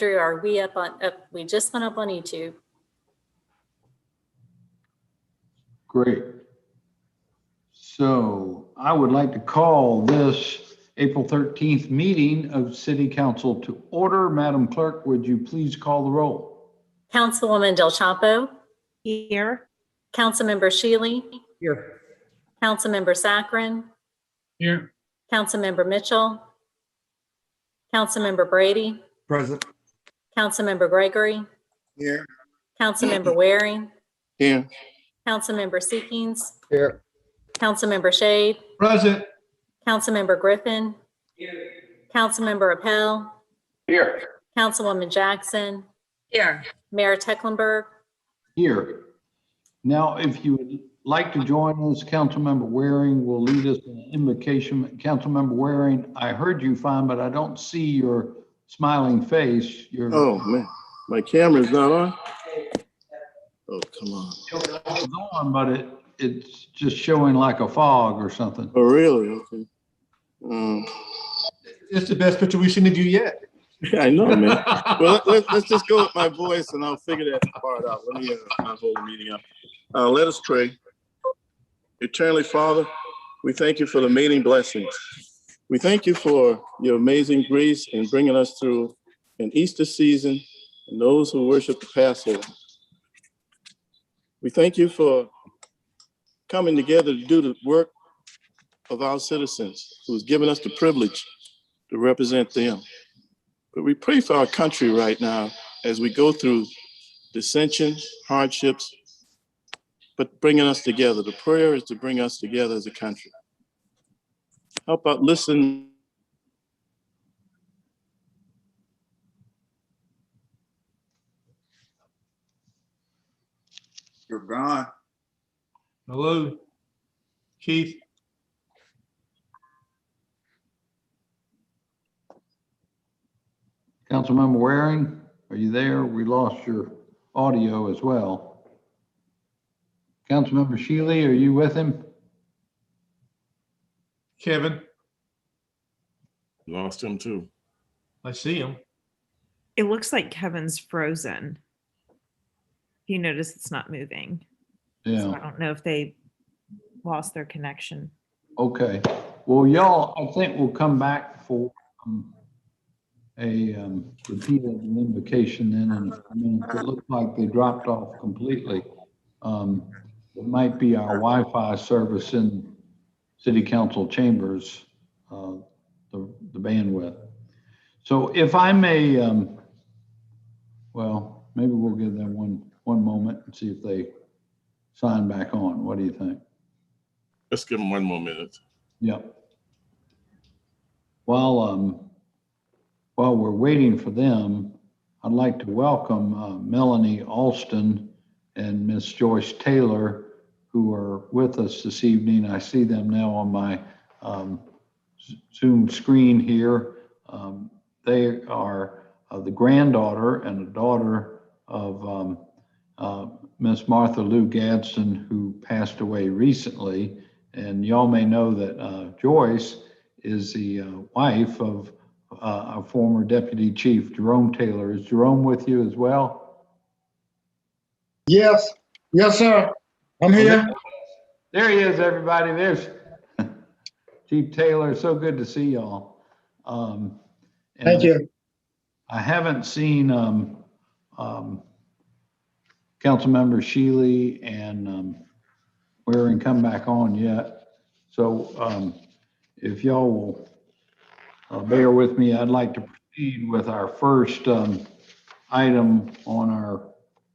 Andrew, are we up on, we just went up on YouTube. Great. So I would like to call this April 13th meeting of City Council to order. Madam Clerk, would you please call the roll? Councilwoman Del Chapo. Here. Councilmember Shealy. Here. Councilmember Saccharin. Here. Councilmember Mitchell. Councilmember Brady. Present. Councilmember Gregory. Here. Councilmember Waring. Here. Councilmember Seekings. Here. Councilmember Shade. Present. Councilmember Griffin. Here. Councilmember Appel. Here. Councilwoman Jackson. Here. Mayor Tecklenburg. Here. Now, if you would like to join us, Councilmember Waring will lead us in an invocation. Councilmember Waring, I heard you fine, but I don't see your smiling face. Oh man, my camera's not on. Oh, come on. It's on, but it's just showing like a fog or something. Oh, really? Okay. It's the best picture we've seen of you yet. I know, man. Well, let's just go with my voice and I'll figure that part out. Let me I'll hold the meeting up. Let us pray. Eternally, Father, we thank you for the many blessings. We thank you for your amazing grace in bringing us through an Easter season and those who worship the Passover. We thank you for coming together to do the work of our citizens, who's given us the privilege to represent them. But we pray for our country right now as we go through dissension, hardships, but bringing us together. The prayer is to bring us together as a country. Help out listen. You're gone. Hello, Keith. Councilmember Waring, are you there? We lost your audio as well. Councilmember Shealy, are you with him? Kevin, Lost him too. I see him. It looks like Kevin's frozen. You notice it's not moving. So Yeah. I don't know if they lost their connection. Okay. Well, y'all, I think we'll come back for a repeated invocation then in a minute. It looks like they dropped off completely. It might be our Wi-Fi service in City Council chambers, the bandwidth. So if I may, well, maybe we'll give them one moment and see if they sign back on. What do you think? Let's give him one more minute. Yep. While we're waiting for them, I'd like to welcome Melanie Alston and Miss Joyce Taylor, who are with us this evening. I see them now on my Zoom screen here. They are the granddaughter and the daughter of Miss Martha Lou Gadsden, who passed away recently. And y'all may know that Joyce is the wife of our former Deputy Chief, Jerome Taylor. Is Jerome with you as well? Yes, sir. I'm here. There he is, everybody. There's Chief Taylor. So good to see y'all. Thank you. I haven't seen Councilmember Shealy and Waring come back on yet. So if y'all will bear with me, I'd like to proceed with our first item on our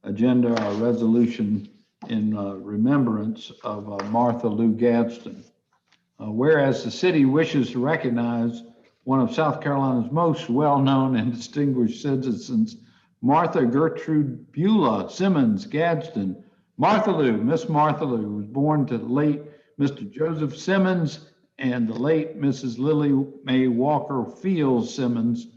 agenda, our resolution in remembrance of Martha Lou Gadsden. Whereas the city wishes to recognize one of South Carolina's most well-known and distinguished citizens, Martha Gertrude Beulah Simmons Gadsden. Martha Lou, Miss Martha Lou, was born to the late Mr. Joseph Simmons and the late Mrs. Lily Mae Walker Fields Simmons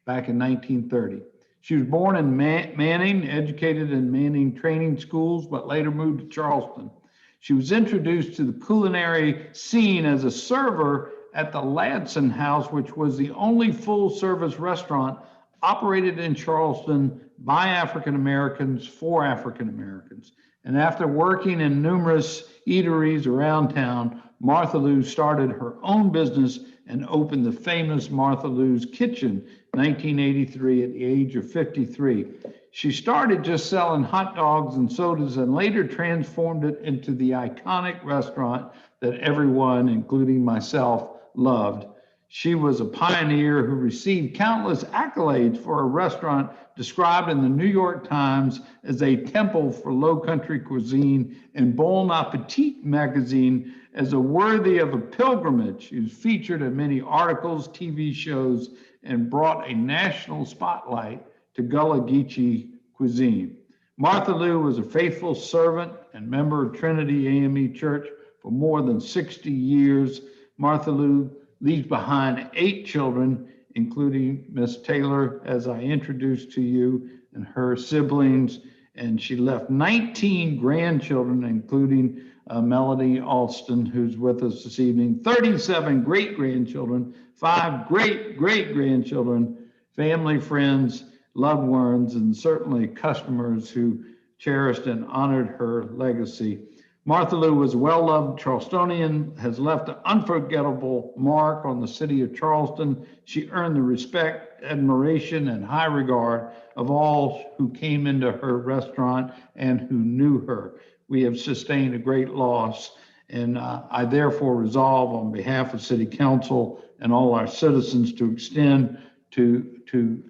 back in 1930. She was born in Manning, educated in Manning training schools, but later moved to Charleston. She was introduced to the culinary scene as a server at the Ladson House, which was the only full-service restaurant operated in Charleston by African Americans for African Americans. And after working in numerous eateries around town, Martha Lou started her own business and opened the famous Martha Lou's Kitchen, 1983, at the age of 53. She started just selling hot dogs and sodas and later transformed it into the iconic restaurant that everyone, including myself, loved. She was a pioneer who received countless accolades for a restaurant described in the New York Times as a temple for low country cuisine and Bon Appetit magazine as a worthy of a pilgrimage. She was featured in many articles, TV shows, and brought a national spotlight to Gullah Geechee cuisine. Martha Lou was a faithful servant and member of Trinity AME Church for more than 60 years. Martha Lou leaves behind 8 children, including Miss Taylor, as I introduced to you, and her siblings. And she left 19 grandchildren, including Melody Alston, who's with us this evening, 37 great-grandchildren, 5 great-great-grandchildren, family, friends, loved ones, and certainly customers who cherished and honored her legacy. Martha Lou was a well-loved Charlestonian, has left an unforgettable mark on the city of Charleston. She earned the respect, admiration, and high regard of all who came into her restaurant and who knew her. We have sustained a great loss, and I therefore resolve on behalf of City Council and all our citizens to extend to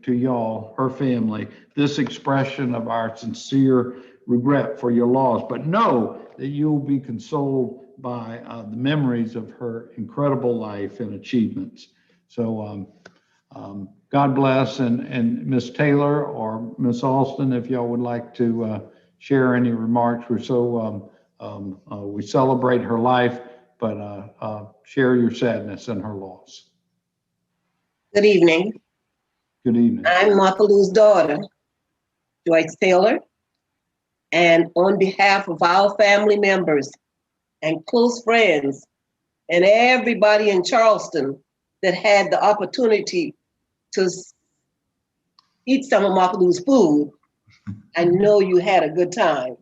y'all, her family, this expression of our sincere regret for your loss. But know that you will be consoled by the memories of her incredible life and achievements. So God bless. And Miss Taylor or Miss Alston, if y'all would like to share any remarks, we're so we celebrate her life, but share your sadness and her loss. Good evening. Good evening. I'm Martha Lou's daughter, Joyce Taylor. And on behalf of our family members and close friends and everybody in Charleston that had the opportunity to eat some of Martha Lou's food, I know you had a good time.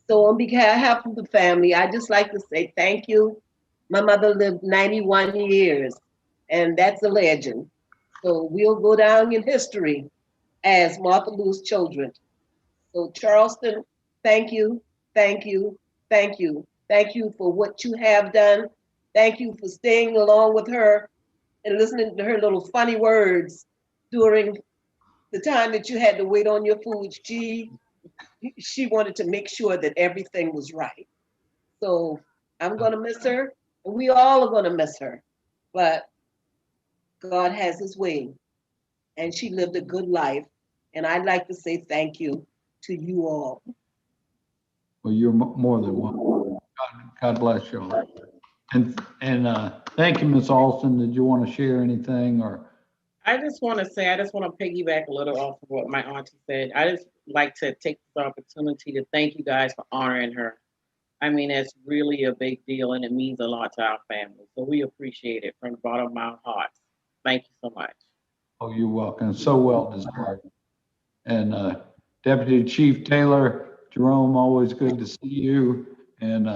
So on behalf of the family, I just like to say thank you. My mother lived 91 years, and that's a legend. So we'll go down in history as Martha Lou's children. So Charleston, thank you, thank you, thank you. Thank you for what you have done. Thank you for staying along with her and listening to her little funny words during the time that you had to wait on your food. She wanted to make sure that everything was right. So I'm gonna miss her, and we all are gonna miss her, but God has his way, and she lived a good life. And I'd like to say thank you to you all. Well, you're more than welcome. God bless you all. And thank you, Ms. Alston. Did you want to share anything or? I just want to piggyback a little off of what my auntie said. I just like to take this opportunity to thank you guys for honoring her. I mean, it's really a big deal and it means a lot to our family. So we appreciate it from the bottom of our hearts. Thank you so much. Oh, you're welcome. So well deserved. And Deputy Chief Taylor, Jerome, always good to see you. And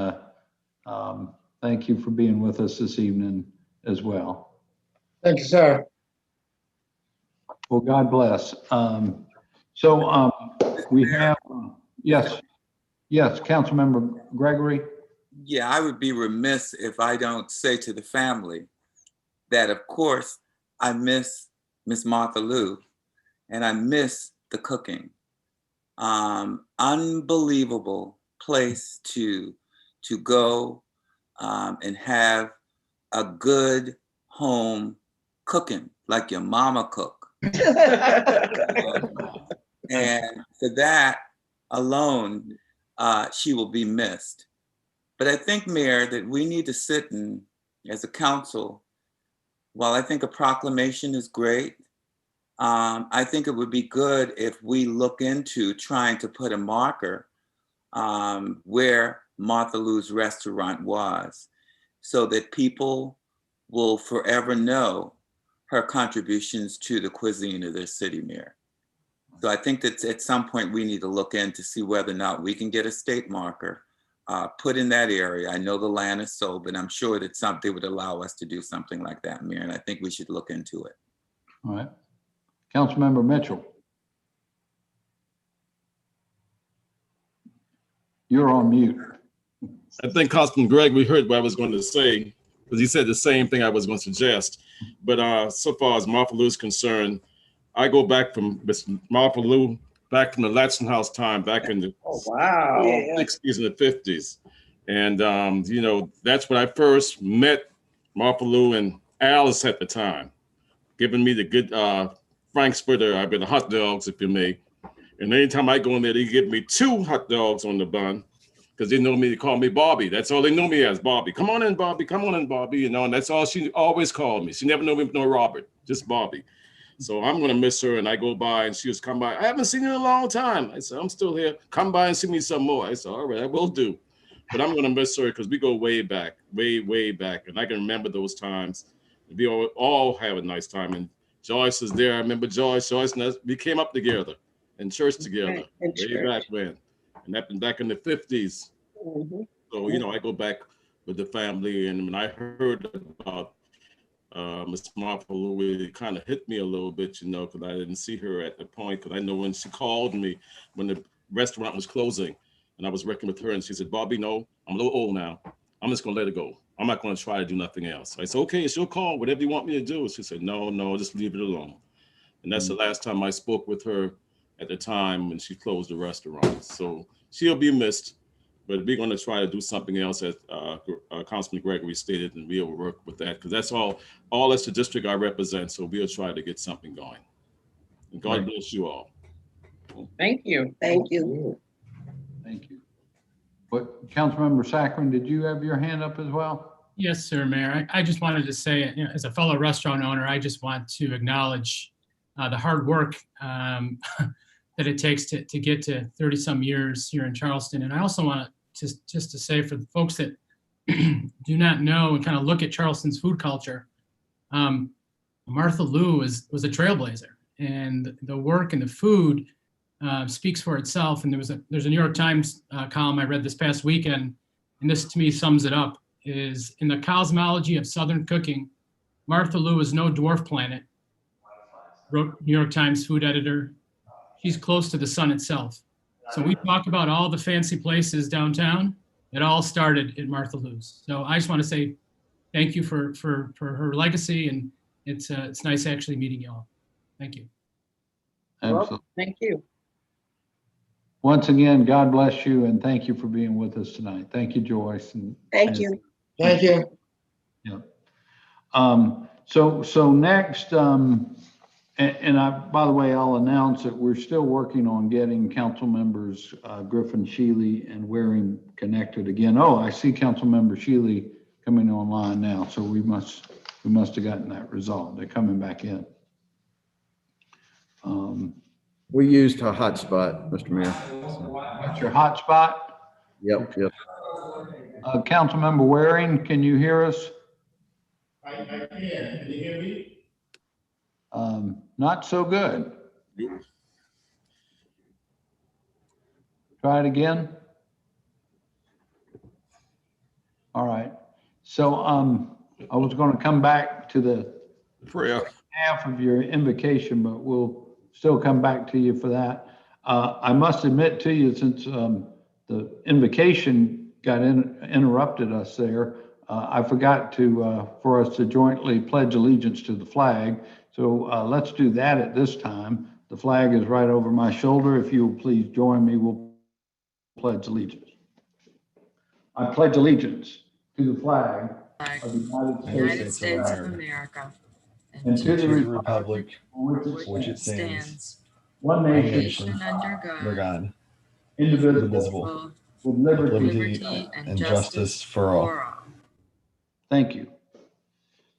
thank you for being with us this evening as well. Thank you, sir. Well, God bless. We have, yes, Councilmember Gregory. Yeah, I would be remiss if I don't say to the family that, of course, I miss Miss Martha Lou and I miss the cooking. Unbelievable place to go and have a good home cooking like your mama cook. And for that alone, she will be missed. But I think, Mayor, that we need to sit and, as a council, while I think a proclamation is great, I think it would be good if we look into trying to put a marker where Martha Lou's restaurant was, so that people will forever know her contributions to the cuisine of their city, Mayor. So I think that at some point we need to look in to see whether or not we can get a state marker put in that area. I know the land is sold, but I'm sure that something would allow us to do something like that, Mayor, and I think we should look into it. All right. Councilmember Mitchell. You're on mute. I think Councilman Gregory heard what I was going to say, because he said the same thing I was going to suggest. But so far as Martha Lou is concerned, I go back from Martha Lou, back from the Latson House time, back in the Wow. 60s and the 50s. And, you know, that's when I first met Martha Lou and Alice at the time, giving me the good Frankfurter, I've been hot dogs, if you may. And anytime I go in there, they give me 2 hot dogs on the bun, because they know me to call me Bobby. That's all they know me as, Bobby. Come on in, Bobby. Come on in, Bobby. You know, and that's all she always called me. She never knew me with no Robert, just Bobby. So I'm gonna miss her. And I go by and she was come by. I haven't seen you in a long time. I said, I'm still here. Come by and see me some more. I said, all right, I will do. But I'm gonna miss her because we go way back, way back. And I can remember those times. We all have a nice time. And Joyce is there. I remember Joyce and us, we came up together in church together, way back when. And that been back in the 50s. Mhm. So, you know, I go back with the family, and when I heard about Miss Martha Lou, it kind of hit me a little bit, you know, because I didn't see her at the point, because I know when she called me when the restaurant was closing, and I was working with her, and she said, Bobby, no, I'm a little old now. I'm just going to let it go. I'm not going to try to do nothing else. I said, okay, it's your call, whatever you want me to do. She said, no, just leave it alone. And that's the last time I spoke with her at the time when she closed the restaurant. So she'll be missed, but we're going to try to do something else, as Councilman Gregory stated, and we'll work with that, because that's all that's the district I represent. So we'll try to get something going. And God bless you all. Thank you. Thank you. Thank you. What, Councilmember Saccharin, did you have your hand up as well? Yes, sir, Mayor. I just wanted to say, you know, as a fellow restaurant owner, I just want to acknowledge the hard work that it takes to get to 30 some years here in Charleston. And I also want to just to say, for the folks that do not know and kind of look at Charleston's food culture, Martha Lou was a trailblazer, and the work and the food speaks for itself. And there's a New York Times column I read this past weekend, and this to me sums it up, is in the cosmology of Southern cooking, Martha Lou is no dwarf planet, wrote New York Times food editor. She's close to the sun itself. So we talk about all the fancy places downtown. It all started at Martha Lou's. So I just want to say thank you for her legacy, and it's nice actually meeting you all. Thank you. Absolutely. Thank you. Once again, God bless you, and thank you for being with us tonight. Thank you, Joyce. Thank you. Thank you. Yeah. So next, and by the way, I'll announce that we're still working on getting council members Griffin, Shealy, and Waring connected again. Oh, I see Council Member Shealy coming online now, so we must have gotten that resolved. They're coming back in. We used a hotspot, Mr. Mayor. That's your hotspot? Yep. Councilmember Waring, can you hear us? I can. Can you hear me? Not so good. Try it again. All right. So I was going to come back to the Prayer. half of your invocation, but we'll still come back to you for that. I must admit to you, since the invocation got interrupted us there, I forgot for us to jointly pledge allegiance to the flag. So let's do that at this time. The flag is right over my shoulder. If you will please join me, we'll pledge allegiance. I pledge allegiance to the flag of the United States of America, and to the republic for for which it stands, one nation under God, indivisible, with liberty and justice for all. Thank you.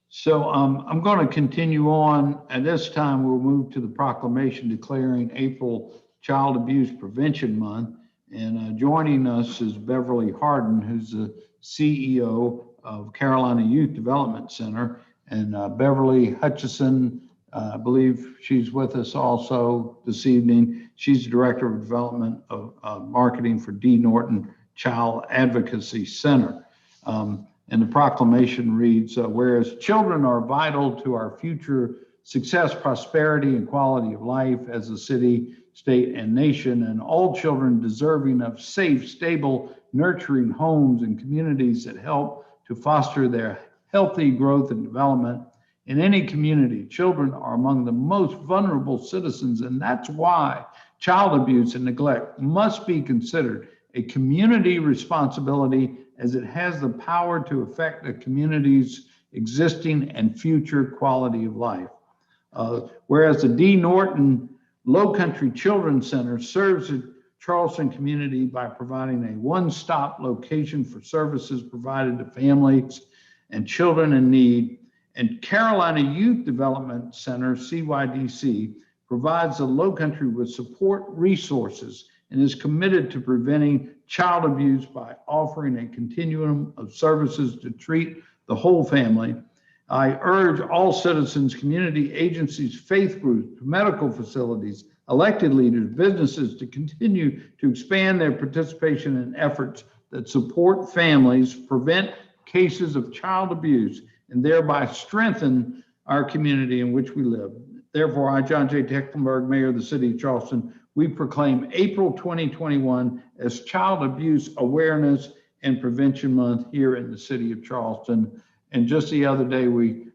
So I'm going to continue on. At this time, we'll move to the proclamation declaring April Child Abuse Prevention Month. And joining us is Beverly Harden, who's the CEO of Carolina Youth Development Center. And Beverly Hutchison, I believe she's with us also this evening. She's the Director of Development of Marketing for D. Norton Child Advocacy Center. And the proclamation reads, whereas children are vital to our future success, prosperity, and quality of life as a city, state, and nation, and all children deserving of safe, stable, nurturing homes and communities that help to foster their healthy growth and development. In any community, children are among the most vulnerable citizens, and that's why child abuse and neglect must be considered a community responsibility, as it has the power to affect the community's existing and future quality of life. Whereas the D. Norton Low Country Children's Center serves the Charleston community by providing a one-stop location for services provided to families and children in need, and Carolina Youth Development Center, CYDC, provides the Low Country with support resources and is committed to preventing child abuse by offering a continuum of services to treat the whole family. I urge all citizens, community agencies, faith groups, medical facilities, elected leaders, businesses to continue to expand their participation in efforts that support families, prevent cases of child abuse, and thereby strengthen our community in which we live. Therefore, I, John J. Tecklenburg, Mayor of the City of Charleston, we proclaim April 2021 as Child Abuse Awareness and Prevention Month here in the City of Charleston. And just the other day, we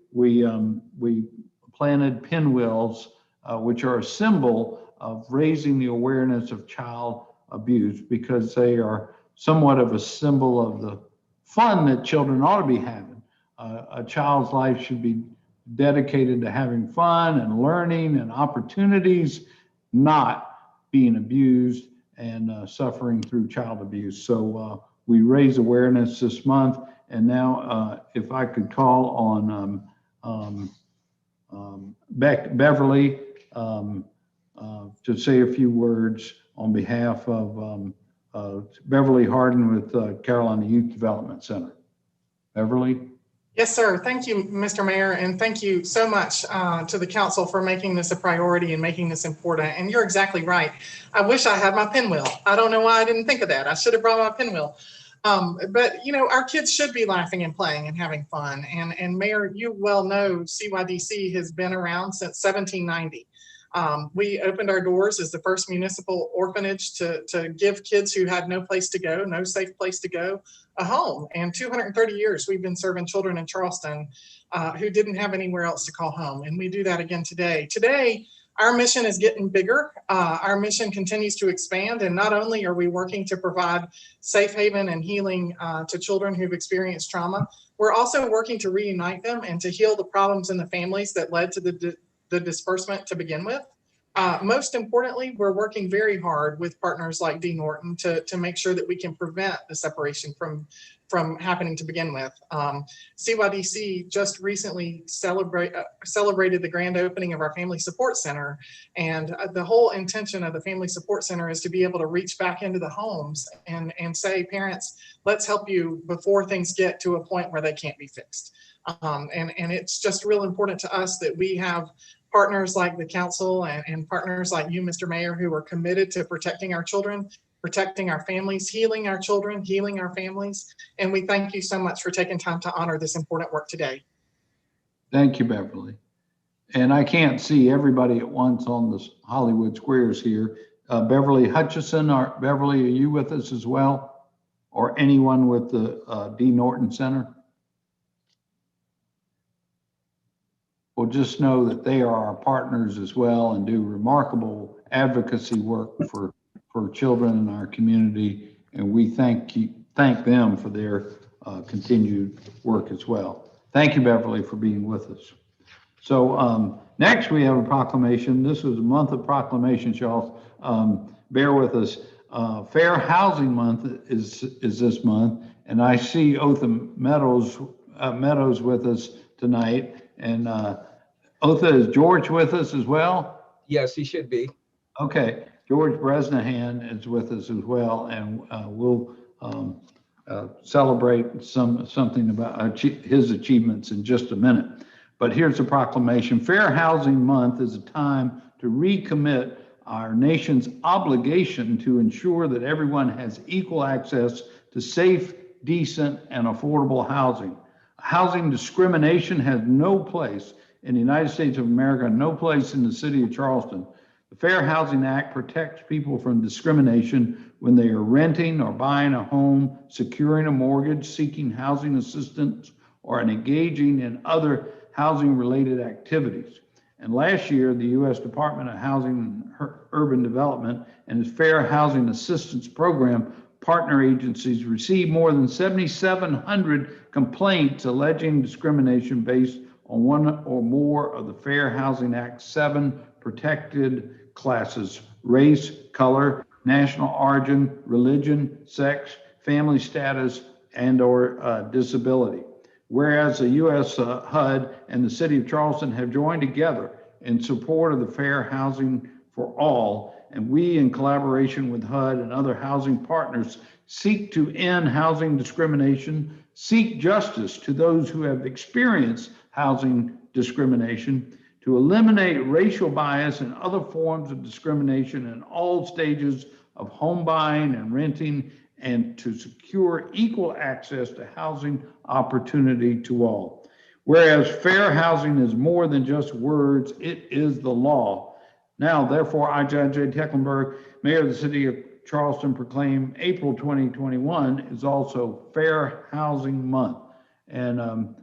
planted pinwheels, which are a symbol of raising the awareness of child abuse, because they are somewhat of a symbol of the fun that children ought to be having. A child's life should be dedicated to having fun and learning and opportunities, not being abused and suffering through child abuse. So we raise awareness this month. And now if I could call on Beverly to say a few words on behalf of Beverly Harden with Carolina Youth Development Center. Beverly? Yes, sir. Thank you, Mr. Mayor, and thank you so much to the council for making this a priority and making this important. And you're exactly right. I wish I had my pinwheel. I don't know why I didn't think of that. I should have brought my pinwheel. But you know, our kids should be laughing and playing and having fun. And Mayor, you well know CYDC has been around since 1790. We opened our doors as the first municipal orphanage to give kids who had no place to go, no safe place to go, a home. And 230 years we've been serving children in Charleston who didn't have anywhere else to call home. And we do that again today. Today, our mission is getting bigger. Our mission continues to expand. And not only are we working to provide safe haven and healing to children who've experienced trauma, we're also working to reunite them and to heal the problems in the families that led to the disbursement to begin with. Most importantly, we're working very hard with partners like D. Norton to make sure that we can prevent the separation from happening to begin with. CYDC just recently celebrated the grand opening of our Family Support Center. And the whole intention of the Family Support Center is to be able to reach back into the homes and say, parents, let's help you before things get to a point where they can't be fixed. And it's just real important to us that we have partners like the council and partners like you, Mr. Mayor, who are committed to protecting our children, protecting our families, healing our children, healing our families. And we thank you so much for taking time to honor this important work today. Thank you, Beverly. And I can't see everybody at once on the Hollywood squares here. Beverly Hutchison, Beverly, are you with us as well? Or anyone with the D. Norton Center? Well, just know that they are our partners as well and do remarkable advocacy work for children in our community. And we thank them for their continued work as well. Thank you, Beverly, for being with us. So next we have a proclamation. This was a month of proclamations, y'all. Bear with us. Fair Housing Month is this month. And I see Otha Meadows with us tonight. And Otha, is George with us as well? Yes, he should be. Okay, George Bresnahan is with us as well, and we'll celebrate something about his achievements in just a minute. But here's the proclamation. Fair Housing Month is a time to recommit our nation's obligation to ensure that everyone has equal access to safe, decent, and affordable housing. Housing discrimination has no place in the United States of America, no place in the city of Charleston. The Fair Housing Act protects people from discrimination when they are renting or buying a home, securing a mortgage, seeking housing assistance, or engaging in other housing-related activities. And last year, the U.S. Department of Housing and Urban Development and its Fair Housing Assistance Program partner agencies received more than 7,700 complaints alleging discrimination based on one or more of the Fair Housing Act's 7 protected classes: race, color, national origin, religion, sex, family status, and/or disability. Whereas the U.S. HUD and the City of Charleston have joined together in support of the Fair Housing for All, and we, in collaboration with HUD and other housing partners, seek to end housing discrimination, seek justice to those who have experienced housing discrimination, to eliminate racial bias and other forms of discrimination in all stages of home buying and renting, and to secure equal access to housing opportunity to all. Whereas fair housing is more than just words, it is the law. Now, therefore, I, John J. Tecklenburg, Mayor of the City of Charleston, proclaim April 2021 is also Fair Housing Month. And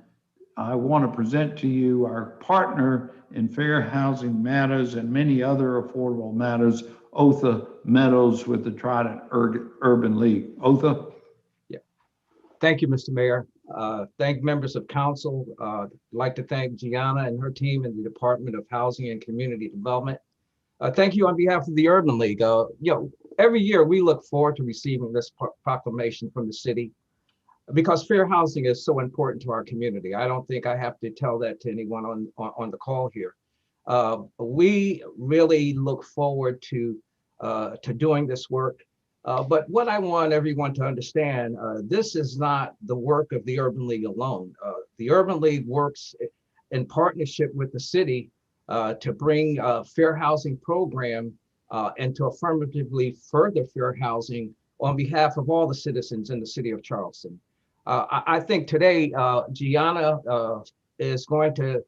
I want to present to you our partner in fair housing matters and many other affordable matters, Otha Meadows with the Trident Urban League. Otha? Yeah. Thank you, Mr. Mayor. Thank members of council. I'd like to thank Gianna and her team in the Department of Housing and Community Development. Thank you on behalf of the Urban League. Every year we look forward to receiving this proclamation from the city because fair housing is so important to our community. I don't think I have to tell that to anyone on the call here. We really look forward to doing this work. But what I want everyone to understand, this is not the work of the Urban League alone. The Urban League works in partnership with the city to bring a fair housing program and to affirmatively further fair housing on behalf of all the citizens in the city of Charleston. I think today, Gianna is going to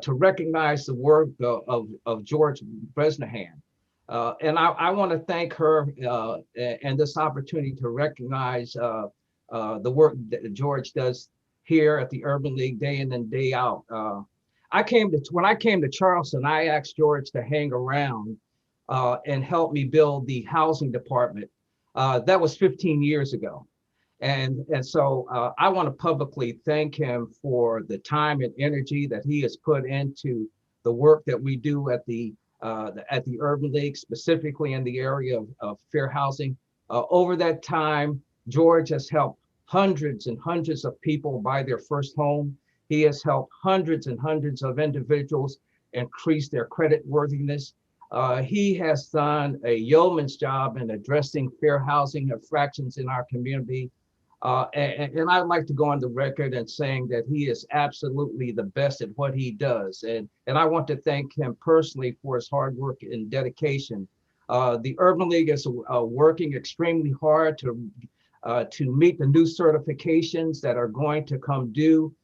recognize the work of George Bresnahan. And I want to thank her and this opportunity to recognize the work that George does here at the Urban League day in and day out. When I came to Charleston, I asked George to hang around and help me build the housing department. That was 15 years ago. And so I want to publicly thank him for the time and energy that he has put into the work that we do at the Urban League, specifically in the area of fair housing. Over that time, George has helped hundreds and hundreds of people buy their first home. He has helped hundreds and hundreds of individuals increase their credit worthiness. He has done a yeoman's job in addressing fair housing infractions in our community. And I'd like to go on the record and saying that he is absolutely the best at what he does. And I want to thank him personally for his hard work and dedication. The Urban League is working extremely hard to meet the new certifications that are going to come due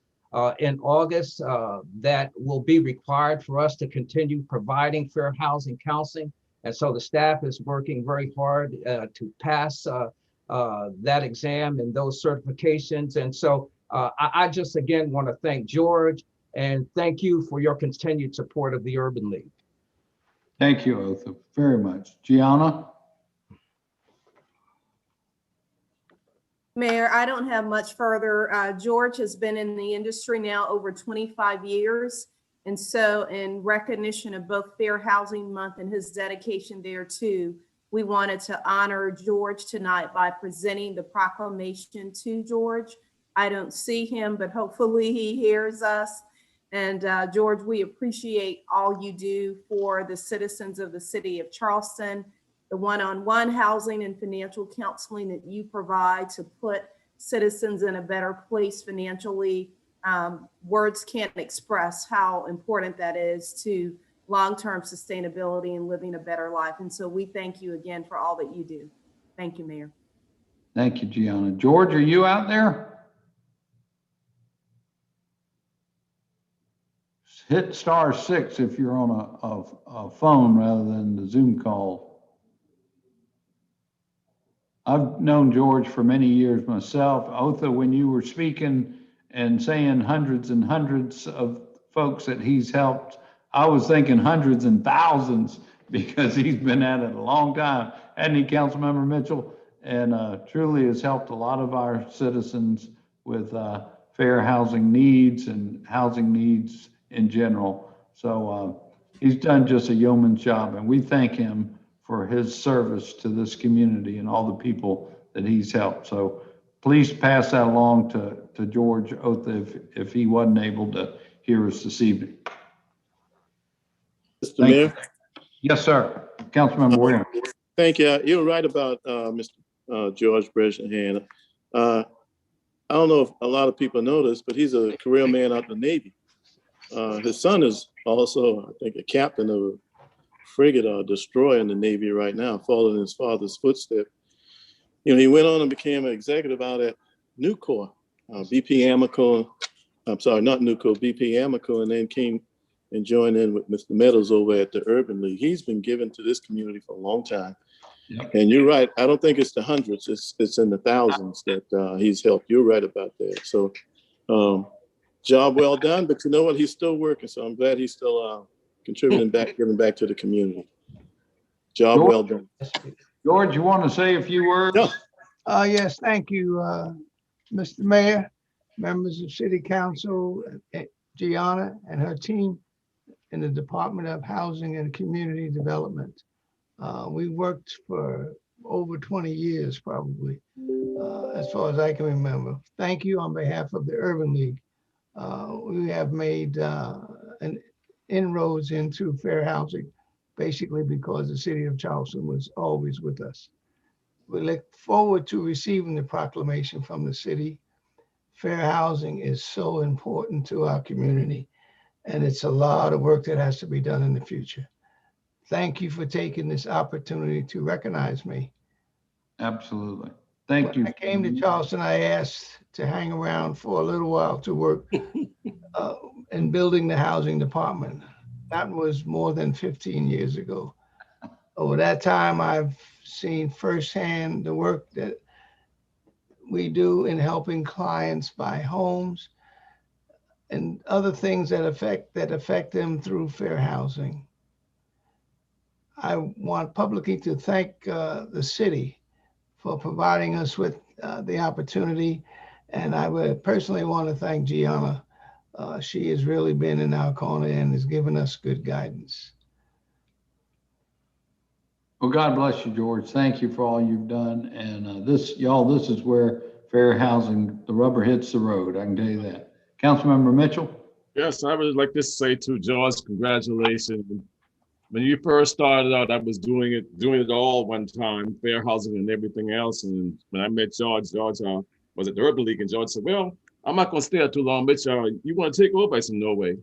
in August that will be required for us to continue providing fair housing counseling. And so the staff is working very hard to pass that exam and those certifications. And so I just again want to thank George and thank you for your continued support of the Urban League. Thank you, Otha, very much. Gianna? Mayor, I don't have much further. George has been in the industry now over 25 years. And so in recognition of both Fair Housing Month and his dedication there too, we wanted to honor George tonight by presenting the proclamation to George. I don't see him, but hopefully he hears us. And George, we appreciate all you do for the citizens of the city of Charleston, the one-on-one housing and financial counseling that you provide to put citizens in a better place financially. Words can't express how important that is to long-term sustainability and living a better life. And so we thank you again for all that you do. Thank you, Mayor. Thank you, Gianna. George, are you out there? Hit *6 if you're on a phone rather than the Zoom call. I've known George for many years myself. Otha, when you were speaking and saying hundreds and hundreds of folks that he's helped, I was thinking hundreds and thousands because he's been at it a long time, hasn't he, Councilmember Mitchell? And truly has helped a lot of our citizens with fair housing needs and housing needs in general. So he's done just a yeoman's job, and we thank him for his service to this community and all the people that he's helped. So please pass that along to George Otha if he wasn't able to hear us this evening. Mr. Mayor? Yes, sir. Councilmember Warren. Thank you. You're right about Mr. George Bresnahan. I don't know if a lot of people know this, but he's a career man out in the Navy. His son is also, I think, a captain of a frigate or destroyer in the Navy right now, following his father's footsteps. You know, he went on and became an executive out at Nucor, BP Amoco. I'm sorry, not Nucor, BP Amoco, and then came and joined in with Mr. Meadows over at the Urban League. He's been given to this community for a long time. Yep. And you're right. I don't think it's the hundreds. It's in the thousands that he's helped. You're right about that. So job well done, but you know what? He's still working. So I'm glad he's still contributing back, giving back to the community. Job George, well done. George, you want to say a few words? No. Yes, thank you, Mr. Mayor, members of City Council, Gianna and her team in the Department of Housing and Community Development. We worked for over 20 years, probably, as far as I can remember. Thank you on behalf of the Urban League. We have made an inroads into fair housing, basically because the city of Charleston was always with us. We look forward to receiving the proclamation from the city. Fair housing is so important to our community, and it's a lot of work that has to be done in the future. Thank you for taking this opportunity to recognize me. Absolutely. Thank you. When I came to Charleston, I asked to hang around for a little while to work in building the housing department. That was more than 15 years ago. Over that time, I've seen firsthand the work that we do in helping clients buy homes and other things that affect them through fair housing. I want publicly to thank the city for providing us with the opportunity. And I would personally want to thank Gianna. She has really been in our corner and has given us good guidance. Well, God bless you, George. Thank you for all you've done. And this is where fair housing, the rubber hits the road. I can tell you that. Councilmember Mitchell? Yes, I would like to say to George, congratulations. When you first started out, I was doing it all one time, fair housing and everything else. And when I met George was at the Urban League, and George said, well, I'm not going to stay there too long, Mitch. You want to take over? I said, no way.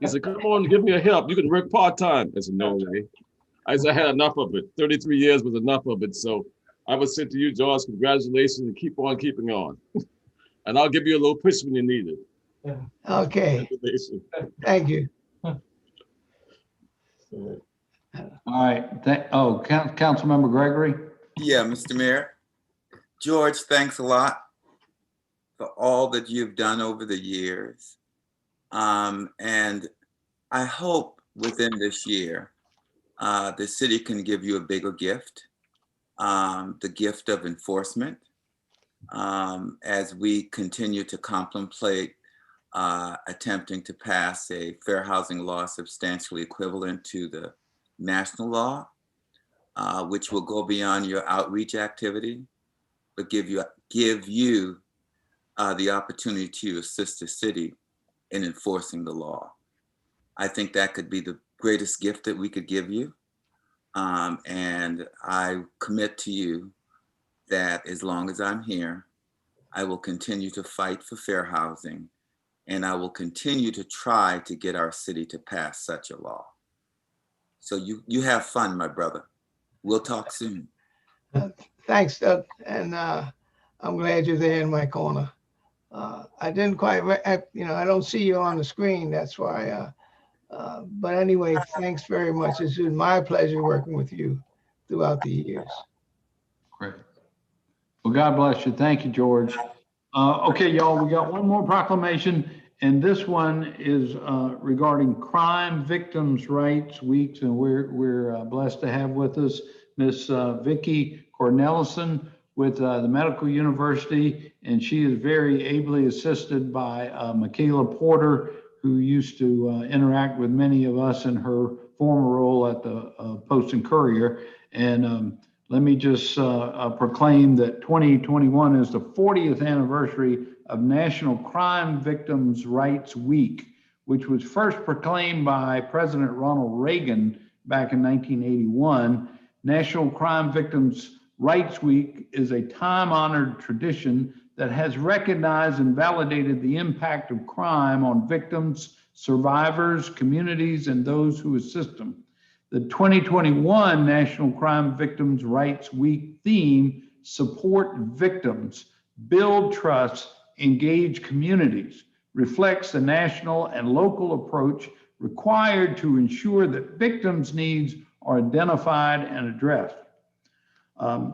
He said, come on, give me a help. You can work part-time. I said, no way. I said, I had enough of it. 33 years was enough of it. So I would say to you, George, congratulations, and keep on keeping on. And I'll give you a little push when you need it. Okay. Thank you. All right. Councilmember Gregory? Yeah, Mr. Mayor. George, thanks a lot for all that you've done over the years. And I hope within this year, the city can give you a bigger gift, the gift of enforcement, as we continue to contemplate attempting to pass a fair housing law substantially equivalent to the national law, which will go beyond your outreach activity, but give you the opportunity to assist the city in enforcing the law. I think that could be the greatest gift that we could give you. And I commit to you that as long as I'm here, I will continue to fight for fair housing and I will continue to try to get our city to pass such a law. So you have fun, my brother. We'll talk soon. Thanks, Doug, and I'm glad you're there in my corner. I didn't quite, I don't see you on the screen, that's why. But anyway, thanks very much. It's been my pleasure working with you throughout the years. Great. Well, God bless you. Thank you, George. Okay, y'all, we got one more proclamation, and this one is regarding Crime Victims' Rights Weeks, and we're blessed to have with us Miss Vicki Cornelison with the Medical University, and she is very ably assisted by Michaela Porter, who used to interact with many of us in her former role at the Post and Courier. And let me just proclaim that 2021 is the 40th anniversary of National Crime Victims' Rights Week, which was first proclaimed by President Ronald Reagan back in 1981. National Crime Victims' Rights Week is a time-honored tradition that has recognized and validated the impact of crime on victims, survivors, communities, and those who assist them. The 2021 National Crime Victims' Rights Week theme, Support Victims, Build Trust, Engage Communities, reflects the national and local approach required to ensure that victims' needs are identified and addressed.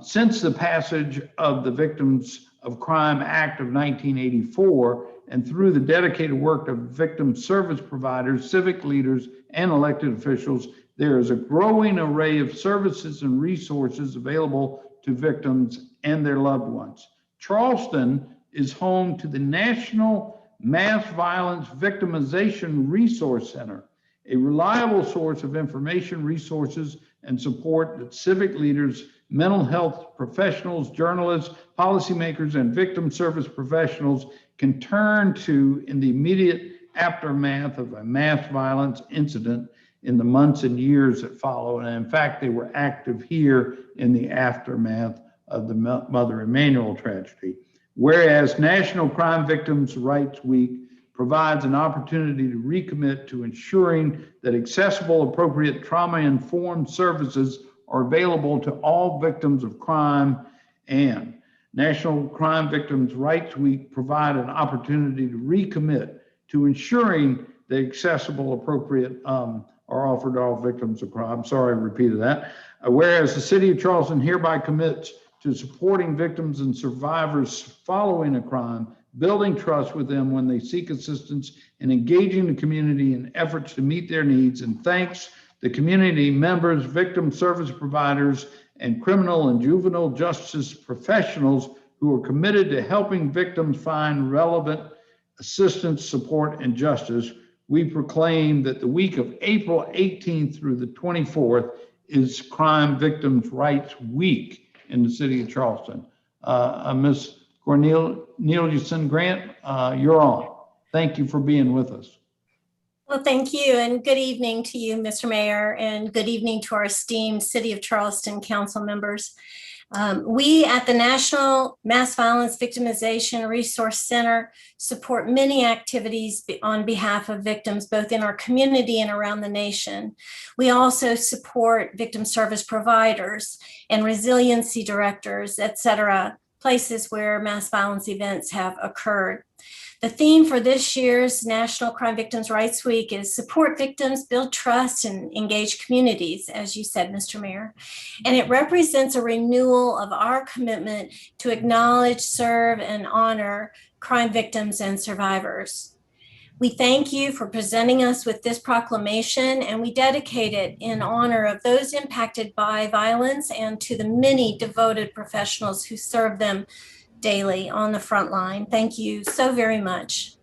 Since the passage of the Victims of Crime Act of 1984, and through the dedicated work of victim service providers, civic leaders, and elected officials, there is a growing array of services and resources available to victims and their loved ones. Charleston is home to the National Mass Violence Victimization Resource Center, a reliable source of information, resources, and support that civic leaders, mental health professionals, journalists, policymakers, and victim service professionals can turn to in the immediate aftermath of a mass violence incident in the months and years that follow. And in fact, they were active here in the aftermath of the Mother Emanuel tragedy. Whereas National Crime Victims' Rights Week provides an opportunity to recommit to ensuring that accessible, appropriate, trauma-informed services are available to all victims of crime, and National Crime Victims' Rights Week provide an opportunity to recommit to ensuring that accessible, appropriate are offered to all victims of crime. Sorry, I repeated that. Whereas the City of Charleston hereby commits to supporting victims and survivors following a crime, building trust with them when they seek assistance, and engaging the community in efforts to meet their needs. And thanks the community members, victim service providers, and criminal and juvenile justice professionals who are committed to helping victims find relevant assistance, support, and justice. We proclaim that the week of April 18th through the 24th is Crime Victims' Rights Week in the City of Charleston. Ms. Corneliuson Grant, you're on. Thank you for being with us. Well, thank you, and good evening to you, Mr. Mayor, and good evening to our esteemed City of Charleston council members. We at the National Mass Violence Victimization Resource Center support many activities on behalf of victims, both in our community and around the nation. We also support victim service providers and resiliency directors, et cetera, places where mass violence events have occurred. The theme for this year's National Crime Victims' Rights Week is Support Victims, Build Trust, and Engage Communities, as you said, Mr. Mayor. And it represents a renewal of our commitment to acknowledge, serve, and honor crime victims and survivors. We thank you for presenting us with this proclamation, and we dedicate it in honor of those impacted by violence and to the many devoted professionals who serve them daily on the front line. Thank you so very much.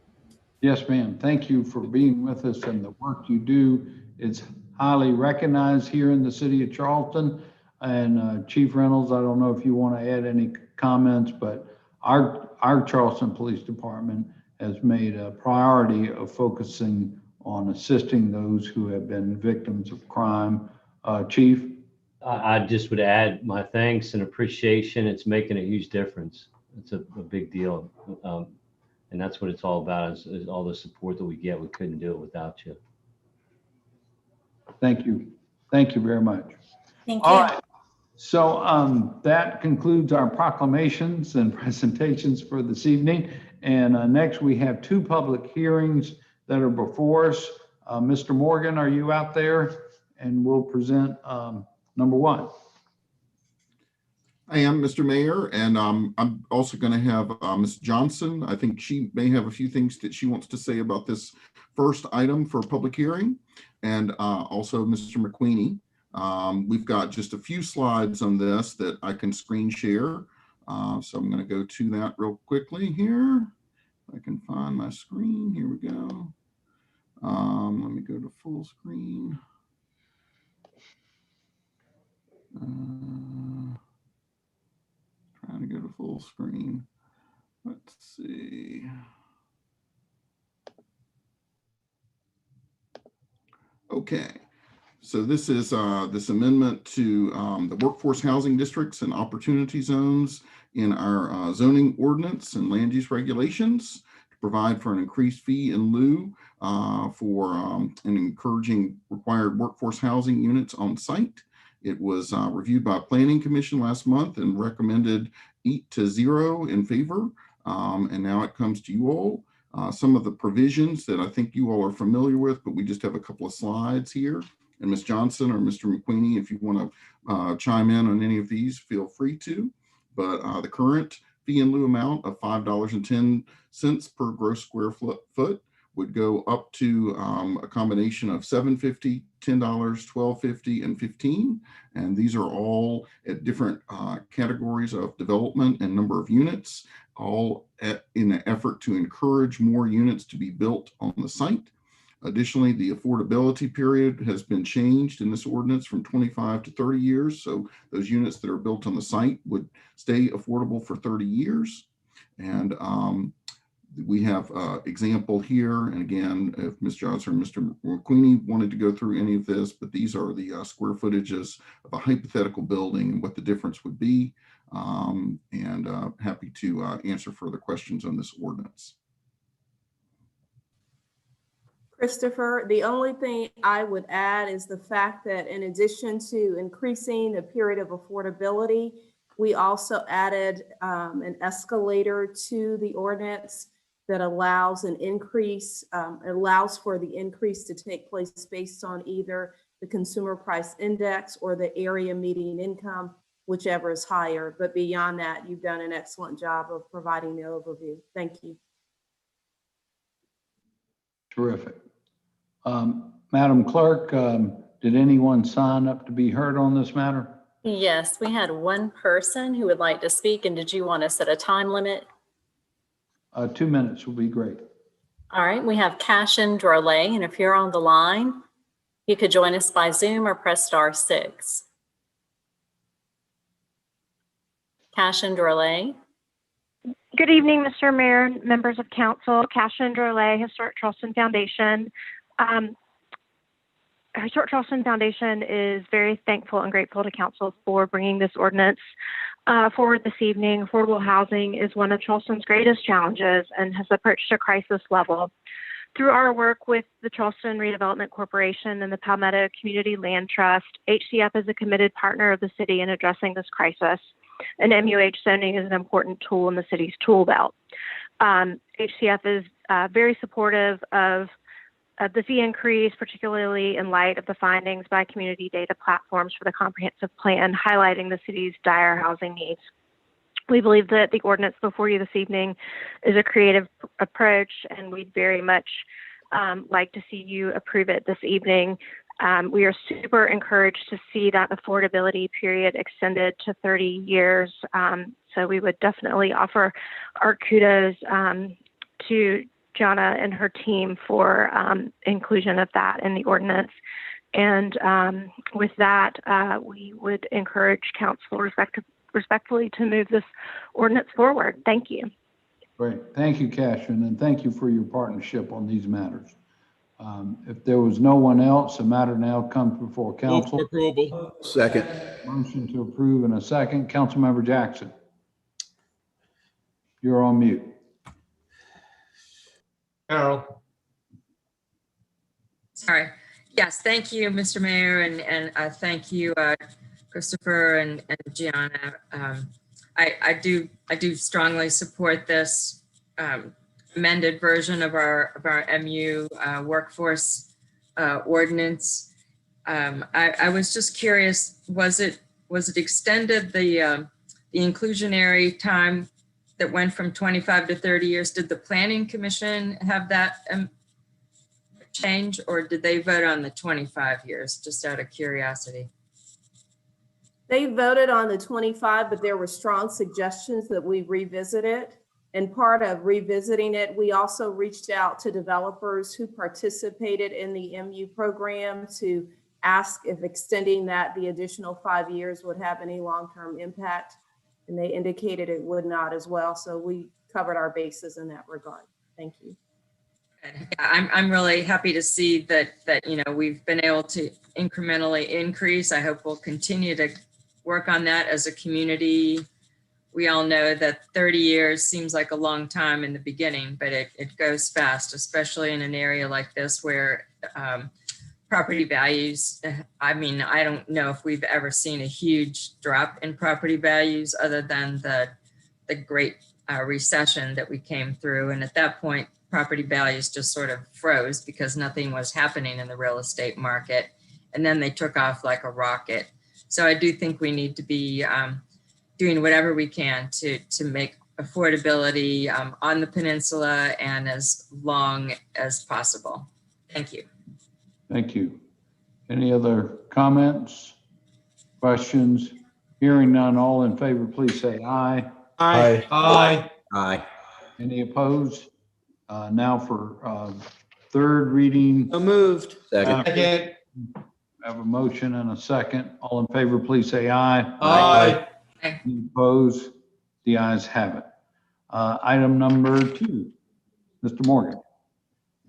Yes, ma'am. Thank you for being with us, and the work you do is highly recognized here in the City of Charleston. And Chief Reynolds, I don't know if you want to add any comments, but our Charleston Police Department has made a priority of focusing on assisting those who have been victims of crime. Chief? I just would add my thanks and appreciation. It's making a huge difference. It's a big deal. And that's what it's all about, is all the support that we get. We couldn't do it without you. Thank you. Thank you very much. Thank All you. right. So that concludes our proclamations and presentations for this evening. And next we have 2 public hearings that are before us. Mr. Morgan, are you out there? And we'll present number 1. I am, Mr. Mayor, and I'm also going to have Ms. Johnson. I think she may have a few things that she wants to say about this first item for public hearing, and also Mr. McQueenie. We've got just a few slides on this that I can screen share. So I'm going to go to that real quickly here. If I can find my screen. Here we go. Let me go to full screen. Trying to go to full screen. Let's see. Okay. So this is this amendment to the workforce housing districts and opportunity zones in our zoning ordinance and land use regulations to provide for an increased fee in lieu for and encouraging required workforce housing units on site. It was reviewed by Planning Commission last month and recommended 8-0 in favor. And now it comes to you all. Some of the provisions that I think you all are familiar with, but we just have a couple of slides here. And Ms. Johnson or Mr. McQueenie, if you want to chime in on any of these, feel free to. But the current fee in lieu amount of $5.10 per gross square foot would go up to a combination of $7.50, $10, $12.50, and $15. And these are all at different categories of development and number of units, all in an effort to encourage more units to be built on the site. Additionally, the affordability period has been changed in this ordinance from 25 to 30 years. So those units that are built on the site would stay affordable for 30 years. And we have an example here. And again, if Ms. Johnson or Mr. McQueenie wanted to go through any of this, but these are the square footages of a hypothetical building and what the difference would be. And happy to answer further questions on this ordinance. Christopher, the only thing I would add is the fact that in addition to increasing the period of affordability, we also added an escalator to the ordinance that allows an increase, allows for the increase to take place based on either the consumer price index or the area median income, whichever is higher. But beyond that, you've done an excellent job of providing the overview. Thank you. Terrific. Madam Clerk, did anyone sign up to be heard on this matter? Yes, we had 1 person who would like to speak. And did you want to set a time limit? 2 minutes will be great. All right, we have Cashin Drolet, and if you're on the line, you could join us by Zoom or press *6. Cashin Drolet. Good evening, Mr. Mayor, members of council. Cashin Drolet, Historic Charleston Foundation. Historic Charleston Foundation is very thankful and grateful to council for bringing this ordinance forward this evening. Affordable housing is one of Charleston's greatest challenges and has approached a crisis level. Through our work with the Charleston Redevelopment Corporation and the Palmetto Community Land Trust, HCF is a committed partner of the city in addressing this crisis. And MUH zoning is an important tool in the city's tool belt. HCF is very supportive of the fee increase, particularly in light of the findings by community data platforms for the comprehensive plan, highlighting the city's dire housing needs. We believe that the ordinance before you this evening is a creative approach, and we'd very much like to see you approve it this evening. We are super encouraged to see that affordability period extended to 30 years. So we would definitely offer our kudos to Jana and her team for inclusion of that in the ordinance. And with that, we would encourage council respectfully to move this ordinance forward. Thank you. Great. Thank you, Cashin, and thank you for your partnership on these matters. If there was no one else, the matter now comes before council. Move for approval. Second. Motion to approve in a second. Councilmember Jackson. You're on mute. Carol. Sorry. Yes, thank you, Mr. Mayor, and thank you, Christopher and Gianna. I do strongly support this amended version of our MU workforce ordinance. I was just curious, was it extended the inclusionary time that went from 25 to 30 years? Did the Planning Commission have that change, or did they vote on the 25 years, just out of curiosity? They voted on the 25, but there were strong suggestions that we revisit it. And part of revisiting it, we also reached out to developers who participated in the MU program to ask if extending that the additional 5 years would have any long-term impact. And they indicated it would not as well. So we covered our bases in that regard. Thank you. I'm really happy to see that we've been able to incrementally increase. I hope we'll continue to work on that as a community. We all know that 30 years seems like a long time in the beginning, but it goes fast, especially in an area like this where property values, I mean, I don't know if we've ever seen a huge drop in property values other than the great recession that we came through. And at that point, property values just sort of froze because nothing was happening in the real estate market. And then they took off like a rocket. So I do think we need to be doing whatever we can to make affordability on the peninsula and as long as possible. Thank you. Thank you. Any other comments, questions? Hearing none, all in favor, please say aye. Aye. Aye. Aye. Any opposed? Now for third reading. So moved. Second. Second. I have a motion and a second. All in favor, please say aye. Aye. Any opposed? The ayes have it. Item number 2, Mr. Morgan.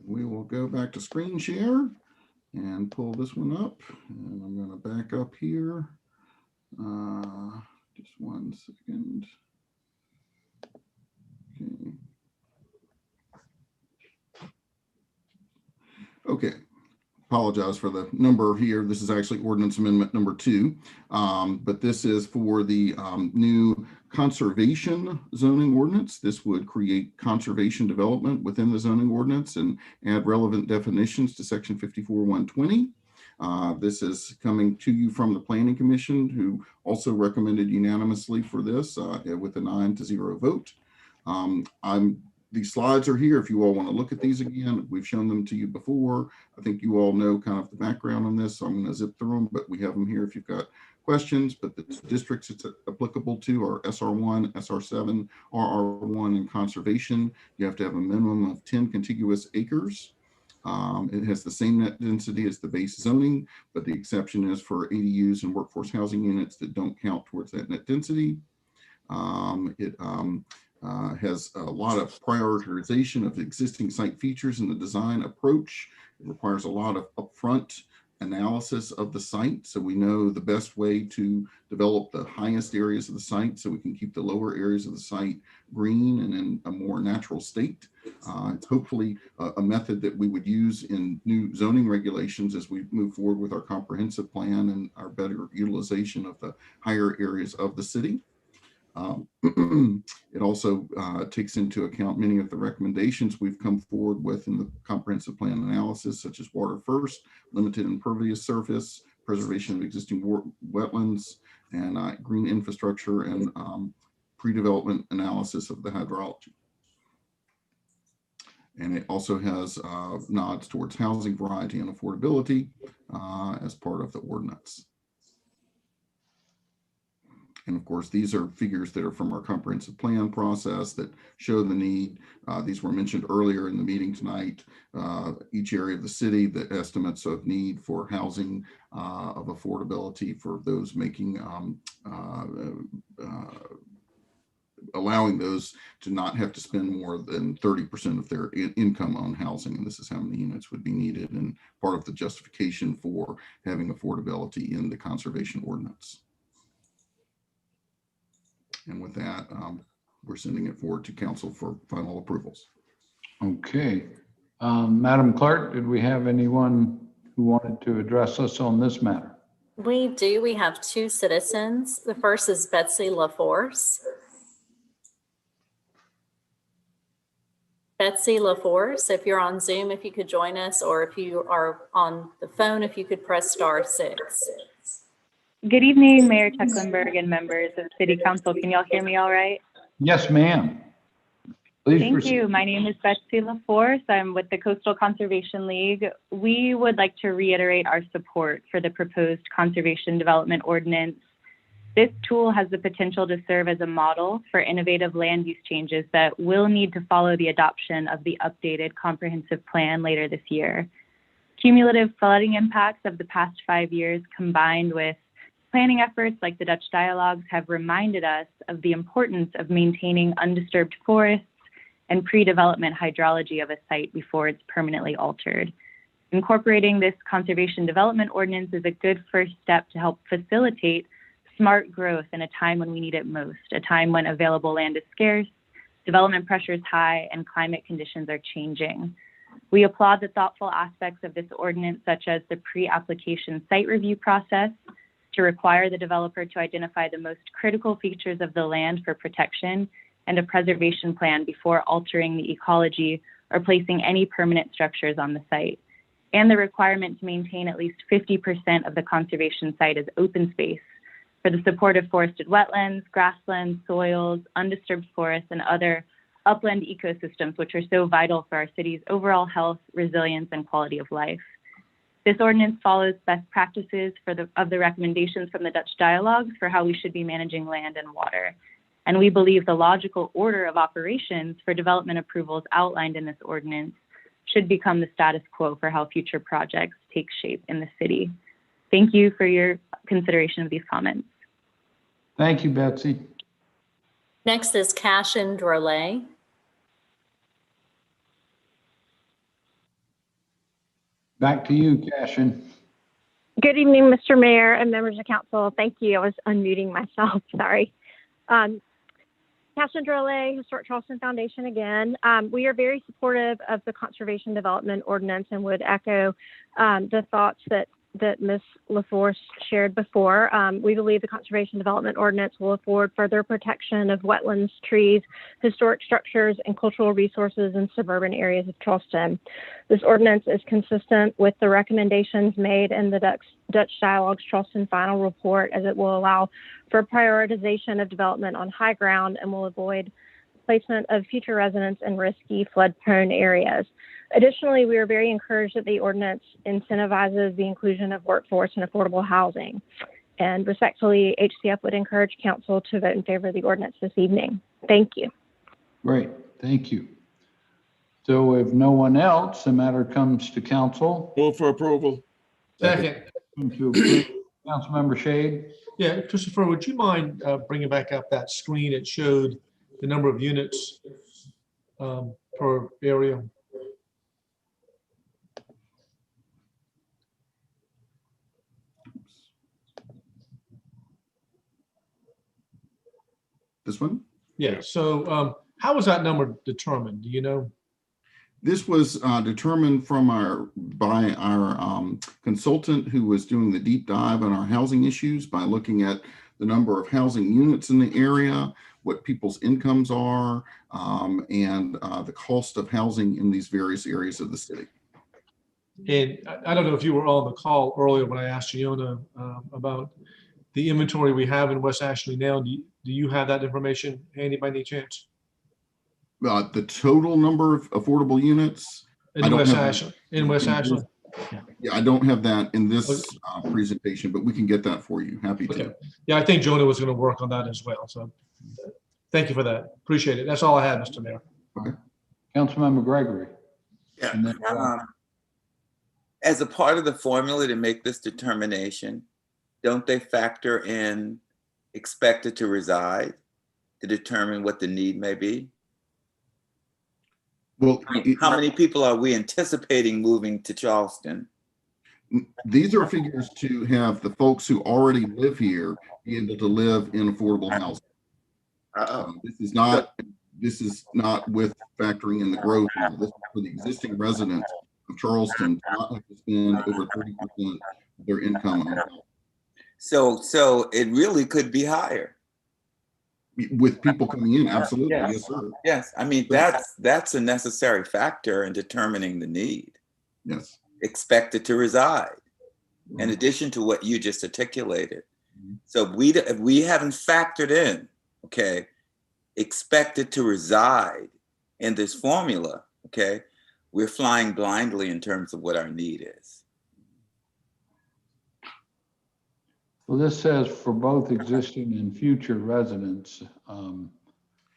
We will go back to screen share and pull this one up. And I'm going to back up here. Just 1 second. Okay. Apologize for the number here. This is actually ordinance amendment number 2, but this is for the new conservation zoning ordinance. This would create conservation development within the zoning ordinance and add relevant definitions to section 54-120. This is coming to you from the Planning Commission, who also recommended unanimously for this with a 9-0 vote. These slides are here if you all want to look at these again. We've shown them to you before. I think you all know kind of the background on this, so I'm going to zip through them, but we have them here if you've got questions. But the districts it's applicable to are SR1, SR7, RR1, and conservation. You have to have a minimum of 10 contiguous acres. It has the same net density as the base zoning, but the exception is for ADUs and workforce housing units that don't count towards that net density. Has a lot of prioritization of existing site features in the design approach. It requires a lot of upfront analysis of the site, so we know the best way to develop the highest areas of the site so we can keep the lower areas of the site green and in a more natural state. It's hopefully a method that we would use in new zoning regulations as we move forward with our comprehensive plan and our better utilization of the higher areas of the city. It also takes into account many of the recommendations we've come forward with in the comprehensive plan analysis, such as water first, limited impervious surface, preservation of existing wetlands, and green infrastructure and pre-development analysis of the hydrology. And it also has nods towards housing variety and affordability as part of the ordinance. And of course, these are figures that are from our comprehensive plan process that show the need. These were mentioned earlier in the meeting tonight. Each area of the city, the estimates of need for housing of affordability for those making, allowing those to not have to spend more than 30% of their income on housing. And this is how many units would be needed and part of the justification for having affordability in the conservation ordinance. And with that, we're sending it forward to council for final approvals. Okay, Madam Clerk, did we have anyone who wanted to address us on this matter? We do. We have two citizens. The first is Betsy LaForce. Betsy LaForce, if you're on Zoom, if you could join us, or if you are on the phone, if you could press *6. Good evening, Mayor Tecklenburg and members of City Council. Can y'all hear me all right? Yes, ma'am. Please Thank proceed. you. My name is Betsy LaForce. I'm with the Coastal Conservation League. We would like to reiterate our support for the proposed Conservation Development Ordinance. This tool has the potential to serve as a model for innovative land use changes that will need to follow the adoption of the updated comprehensive plan later this year. Cumulative flooding impacts of the past 5 years, combined with planning efforts like the Dutch dialogues, have reminded us of the importance of maintaining undisturbed forests and pre-development hydrology of a site before it's permanently altered. Incorporating this conservation development ordinance is a good first step to help facilitate smart growth in a time when we need it most, a time when available land is scarce, development pressure is high, and climate conditions are changing. We applaud the thoughtful aspects of this ordinance, such as the pre-application site review process to require the developer to identify the most critical features of the land for protection and a preservation plan before altering the ecology or placing any permanent structures on the site, and the requirement to maintain at least 50% of the conservation site as open space for the support of forested wetlands, grasslands, soils, undisturbed forests, and other upland ecosystems, which are so vital for our city's overall health, resilience, and quality of life. This ordinance follows best practices of the recommendations from the Dutch dialogues for how we should be managing land and water. And we believe the logical order of operations for development approvals outlined in this ordinance should become the status quo for how future projects take shape in the city. Thank you for your consideration of these comments. Thank you, Betsy. Next is Cashin Drolet. Back to you, Cashin. Good evening, Mr. Mayor and members of council. Thank you. I was unmuting myself, sorry. Cashin Drolet, Historic Charleston Foundation again. We are very supportive of the Conservation Development Ordinance and would echo the thoughts that Ms. LaForce shared before. We believe the Conservation Development Ordinance will afford further protection of wetlands, trees, historic structures, and cultural resources in suburban areas of Charleston. This ordinance is consistent with the recommendations made in the Dutch Dialogue's Charleston Final Report, as it will allow for prioritization of development on high ground and will avoid placement of future residents in risky flood-prone areas. Additionally, we are very encouraged that the ordinance incentivizes the inclusion of workforce and affordable housing. And respectfully, HCF would encourage council to vote in favor of the ordinance this evening. Thank you. Great, thank you. So if no one else, the matter comes to council. Move for approval. Second. Councilmember Shade. Yeah, Christopher, would you mind bringing back up that screen? It showed the number of units per area. This one? Yeah, so how was that number determined? Do you know? This was determined by our consultant who was doing the deep dive on our housing issues by looking at the number of housing units in the area, what people's incomes are, and the cost of housing in these various areas of the city. And I don't know if you were on the call earlier when I asked Giona about the inventory we have in West Ashley now. Do you have that information handy by any chance? The total number of affordable units in West Ashley. In West Ashley. Yeah, I don't have that in this presentation, but we can get that for you. Happy to. Yeah, I think Jonah was going to work on that as well. So thank you for that. Appreciate it. That's all I had, Mr. Mayor. Okay. Councilmember Gregory. Yeah. As a part of the formula to make this determination, don't they factor in expected to reside to determine what the need may be? Well, how many people are we anticipating moving to Charleston? These are figures to have the folks who already live here be able to live in affordable housing. This is not with factoring in the growth. This is for the existing residents of Charleston to not have to spend over 30% of their income on health. So it really could be higher. With people coming in, absolutely, Yes. yes, sir. Yes, I mean, that's a necessary factor in determining the need. Yes. Expected to reside, in addition to what you just articulated. So we haven't factored in, okay, expected to reside in this formula, okay, we're flying blindly in terms of what our need is. Well, this says for both existing and future residents.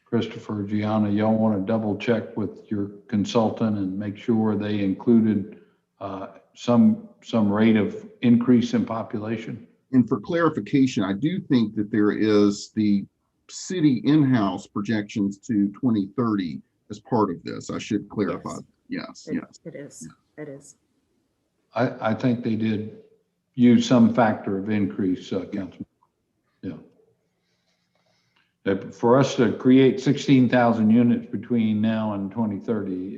Christopher, Gianna, y'all want to double check with your consultant and make sure they included some rate of increase in population? And for clarification, I do think that there is the city in-house projections to 2030 as part of this. I should clarify. Yes, yes. It is. It is. I think they did use some factor of increase, Councilman. Yeah. For us to create 16,000 units between now and 2030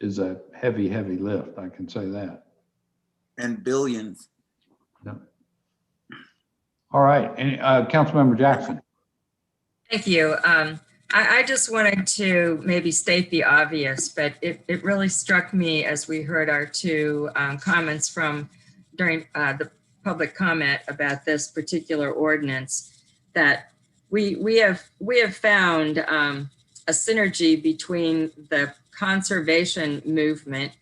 is a heavy, heavy lift. I can say that. And billions. Yeah. All right, Councilmember Jackson. Thank you. I just wanted to maybe state the obvious, but it really struck me as we heard our two comments from during the public comment about this particular ordinance, that we have found a synergy between the conservation movement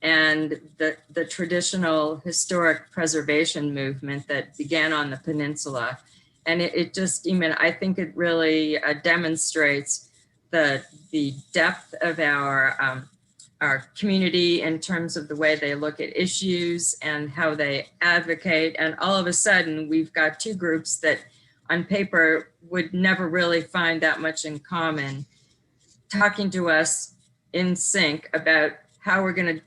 and the traditional historic preservation movement that began on the peninsula. And it just, I think it really demonstrates the depth of our community in terms of the way they look at issues and how they advocate. And all of a sudden, we've got two groups that on paper would never really find that much in common, talking to us in sync about how we're going to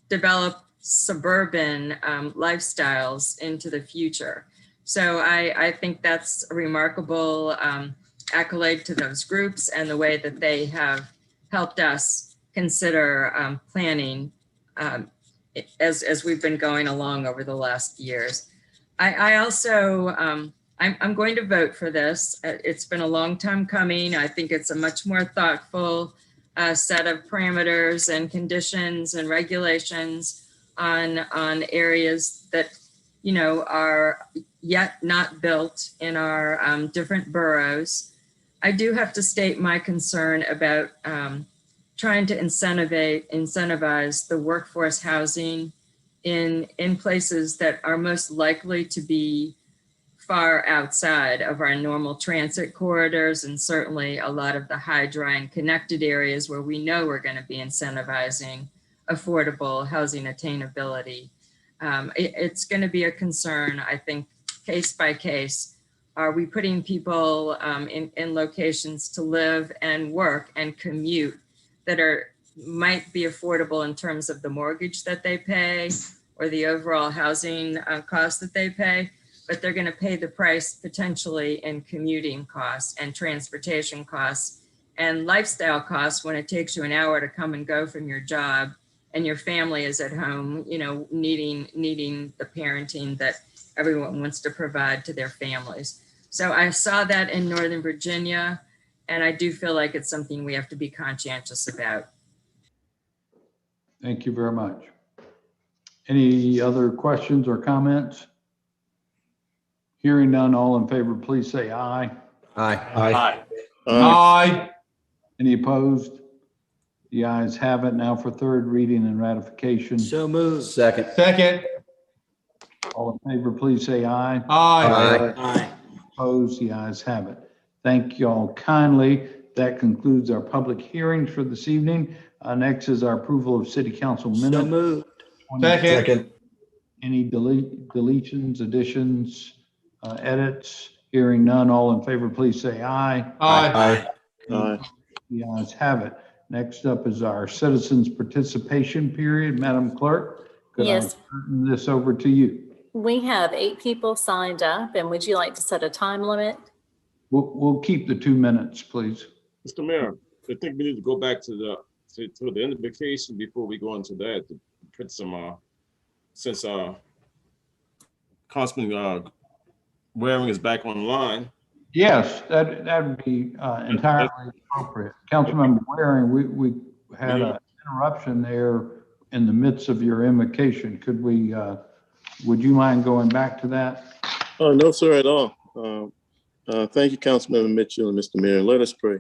develop suburban lifestyles into the future. So I think that's a remarkable accolade to those groups and the way that they have helped us consider planning as we've been going along over the last years. I also, I'm going to vote for this. It's been a long time coming. I think it's a much more thoughtful set of parameters and conditions and regulations on areas that, are yet not built in our different boroughs. I do have to state my concern about trying to incentivize the workforce housing in places that are most likely to be far outside of our normal transit corridors, and certainly a lot of the high, dry, and connected areas where we know we're going to be incentivizing affordable housing attainability. It's going to be a concern, I think, case by case. Are we putting people in locations to live and work and commute that might be affordable in terms of the mortgage that they pay or the overall housing cost that they pay, but they're going to pay the price potentially in commuting costs and transportation costs and lifestyle costs when it takes you an hour to come and go from your job and your family is at home, needing the parenting that everyone wants to provide to their families. So I saw that in Northern Virginia, and I do feel like it's something we have to be conscientious about. Thank you very much. Any other questions or comments? Hearing none, all in favor, please say aye. Aye. Aye. Aye. Any opposed? The ayes have it. Now for third reading and ratification. So moved. Second. Second. All in favor, please say aye. Aye. Aye. Opposed? The ayes have it. Thank you all kindly. That concludes our public hearings for this evening. Next is our approval of city council minutes. So moved. Second. Any deletions, additions, edits? Hearing none, all in favor, please say aye. Aye. Aye. The ayes have it. Next up is our citizens participation period. Madam Clerk, could I Yes. turn this over to you? We have 8 people signed up, and would you like to set a time limit? We'll keep the 2 minutes, please. Mr. Mayor, I think we need to go back to the identification before we go into that, to put some, since Councilman Waring is back online. Yes, that would be entirely appropriate. Councilmember Waring, we had an interruption there in the midst of your invocation. Could we, would you mind going back to that? Oh, no, sir, at all. Thank you, Councilmember Mitchell and Mr. Mayor. Let us pray.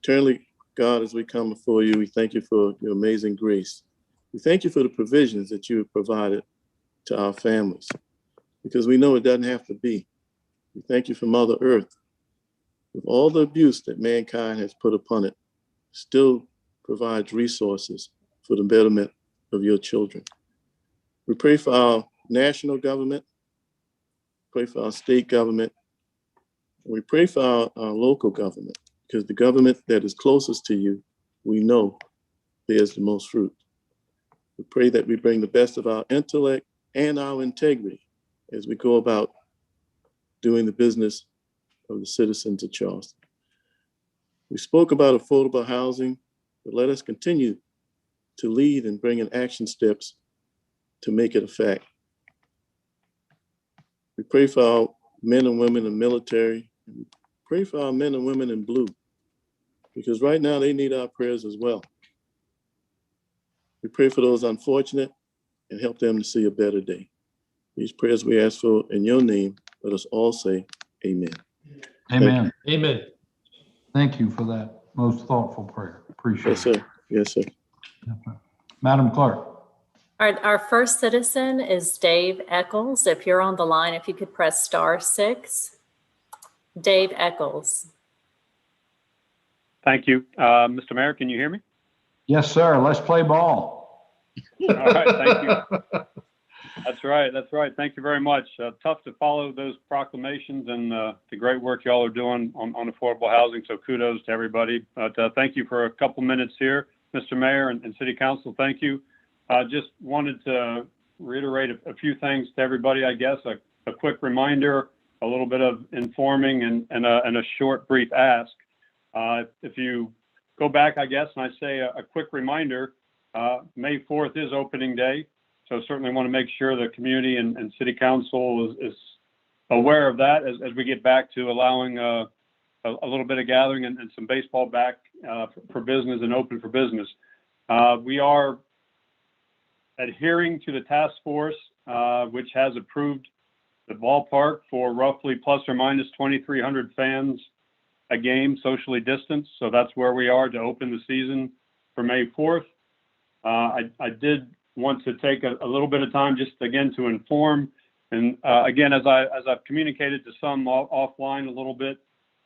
Eternally, God, as we come before you, we thank you for your amazing grace. We thank you for the provisions that you have provided to our families, because we know it doesn't have to be. We thank you for Mother Earth. With all the abuse that mankind has put upon it, still provides resources for the betterment of your children. We pray for our national government, pray for our state government, and we pray for our local government, because the government that is closest to you, we know bears the most fruit. We pray that we bring the best of our intellect and our integrity as we go about doing the business of the citizens of Charleston. We spoke about affordable housing, but let us continue to lead and bring in action steps to make it a fact. We pray for our men and women in the military. We pray for our men and women in blue, because right now they need our prayers as well. We pray for those unfortunate and help them to see a better day. These prayers we ask for in your name. Let us all say amen. Amen. Amen. Thank you for that most thoughtful prayer. Appreciate Yes, it. sir. Yes, sir. Madam Clerk. All right, our first citizen is Dave Eccles. If you're on the line, if you could press *6. Dave Eccles. Thank you. Mr. Mayor, can you hear me? Yes, sir. Let's play ball. All right, thank you. That's right. That's right. Thank you very much. Tough to follow those proclamations and the great work y'all are doing on affordable housing. So kudos to everybody. But thank you for a couple minutes here, Mr. Mayor and City Council. Thank you. Just wanted to reiterate a few things to everybody, I guess. A quick reminder, a little bit of informing, and a short, brief ask. If you go back, I guess, and I say a quick reminder, May 4th is opening day. So certainly want to make sure the community and City Council is aware of that as we get back to allowing a little bit of gathering and some baseball back for business and open for business. We are adhering to the task force, which has approved the ballpark for roughly plus or minus 2,300 fans a game, socially distanced. So that's where we are to open the season for May 4th. I did want to take a little bit of time just again to inform, and again, as I've communicated to some offline a little bit,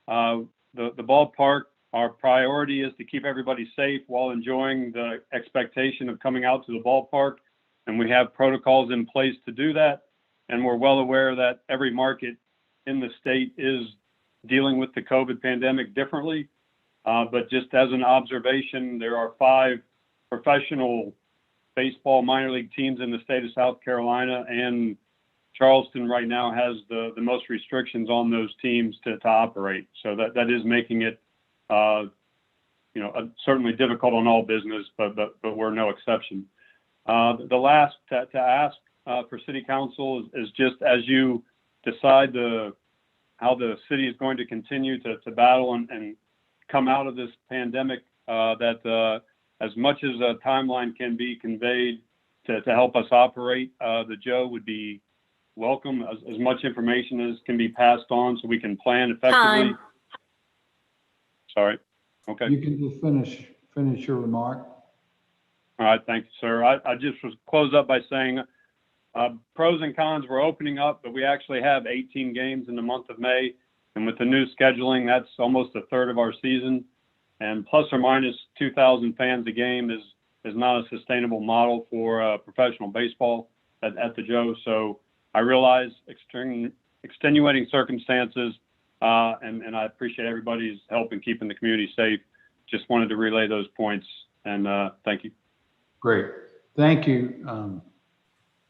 the ballpark, our priority is to keep everybody safe while enjoying the expectation of coming out to the ballpark, and we have protocols in place to do that, and we're well aware that every market in the state is dealing with the COVID pandemic differently, but just as an observation, there are 5 professional baseball minor league teams in the state of South Carolina, and Charleston right now has the most restrictions on those teams to operate. So that is making it, certainly difficult on all business, but we're no exception. The last to ask for City Council is just as you decide how the city is going to continue to battle and come out of this pandemic, that as much as a timeline can be conveyed to help us operate, the Joe would be welcome. As much information as can be passed on so we can plan effectively. Time. Sorry. Okay. You can just finish your remark. All right. Thank you, sir. I just was close up by saying pros and cons, we're opening up, but we actually have 18 games in the month of May. And with the new scheduling, that's almost a third of our season. And plus or minus 2,000 fans a game is not a sustainable model for professional baseball at the Joe. So I realize extenuating circumstances, and I appreciate everybody's help in keeping the community safe. Just wanted to relay those points, and thank you. Great. Thank you.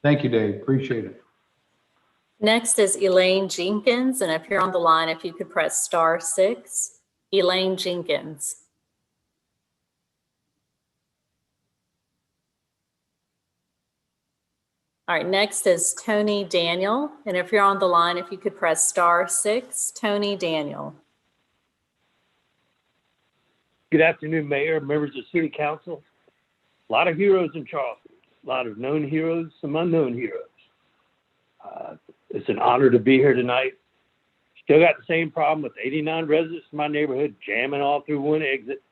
Thank you, Dave. Appreciate it. Next is Elaine Jenkins, and if you're on the line, if you could press *6. Elaine Jenkins. All right, next is Tony Daniel, and if you're on the line, if you could press *6. Tony Daniel. Good afternoon, Mayor, members of City Council. A lot of heroes in Charleston, a lot of known heroes, some unknown heroes. It's an honor to be here tonight. Still got the same problem with 89 residents in my neighborhood jamming all through one exit.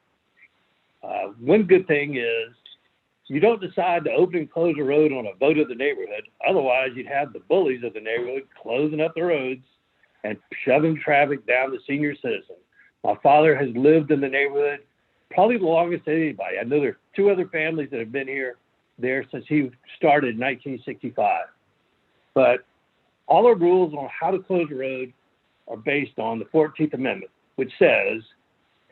One good thing is you don't decide to open and close a road on a vote of the neighborhood. Otherwise, you'd have the bullies of the neighborhood closing up the roads and shoving traffic down the senior citizen. My father has lived in the neighborhood probably the longest of anybody. I know there's 2 other families that have been there since he started in 1965. But all our rules on how to close a road are based on the 14th Amendment, which says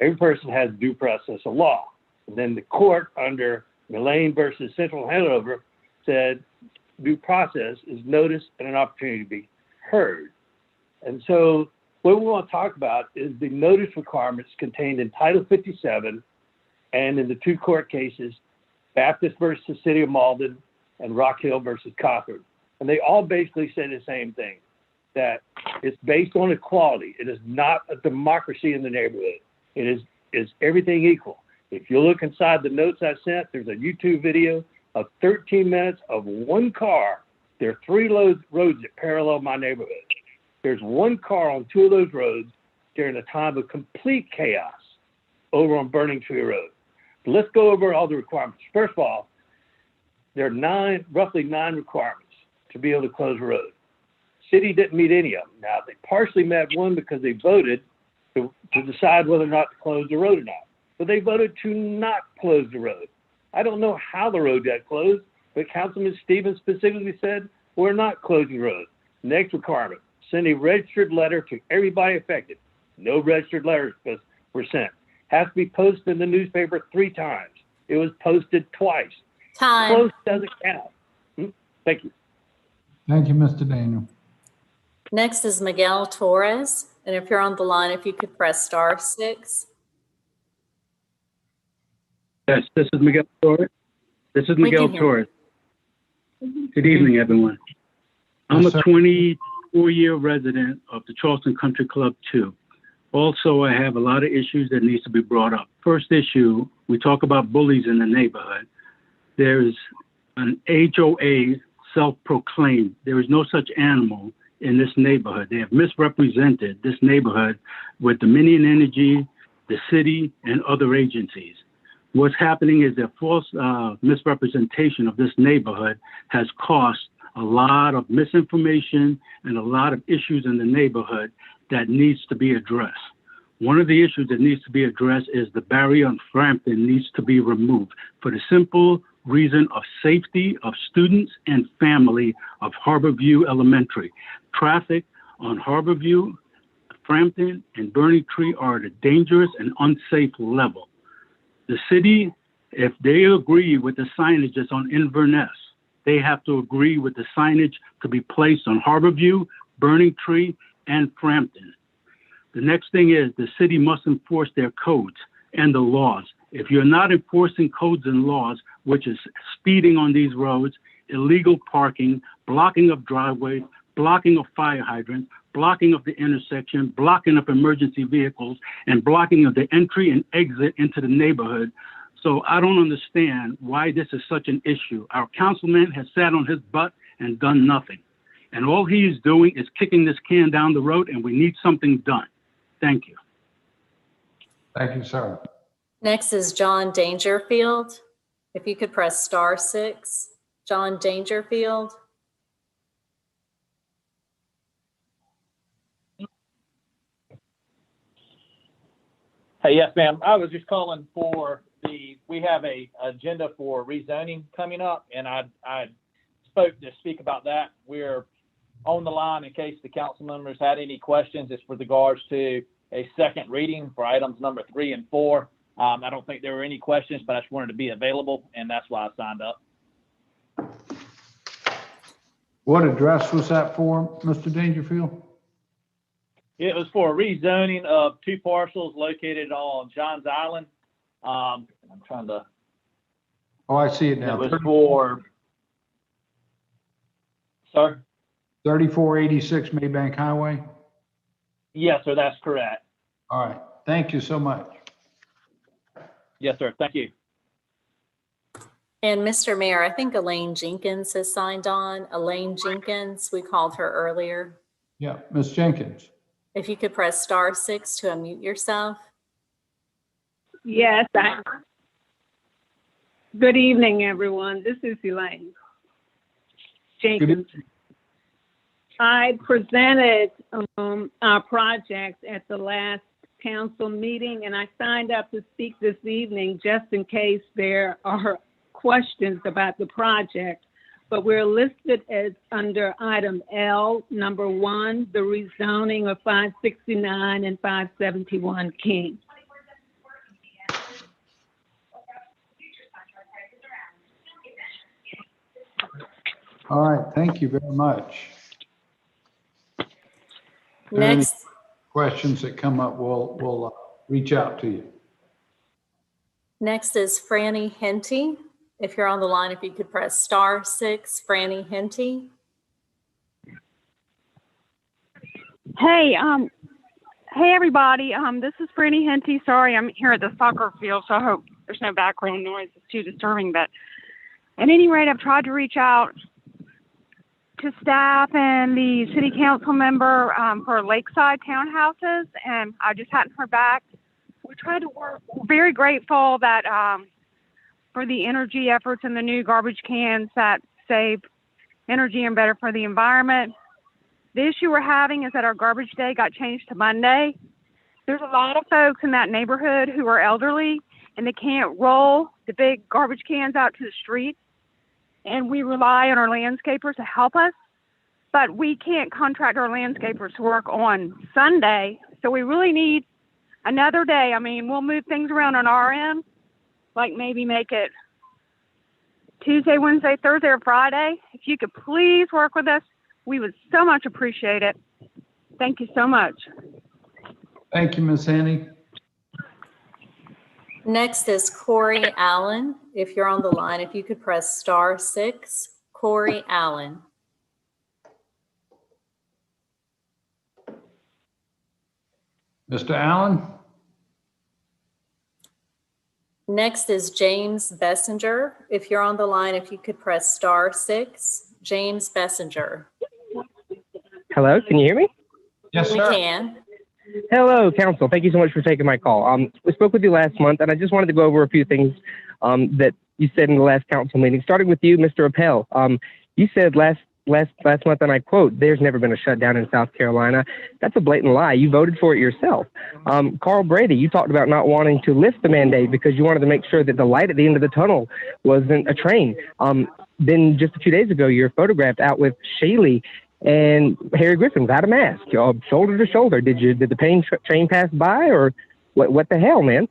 every person has due process of law. And then the court under Mullane versus Central Hanover said due process is notice and an opportunity to be heard. And so what we want to talk about is the notice requirements contained in Title 57 and in the 2 court cases, Baptist versus City of Malden and Rock Hill versus Cochran. And they all basically say the same thing, that it's based on equality. It is not a democracy in the neighborhood. It is everything equal. If you look inside the notes I sent, there's a YouTube video of 13 minutes of one car. There are 3 roads that parallel my neighborhood. There's 1 car on 2 of those roads during a time of complete chaos over on Burning Tree Road. But let's go over all the requirements. First of all, there are roughly 9 requirements to be able to close a road. City didn't meet any of them. Now, they partially met one because they voted to decide whether or not to close the road or not. But they voted to not close the road. I don't know how the road got closed, but Councilman Stevens specifically said, we're not closing the road. Next requirement, send a registered letter to everybody affected. No registered letters were sent. Has to be posted in the newspaper 3 times. It was posted twice. Time. Close doesn't count. Thank you. Thank you, Mr. Daniel. Next is Miguel Torres, and if you're on the line, if you could press *6. Yes, this is Miguel Torres. This is Miguel Torres. Good evening, everyone. I'm a 24-year resident of the Charleston Country Club 2. Also, I have a lot of issues that needs to be brought up. First issue, we talk about bullies in the neighborhood. There's an HOA self-proclaimed. There is no such animal in this neighborhood. They have misrepresented this neighborhood with Dominion Energy, the city, and other agencies. What's happening is that false misrepresentation of this neighborhood has cost a lot of misinformation and a lot of issues in the neighborhood that needs to be addressed. One of the issues that needs to be addressed is the barrier on Frampton needs to be removed for the simple reason of safety of students and family of Harborview Elementary. Traffic on Harborview, Frampton, and Burning Tree are at a dangerous and unsafe level. The city, if they agree with the signage that's on Inverness, they have to agree with the signage to be placed on Harborview, Burning Tree, and Frampton. The next thing is the city must enforce their codes and the laws. If you're not enforcing codes and laws, which is speeding on these roads, illegal parking, blocking of driveways, blocking of fire hydrants, blocking of the intersection, blocking of emergency vehicles, and blocking of the entry and exit into the neighborhood. So I don't understand why this is such an issue. Our councilman has sat on his butt and done nothing. And all he is doing is kicking this can down the road, and we need something done. Thank you. Thank you, sir. Next is John Dangerfield. If you could press *6. John Dangerfield. Hey, yes, ma'am. I was just calling for we have a agenda for rezoning coming up, and I spoke to speak about that. We're on the line in case the council members had any questions. It's with regards to a second reading for items number 3 and 4. I don't think there were any questions, but I just wanted to be available, and that's why I signed up. What address was that for, Mr. Dangerfield? It was for rezoning of two parcels located on Johns Island. I'm trying to, Oh, I see it it now. was for, sir? 3486 Maybank Highway. Yes, sir, that's correct. All right. Thank you so much. Yes, sir, thank you. And Mr. Mayor, I think Elaine Jenkins has signed on. Elaine Jenkins, we called her earlier. Yeah, Ms. Jenkins. If you could press *6 to unmute yourself. Yes, good evening, everyone. This is Elaine Jenkins. I presented our project at the last council meeting, and I signed up to speak this evening just in case there are questions about the project. But we're listed as under item L, number 1, the rezoning of 569 and 571 King. All right. Thank you very much. Next. Any questions that come up, we'll reach out to you. Next is Franny Henty. If you're on the line, if you could press *6, Franny Henty. Hey, hey everybody. This is Franny Henty. Sorry, I'm here at the soccer field, so I hope there's no background noise. It's too disturbing. But at any rate, I've tried to reach out to staff and the city council member for Lakeside townhouses, and I just hadn't heard back. We tried to work. We're very grateful that for the energy efforts and the new garbage cans that save energy and better for the environment. The issue we're having is that our garbage day got changed to Monday. There's a lot of folks in that neighborhood who are elderly and they can't roll the big garbage cans out to the street. And we rely on our landscapers to help us, but we can't contract our landscapers to work on Sunday. So we really need another day. I mean, we'll move things around on our end, like maybe make it Tuesday, Wednesday, Thursday, or Friday. If you could please work with us, we would so much appreciate it. Thank you so much. Thank you, Ms. Henny. Next is Corey Allen. If you're on the line, if you could press *6, Corey Allen. Mr. Allen? Next is James Bessinger. If you're on the line, if you could press *6, James Bessinger. Hello, can you hear me? Yes, sir. We can. Hello, council. Thank you so much for taking my call. We spoke with you last month, and I just wanted to go over a few things that you said in the last council meeting. Starting with you, Mr. Appel. You said last month, and I quote, "There's never been a shutdown in South Carolina." That's a blatant lie. You voted for it yourself. Carl Brady, you talked about not wanting to lift the mandate because you wanted to make sure that the light at the end of the tunnel wasn't a train. Then just a few days ago, you're photographed out with Shaylee and Harry Griffin without a mask, shoulder to shoulder. Did the train pass by, or what the hell, man?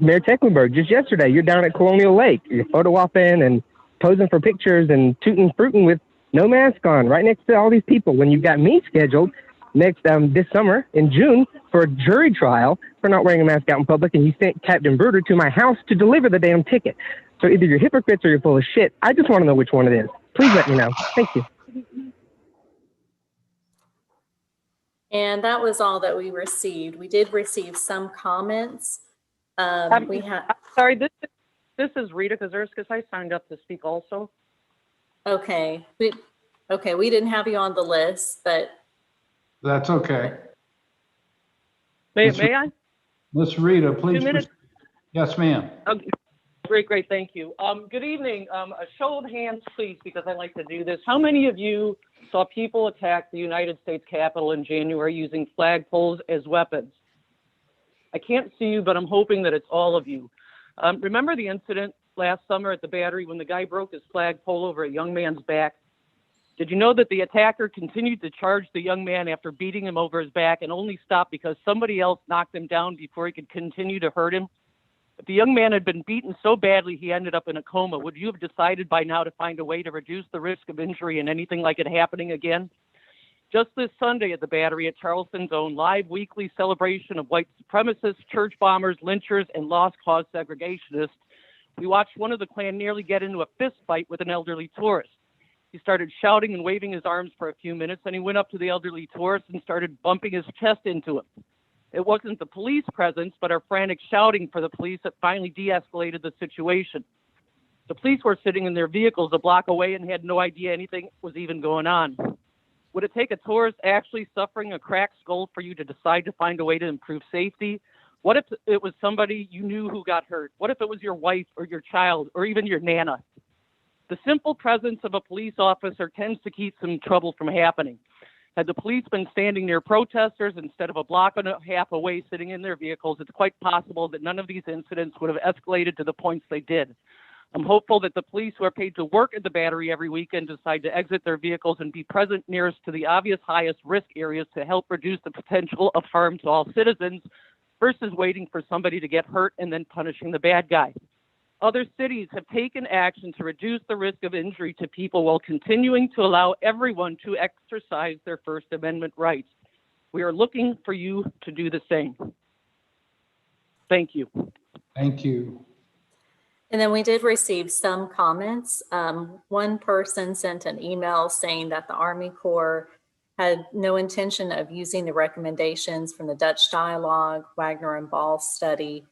Mayor Tecklenburg, just yesterday, you're down at Colonial Lake. You're photo opping and posing for pictures and tooting fruiting with no mask on, right next to all these people. When you've got me scheduled next this summer in June for a jury trial for not wearing a mask out in public, and you sent Captain Bruder to my house to deliver the damn ticket. So either you're hypocrites or you're full of shit. I just want to know which one it is. Please let me know. Thank you. And that was all that we received. We did receive some comments. We have. Sorry, this is Rita Kazurskas. I signed up to speak also. Okay. We didn't have you on the list, but. That's okay. May I? Ms. Rita, please. 2 minutes? Yes, ma'am. Okay. Great, thank you. Good evening. A show of hands, please, because I like to do this. How many of you saw people attack the United States Capitol in January using flagpoles as weapons? I can't see you, but I'm hoping that it's all of you. Remember the incident last summer at the Battery when the guy broke his flagpole over a young man's back? Did you know that the attacker continued to charge the young man after beating him over his back and only stopped because somebody else knocked him down before he could continue to hurt him? If the young man had been beaten so badly he ended up in a coma, would you have decided by now to find a way to reduce the risk of injury and anything like it happening again? Just this Sunday at the Battery at Charleston's own live weekly celebration of white supremacists, church bombers, lynchers, and lost cause segregationists, we watched one of the Klan nearly get into a fist fight with an elderly tourist. He started shouting and waving his arms for a few minutes, and he went up to the elderly tourist and started bumping his chest into him. It wasn't the police presence, but our frantic shouting for the police that finally de-escalated the situation. The police were sitting in their vehicles a block away and had no idea anything was even going on. Would it take a tourist actually suffering a cracked skull for you to decide to find a way to improve safety? What if it was somebody you knew who got hurt? What if it was your wife or your child or even your Nana? The simple presence of a police officer tends to keep some trouble from happening. Had the police been standing near protesters instead of a block and a half away sitting in their vehicles, it's quite possible that none of these incidents would have escalated to the points they did. I'm hopeful that the police who are paid to work at the Battery every weekend decide to exit their vehicles and be present nearest to the obvious highest risk areas to help reduce the potential of harm to all citizens versus waiting for somebody to get hurt and then punishing the bad guy. Other cities have taken action to reduce the risk of injury to people while continuing to allow everyone to exercise their First Amendment rights. We are looking for you to do the same. Thank you. Thank you. And then we did receive some comments. One person sent an email saying that the Army Corps had no intention of using the recommendations from the Dutch Dialogue, Wagner and Ball study,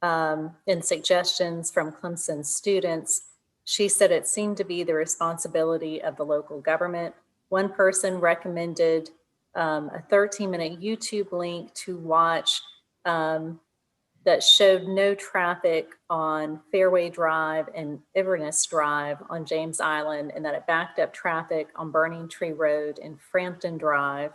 and suggestions from Clemson students. She said it seemed to be the responsibility of the local government. One person recommended a 13-minute YouTube link to watch that showed no traffic on Fairway Drive and Inverness Drive on James Island, and that it backed up traffic on Burning Tree Road and Frampton Drive.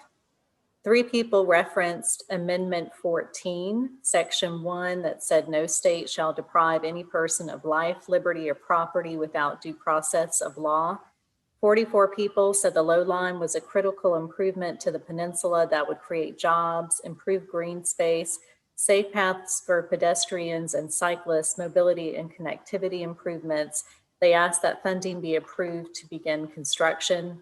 3 people referenced Amendment 14, Section 1, that said no state shall deprive any person of life, liberty, or property without due process of law. 44 people said the low line was a critical improvement to the peninsula that would create jobs, improve green space, safe paths for pedestrians and cyclists, mobility and connectivity improvements. They asked that funding be approved to begin construction.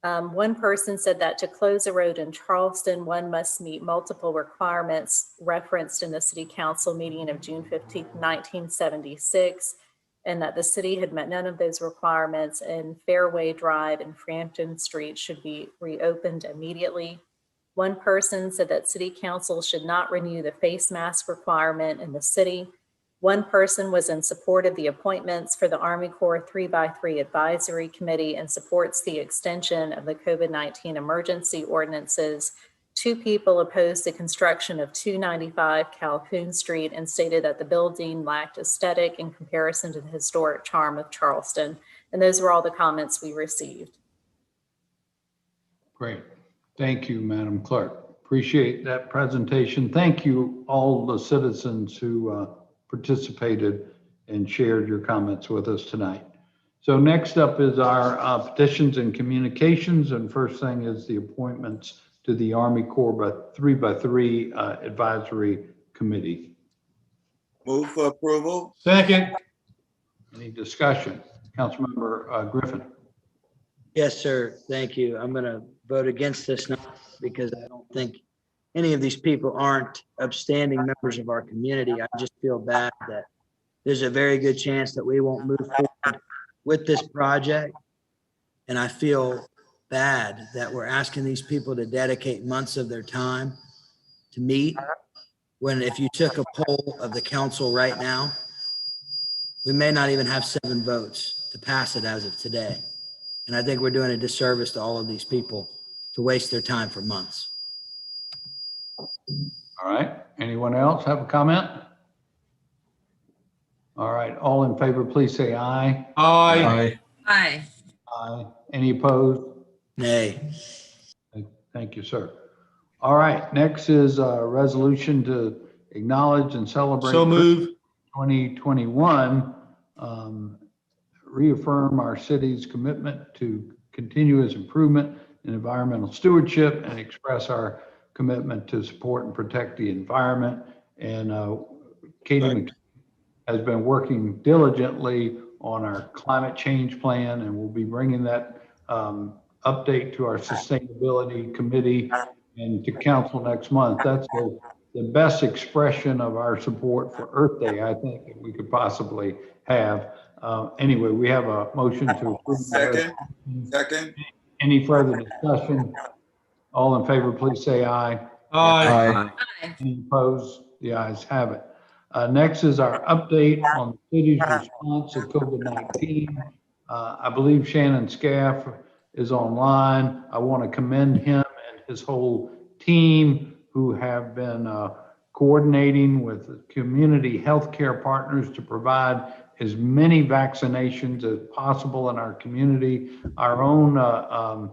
One person said that to close a road in Charleston, one must meet multiple requirements referenced in the City Council meeting of June 15, 1976, and that the city had met none of those requirements, and Fairway Drive and Frampton Street should be reopened immediately. One person said that City Council should not renew the face mask requirement in the city. One person was in support of the appointments for the Army Corps 3x3 Advisory Committee and supports the extension of the COVID-19 emergency ordinances. 2 people opposed the construction of 295 Calhoun Street and stated that the building lacked aesthetic in comparison to the historic charm of Charleston. And those were all the comments we received. Great. Thank you, Madam Clerk. Appreciate that presentation. Thank you, all the citizens who participated and shared your comments with us tonight. So next up is our petitions and communications. And first thing is the appointments to the Army Corps 3x3 Advisory Committee. Move for approval. Second. Any discussion? Councilmember Griffin. Yes, sir. Thank you. I'm going to vote against this now because I don't think any of these people aren't upstanding members of our community. I just feel bad that there's a very good chance that we won't move forward with this project. And I feel bad that we're asking these people to dedicate months of their time to meet, when if you took a poll of the council right now, we may not even have 7 votes to pass it as of today. And I think we're doing a disservice to all of these people to waste their time for months. All right. Anyone else have a comment? All right. All in favor, please say aye. Aye. Aye. Aye. Any opposed? Nay. Thank you, sir. All right. Next is a resolution to acknowledge and celebrate. So move. 2021. Reaffirm our city's commitment to continuous improvement in environmental stewardship and express our commitment to support and protect the environment. And Katie McKee has been working diligently on our climate change plan, and we'll be bringing that update to our sustainability committee and to council next month. That's the best expression of our support for Earth Day, I think, that we could possibly have. Anyway, we have a motion to approve. Second. Any further discussion? All in favor, please say aye. Aye. Any opposed? The ayes have it. Next is our update on the city's response to COVID-19. I believe Shannon Scaff is online. I want to commend him and his whole team who have been coordinating with community healthcare partners to provide as many vaccinations as possible in our community. Our own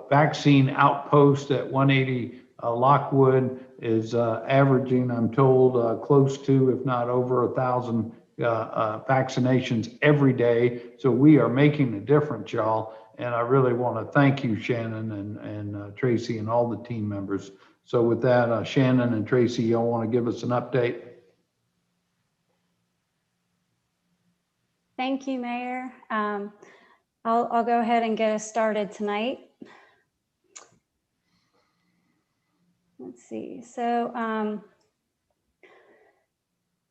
vaccine outpost at 180 Lockwood is averaging, I'm told, close to, if not over 1,000 vaccinations every day. So we are making a difference, y'all. And I really want to thank you, Shannon and Tracy and all the team members. So with that, Shannon and Tracy, y'all want to give us an update? Thank you, Mayor. I'll go ahead and get us started tonight. Let's see. So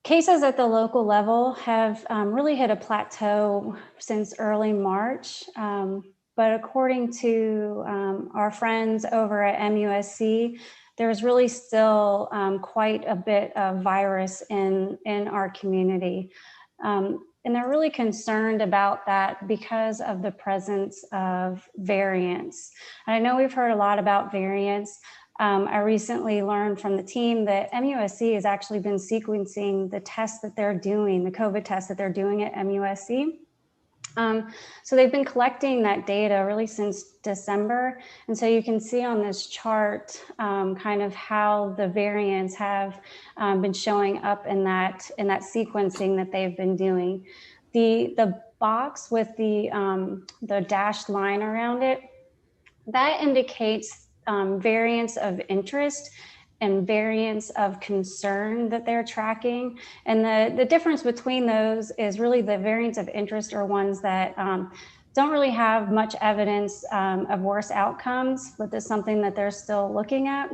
cases at the local level have really hit a plateau since early March. But according to our friends over at MUSC, there's really still quite a bit of virus in our community. And they're really concerned about that because of the presence of variants. And I know we've heard a lot about variants. I recently learned from the team that MUSC has actually been sequencing the tests that they're doing, the COVID tests that they're doing at MUSC. So they've been collecting that data really since December. And so you can see on this chart kind of how the variants have been showing up in that sequencing that they've been doing. The box with the dashed line around it, that indicates variants of interest and variants of concern that they're tracking. And the difference between those is really the variants of interest are ones that don't really have much evidence of worse outcomes, but that's something that they're still looking at.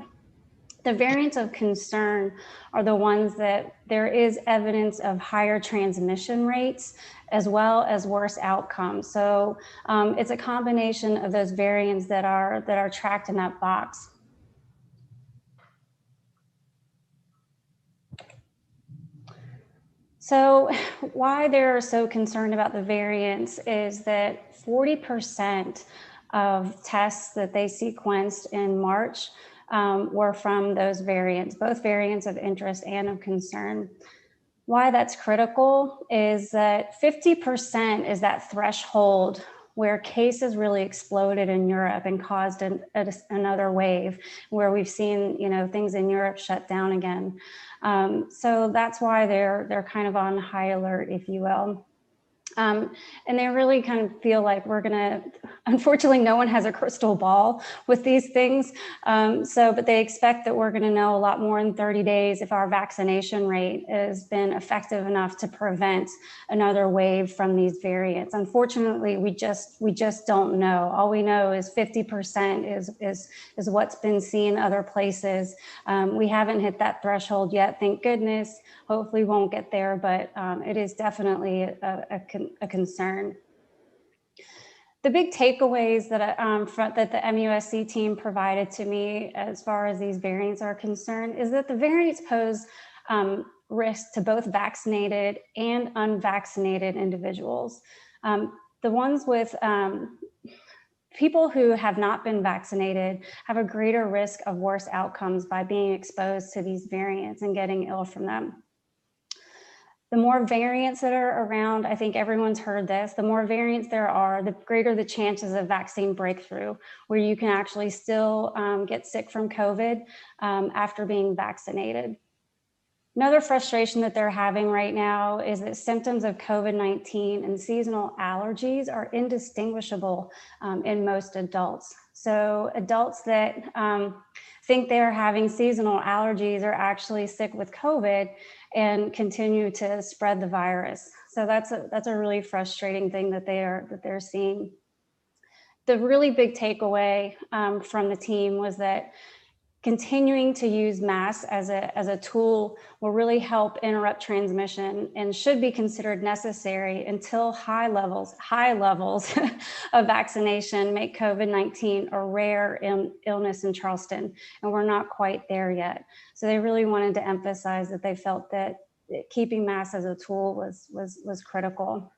The variants of concern are the ones that there is evidence of higher transmission rates as well as worse outcomes. So it's a combination of those variants that are tracked in that box. So why they're so concerned about the variants is that 40% of tests that they sequenced in March were from those variants, both variants of interest and of concern. Why that's critical is that 50% is that threshold where cases really exploded in Europe and caused another wave, where we've seen, things in Europe shut down again. So that's why they're kind of on high alert, if you will. And they really kind of feel like we're gonna, unfortunately, no one has a crystal ball with these things. But they expect that we're gonna know a lot more in 30 days if our vaccination rate has been effective enough to prevent another wave from these variants. Unfortunately, we just don't know. All we know is 50% is what's been seen other places. We haven't hit that threshold yet, thank goodness. Hopefully won't get there, but it is definitely a concern. The big takeaways that the MUSC team provided to me as far as these variants are concerned is that the variants pose risk to both vaccinated and unvaccinated individuals. The ones with people who have not been vaccinated have a greater risk of worse outcomes by being exposed to these variants and getting ill from them. The more variants that are around, I think everyone's heard this, the more variants there are, the greater the chances of vaccine breakthrough, where you can actually still get sick from COVID after being vaccinated. Another frustration that they're having right now is that symptoms of COVID-19 and seasonal allergies are indistinguishable in most adults. So adults that think they're having seasonal allergies or actually sick with COVID and continue to spread the virus. So that's a really frustrating thing that they're seeing. The really big takeaway from the team was that continuing to use masks as a tool will really help interrupt transmission and should be considered necessary until high levels of vaccination make COVID-19 a rare illness in Charleston, and we're not quite there yet. So they really wanted to emphasize that they felt that keeping masks as a tool was critical.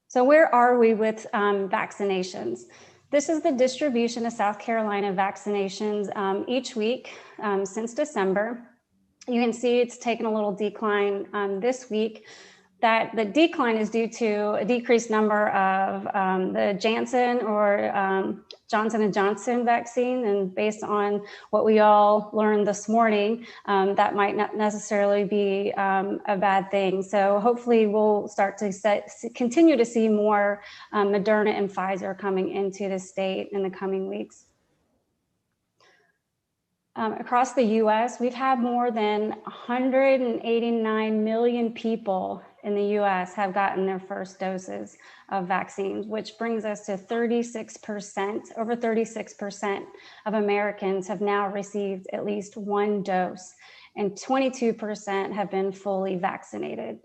So where are we with vaccinations? This is the distribution of South Carolina vaccinations each week since December. You can see it's taken a little decline this week. That the decline is due to a decreased number of the Janssen or Johnson & Johnson vaccine. And based on what we all learned this morning, that might not necessarily be a bad thing. So hopefully we'll start to continue to see more Moderna and Pfizer coming into the state in the coming weeks. Across the US, we've had more than 189 million people in the US have gotten their first doses of vaccines, which brings us to 36%, over 36% of Americans have now received at least one dose, and 22% have been fully vaccinated.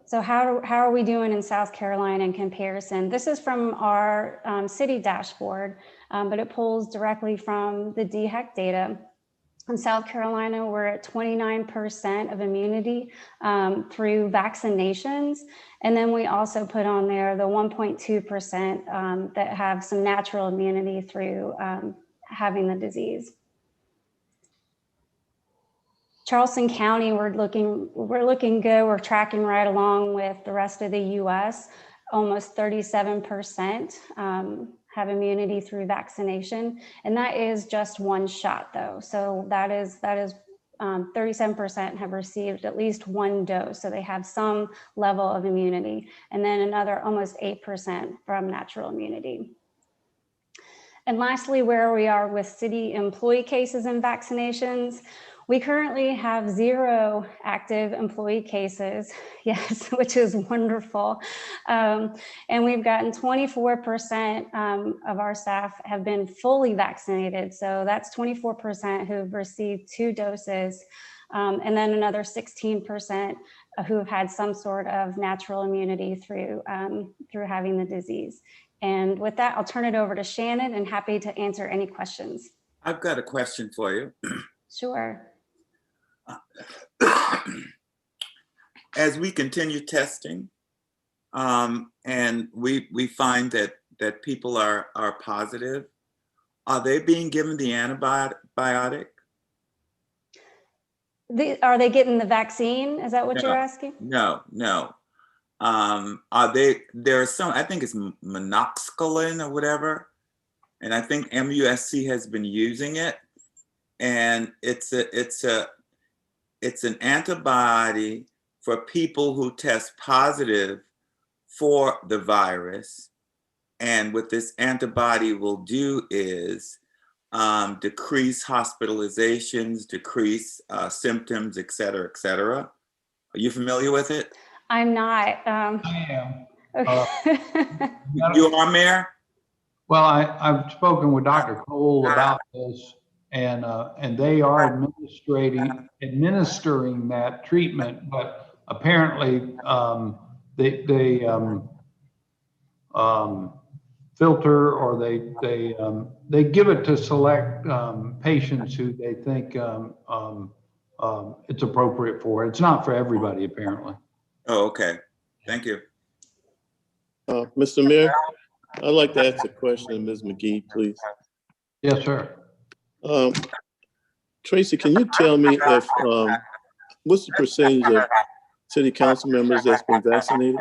So how are we doing in South Carolina in comparison? This is from our city dashboard, but it pulls directly from the DHEC data. In South Carolina, we're at 29% of immunity through vaccinations. And then we also put on there the 1.2% that have some natural immunity through having the disease. Charleston County, we're looking good. We're tracking right along with the rest of the US. Almost 37% have immunity through vaccination. And that is just one shot though. So that is 37% have received at least one dose. So they have some level of immunity. And then another almost 8% from natural immunity. And lastly, where we are with city employee cases and vaccinations. We currently have 0 active employee cases, yes, which is wonderful. And we've gotten 24% of our staff have been fully vaccinated. So that's 24% who've received 2 doses, and then another 16% who have had some sort of natural immunity through having the disease. And with that, I'll turn it over to Shannon and happy to answer any questions. I've got a question for you. Sure. As we continue testing, and we find that people are positive, are they being given the antibiotic? Are they getting the vaccine? Is that what you're asking? No. Are they? There are some. I think it's minoxidil or whatever, and I think MUSC has been using it, and it's an antibody for people who test positive for the virus. And what this antibody will do is decrease hospitalizations, decrease symptoms, et cetera, et cetera. Are you familiar with it? I'm not. I am. Okay. You are, Mayor? Well, I've spoken with Dr. Cole about this, and they are administering that treatment, but apparently they filter, or they give it to select patients who they think it's appropriate for. It's not for everybody, apparently. Oh, okay. Thank you. Mr. Mayor, I'd like to ask a question to Ms. McGee, please. Yes, sir. Tracy, can you tell me if what's the percentage of city council members that's been vaccinated?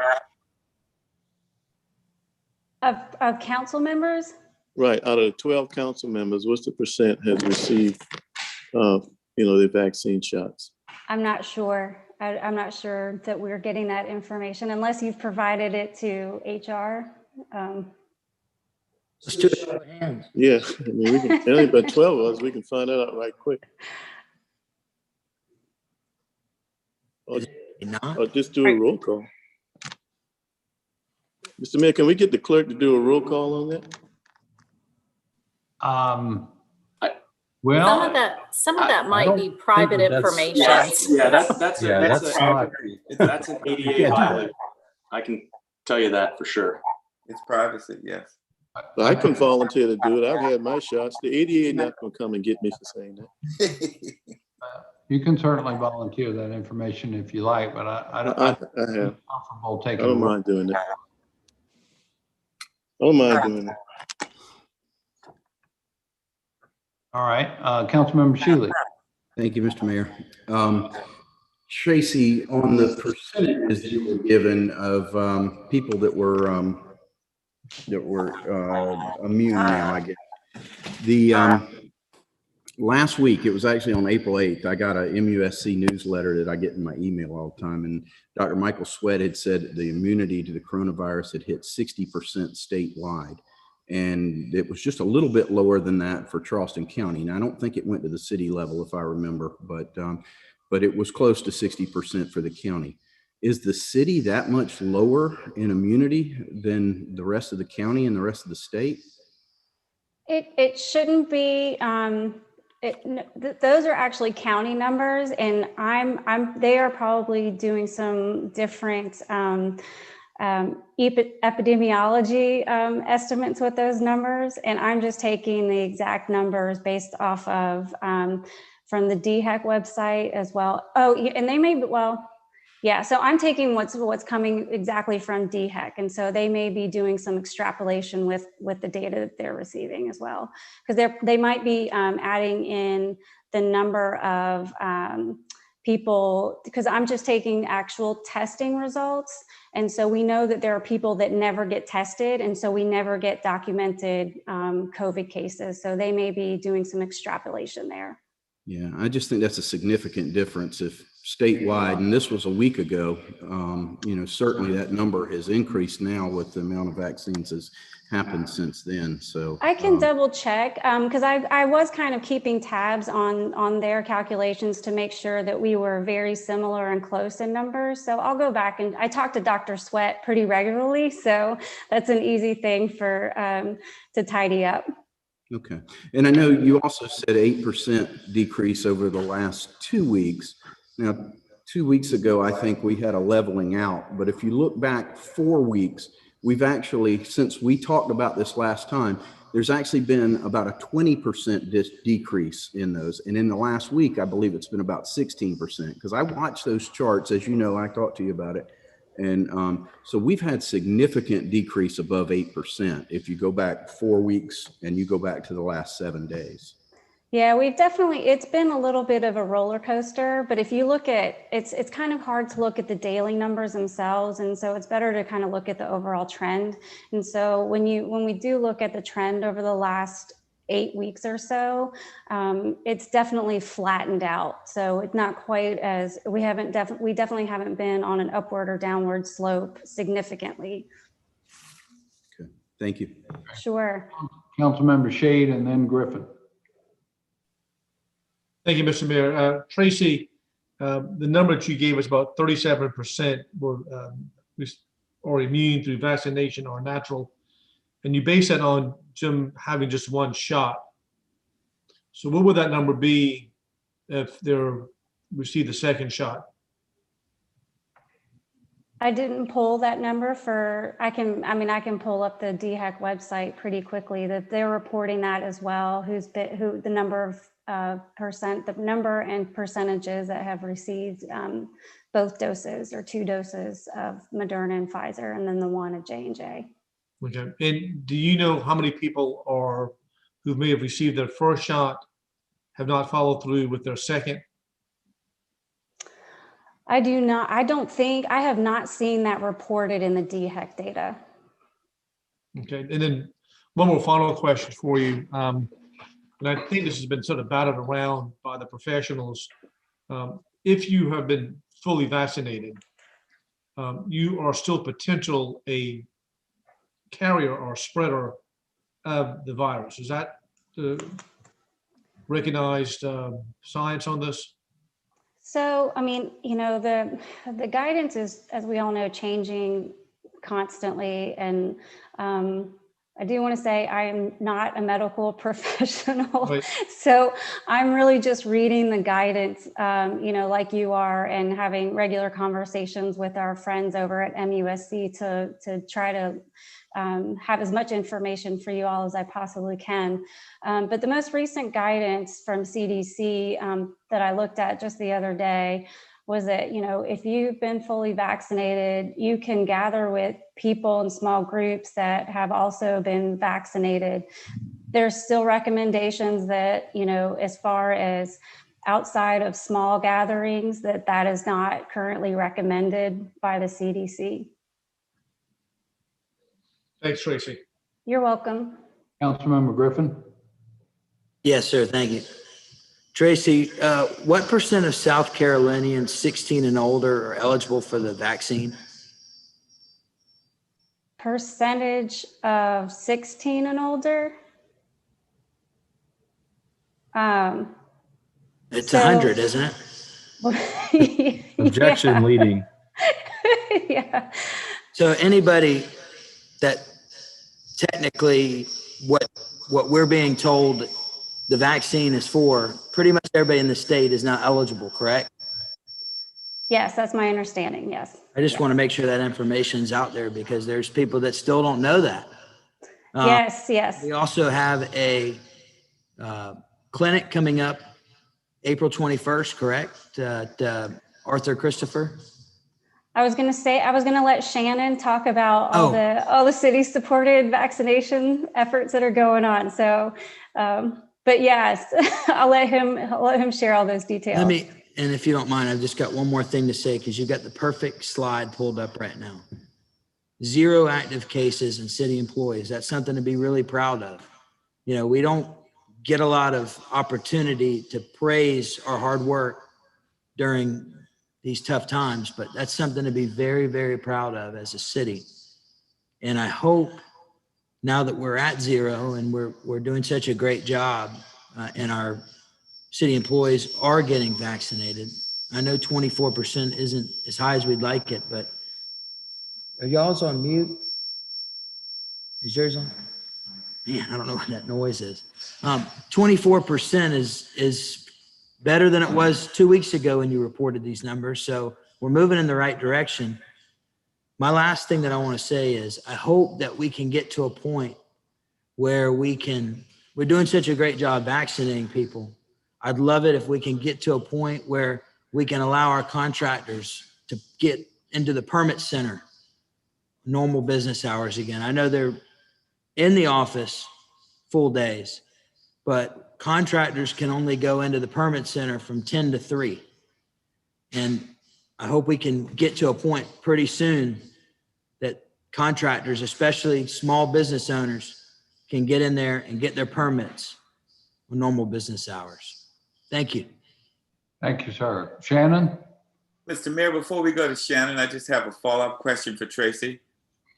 Of council members? Right, out of the 12 council members, what's the percent has received, the vaccine shots? I'm not sure. I'm not sure that we're getting that information unless you've provided it to HR. Let's do a show of hands. Yeah, I mean, we can, only about 12 of us, we can find that out right quick. Or just do a roll call. Mr. Mayor, can we get the clerk to do a roll call on that? Well, Some of that might don't be private think that's- information. That's not. that's an ADA violation. I can tell you that for sure. It's privacy, yes. I can volunteer to do it. I've had my shots. The ADA not gonna come and get me for saying that. You can certainly volunteer that information if you like, but I don't. I have. Comfortable taking. I don't mind doing that. I don't mind doing that. All right, Councilmember Shealy. Thank you, Mr. Mayor. Tracy, on the percentages you were given of people that were immune now, I guess. The last week, it was actually on April 8th, I got a MUSC newsletter that I get in my email all the time, and Dr. Michael Sweat had said that the immunity to the coronavirus had hit 60% statewide. And it was just a little bit lower than that for Charleston County. And I don't think it went to the city level, if I remember, but it was close to 60% for the county. Is the city that much lower in immunity than the rest of the county and the rest of the state? It shouldn't be. Those are actually county numbers, and they are probably doing some different epidemiology estimates with those numbers, and I'm just taking the exact numbers based off of from the DHEC website as well. Oh, and they may be, well, yeah. So I'm taking what's coming exactly from DHEC, and so they may be doing some extrapolation with the data that they're receiving as well, because they might be adding in the number of people, because I'm just taking actual testing results. And so we know that there are people that never get tested. And so we never get documented COVID cases. So they may be doing some extrapolation there. Yeah, I just think that's a significant difference if statewide, and this was a week ago, certainly that number has increased now with the amount of vaccines has happened since then. So I can double check because I was kind of keeping tabs on their calculations to make sure that we were very similar and close in numbers. So I'll go back, and I talk to Dr. Sweat pretty regularly. So that's an easy thing for to tidy up. Okay. And I know you also said 8% decrease over the last 2 weeks. Now, 2 weeks ago, I think we had a leveling out, but if you look back 4 weeks, we've actually, since we talked about this last time, there's actually been about a 20% decrease in those. And in the last week, I believe it's been about 16%, because I watched those charts, as you know, I talked to you about it. And so we've had significant decrease above 8% if you go back 4 weeks and you go back to the last 7 days. Yeah, it's been a little bit of a roller coaster, but if you look at, it's kind of hard to look at the daily numbers themselves. And so it's better to kind of look at the overall trend. And so when we do look at the trend over the last 8 weeks or so, it's definitely flattened out. So it's not quite as, we definitely haven't been on an upward or downward slope significantly. Okay, thank you. Sure. Councilmember Shade and then Griffin. Thank you, Mr. Mayor. Tracy, the number that you gave us, about 37% were or immune through vaccination or natural, and you base that on Jim having just one shot. So what would that number be if they're received the second shot? I didn't pull that number I can pull up the DHEC website pretty quickly, that they're reporting that as well, the number of the number and percentages that have received both doses or 2 doses of Moderna and Pfizer, and then the 1 of J&J. Okay. And do you know how many people who may have received their first shot have not followed through with their second? I have not seen that reported in the DHEC data. Okay. And then one more final question for you. And I think this has been sort of batted around by the professionals. If you have been fully vaccinated, you are still a carrier or spreader have the virus. Is that the recognized science on this? So, I mean, you know, the guidance is, as we all know, changing constantly. And I do want to say I am not a medical professional. Right. So I'm really just reading the guidance, you know, like you are, and having regular conversations with our friends over at MUSC to try to have as much information for you all as I possibly can. But the most recent guidance from CDC that I looked at just the other day was that, you know, if you've been fully vaccinated, you can gather with people in small groups that have also been vaccinated. There's still recommendations that, you know, as far as outside of small gatherings, that is not currently recommended by the CDC. Thanks, Tracy. You're welcome. Councilmember Griffin? Yes, sir. Thank you. Tracy, what percent of South Carolinians 16 and older are eligible for the vaccine? Percentage of 16 and older? It's 100, isn't it? Objection leading. Yeah. So anybody that technically what we're being told the vaccine is for, pretty much everybody in the state is not eligible, correct? Yes, that's my understanding. Yes. I just want to make sure that information's out there because there's people that still don't know that. Yes, yes. We also have a clinic coming up April 21st, correct? Arthur Christopher. I was going to let Shannon talk about all the city supported vaccination efforts that are going on. So, but yes, I'll let him share all those details. And if you don't mind, I've just got one more thing to say because you've got the perfect slide pulled up right now. 0 active cases in city employees. That's something to be really proud of. You know, we don't get a lot of opportunity to praise our hard work during these tough times, but that's something to be very, very proud of as a city. And I hope now that we're at 0 and we're doing such a great job and our city employees are getting vaccinated. I know 24% isn't as high as we'd like it, but are y'all's on mute? Is yours on? Man, I don't know what that noise is. 24% is better than it was 2 weeks ago when you reported these numbers. So we're moving in the right direction. My last thing that I want to say is I hope that we can get to a point where we're doing such a great job vaccinating people. I'd love it if we can get to a point where we can allow our contractors to get into the permit center, normal business hours again. I know they're in the office full days, but contractors can only go into the permit center from 10 to 3. And I hope we can get to a point pretty soon that contractors, especially small business owners, can get in there and get their permits on normal business hours. Thank you. Thank you, sir. Shannon? Mr. Mayor, before we go to Shannon, I just have a follow-up question for Tracy.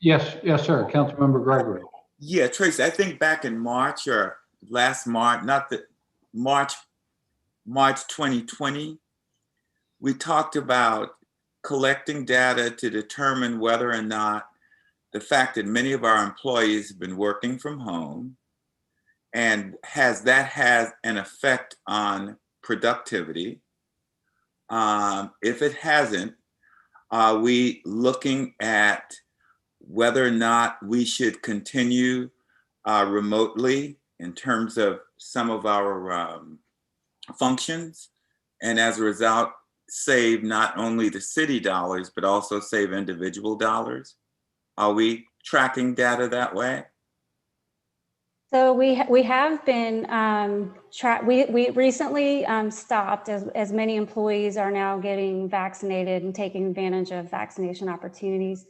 Yes, sir. Councilmember Gregory. Yeah, Tracy, I think back in March or last March, March 2020, we talked about collecting data to determine whether or not the fact that many of our employees have been working from home and has an effect on productivity. If it hasn't, are we looking at whether or not we should continue remotely in terms of some of our functions, and as a result, save not only the city dollars, but also save individual dollars? Are we tracking data that way? So we have been we recently stopped as many employees are now getting vaccinated and taking advantage of vaccination opportunities.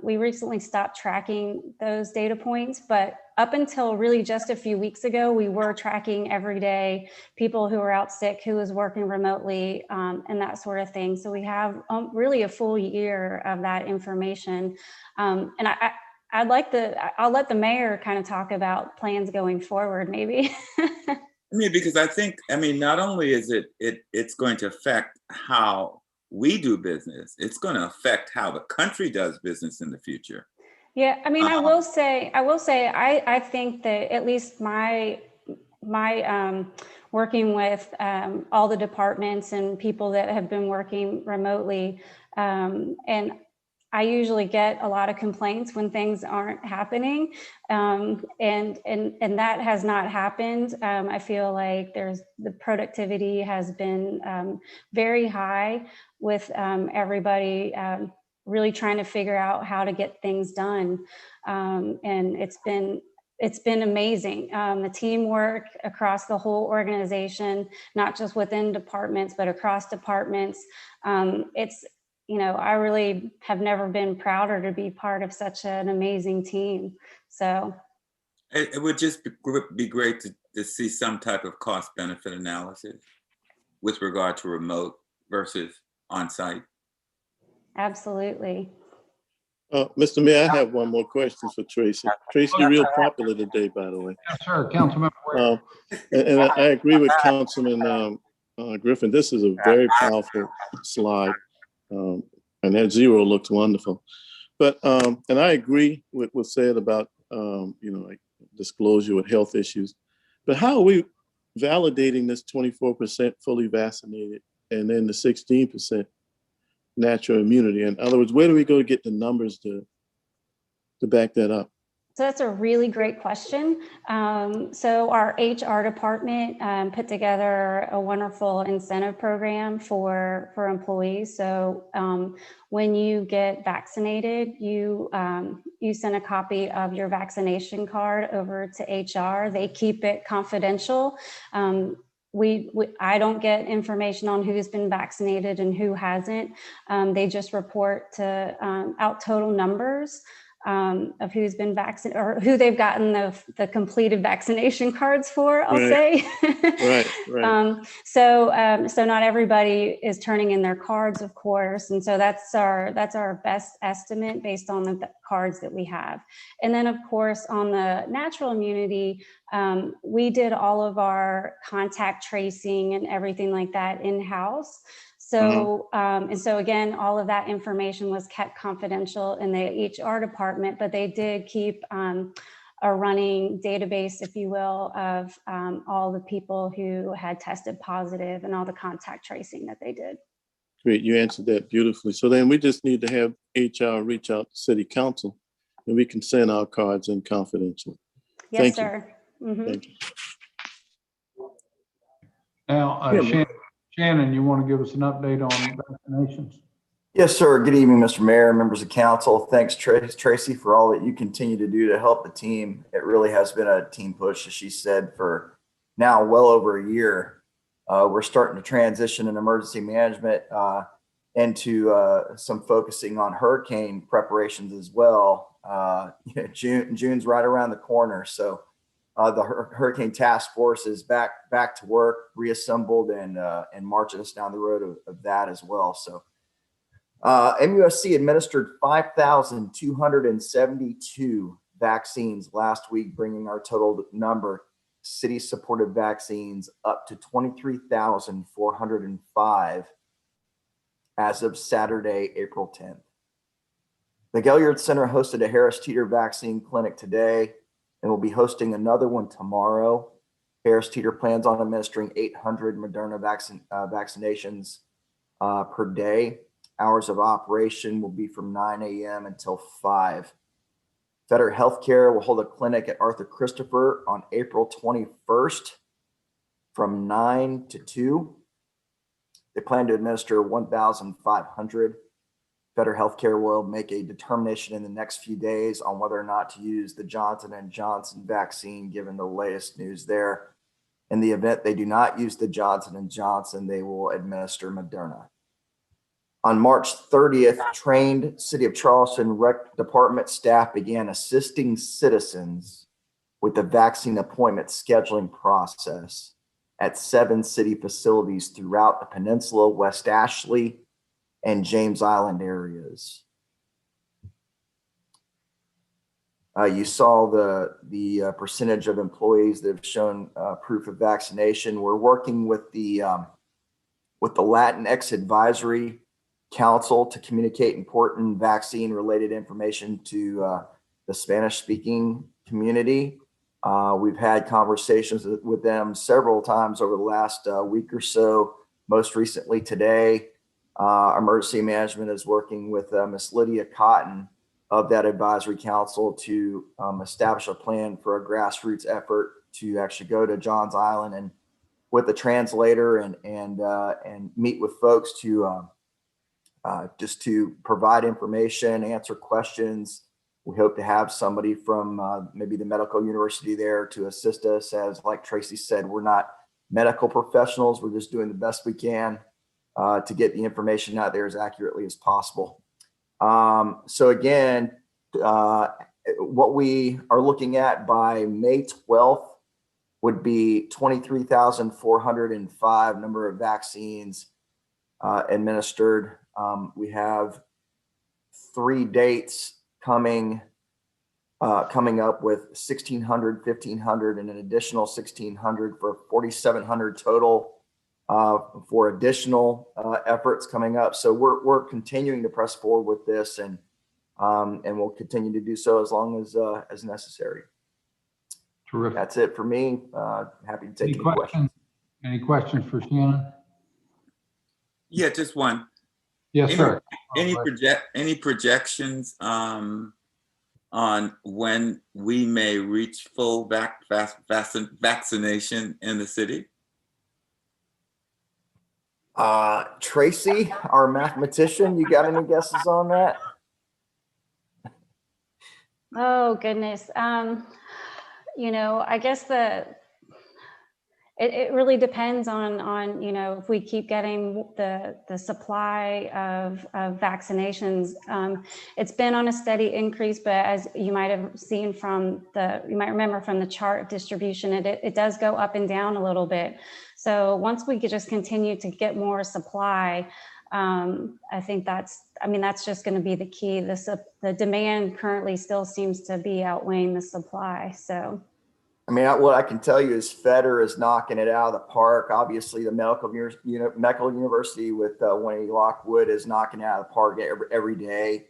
We recently stopped tracking those data points, but up until really just a few weeks ago, we were tracking every day people who were out sick, who was working remotely, and that sort of thing. So we have really a full year of that information. And I'll let the mayor kind of talk about plans going forward, maybe. I mean, because I think, not only is it's going to affect how we do business, it's going to affect how the country does business in the future. Yeah, I will say, I think that at least my working with all the departments and people that have been working remotely, and I usually get a lot of complaints when things aren't happening, and that has not happened. I feel like the productivity has been very high with everybody really trying to figure out how to get things done, and it's been amazing. The teamwork across the whole organization, not just within departments, but across departments. I really have never been prouder to be part of such an amazing team. So it would just be great to see some type of cost benefit analysis with regard to remote versus on-site. Absolutely. Mr. Mayor, I have one more question for Tracy. Tracy, you're real popular today, by the way. Yes, sir, Councilmember Ware. And I agree with Councilman Griffin. This is a very powerful slide. And that zero looks wonderful. But, and I agree with what's said about, like disclosure with health issues. But how are we validating this 24% fully vaccinated and then the 16% natural immunity? In other words, where do we go to get the numbers to back that up? So that's a really great question. So our HR department put together a wonderful incentive program for employees. So when you get vaccinated, you send a copy of your vaccination card over to HR. They keep it confidential. I don't get information on who's been vaccinated and who hasn't. They just report out total numbers of who's been vaccinated or who they've gotten the completed vaccination cards for, I'll say. Right. So not everybody is turning in their cards, of course. And so that's our best estimate based on the cards that we have. And then of course, on the natural immunity, we did all of our contact tracing and everything like that in-house. So, and so again, all of that information was kept confidential in the HR department, but they did keep a running database, if you will, of all the people who had tested positive and all the contact tracing that they did. Great, you answered that beautifully. So then we just need to have HR reach out to City Council and we can send our cards in confidential. Yes, sir. Thank you. Now, Shannon, you want to give us an update on vaccinations? Yes, sir. Good evening, Mr. Mayor, members of council. Thanks, Tracy, for all that you continue to do to help the team. It really has been a team push, as she said, for now well over a year. We're starting to transition in emergency management into some focusing on hurricane preparations as well. June's right around the corner, so the Hurricane Task Force is back to work, reassembled, and marching us down the road of that as well. So MUSC administered 5,272 vaccines last week, bringing our total number city-supported vaccines up to 23,405 as of Saturday, April 10th. The Gaillard Center hosted a Harris Teeter vaccine clinic today and will be hosting another one tomorrow. Harris Teeter plans on administering 800 Moderna vaccinations per day. Hours of operation will be from 9 a.m. until 5. Fetter Healthcare will hold a clinic at Arthur Christopher on April 21st from 9 to 2. They plan to administer 1,500. Fetter Healthcare will make a determination in the next few days on whether or not to use the Johnson & Johnson vaccine, given the latest news there. In the event they do not use the Johnson & Johnson, they will administer Moderna. On March 30th, trained City of Charleston Rec Department staff began assisting citizens with the vaccine appointment scheduling process at 7 city facilities throughout the peninsula, West Ashley, and James Island areas. You saw the percentage of employees that have shown proof of vaccination. We're working with the Latinx Advisory Council to communicate important vaccine-related information to the Spanish-speaking community. We've had conversations with them several times over the last week or so. Most recently today, Emergency Management is working with Ms. Lydia Cotton of that advisory council to establish a plan for a grassroots effort to actually go to Johns Island and with a translator and meet with folks to just to provide information, answer questions. We hope to have somebody from maybe the medical university there to assist us. As like Tracy said, we're not medical professionals. We're just doing the best we can to get the information out there as accurately as possible. So again, what we are looking at by May 12th would be 23,405 number of vaccines administered. We have 3 dates coming up with 1,600, 1,500, and an additional 1,600 for 4,700 total for additional efforts coming up. So we're continuing to press forward with this, and we'll continue to do so as long as necessary. Terrific. That's it for me. Happy to take any questions. Any questions for Shannon? Yeah, just one. Yes, sir. Any projections on when we may reach full vaccination in the city? Tracy, our mathematician, you got any guesses on that? Oh, goodness. You know, I guess it really depends on, you know, if we keep getting the supply of vaccinations. It's been on a steady increase, but as you might have seen you might remember from the chart of distribution, it does go up and down a little bit. So once we could just continue to get more supply, I think that's just going to be the key. The demand currently still seems to be outweighing the supply. So, I mean, what I can tell you is Feder is knocking it out of the park. Obviously, the medical university with Winnie Lockwood is knocking it out of the park every day.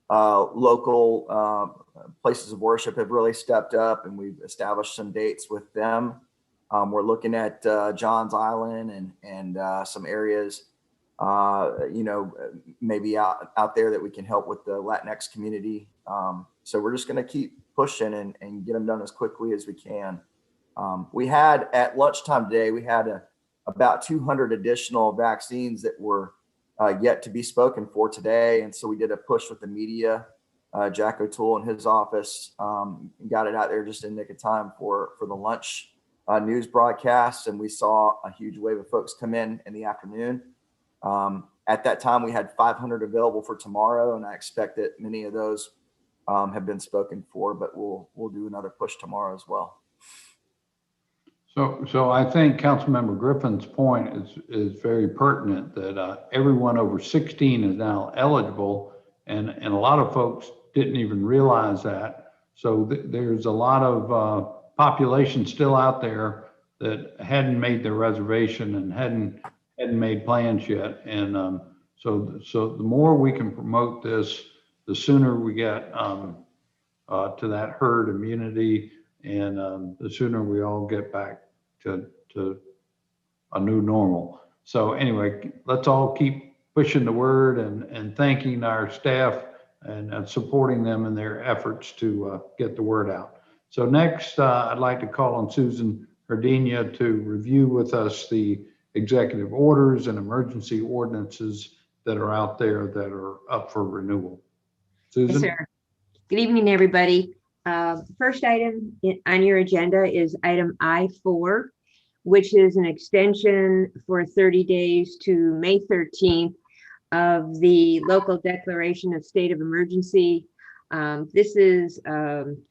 Local places of worship have really stepped up, and we've established some dates with them. We're looking at Johns Island and some areas, you know, maybe out there that we can help with the Latinx community. So we're just going to keep pushing and get them done as quickly as we can. We had at lunchtime today, we had about 200 additional vaccines that were yet to be spoken for today. And so we did a push with the media. Jack O'Toole and his office got it out there just in nick of time for the lunch news broadcast. And we saw a huge wave of folks come in the afternoon. At that time, we had 500 available for tomorrow, and I expect that many of those have been spoken for, but we'll do another push tomorrow as well. So I think Councilmember Griffin's point is very pertinent, that everyone over 16 is now eligible, and a lot of folks didn't even realize that. So there's a lot of population still out there that hadn't made their reservation and hadn't made plans yet. And so the more we can promote this, the sooner we get to that herd immunity, and the sooner we all get back to a new normal. So anyway, let's all keep pushing the word and thanking our staff and supporting them in their efforts to get the word out. So next, I'd like to call on Susan Herdenia to review with us the executive orders and emergency ordinances that are out there that are up for renewal. Susan? Yes, sir. Good evening, everybody. First item on your agenda is item I-4, which is an extension for 30 days to May 13th of the local declaration of state of emergency. This is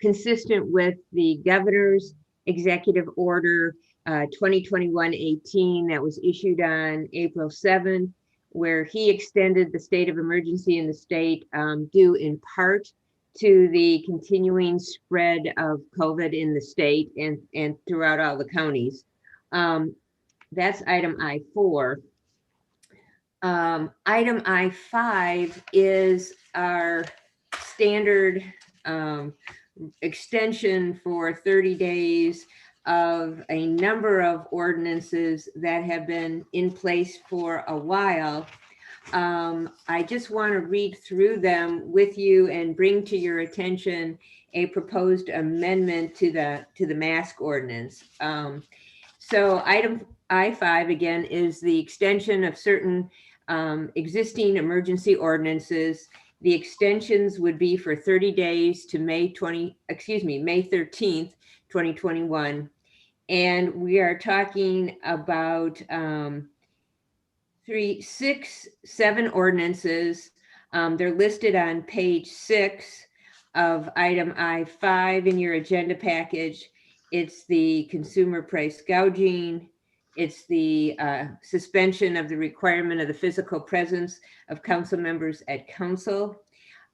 consistent with the governor's executive order 2021-18 that was issued on April 7, where he extended the state of emergency in the state due in part to the continuing spread of COVID in the state and throughout all the counties. That's item I4. Item I5 is our standard extension for 30 days of a number of ordinances that have been in place for a while. I just want to read through them with you and bring to your attention a proposed amendment to the mask ordinance. So item I5 again is the extension of certain existing emergency ordinances. The extensions would be for 30 days to May 13th, 2021. And we are talking about 7 ordinances. They're listed on page 6 of item I5 in your agenda package. It's the consumer price gouging. It's the suspension of the requirement of the physical presence of council members at council.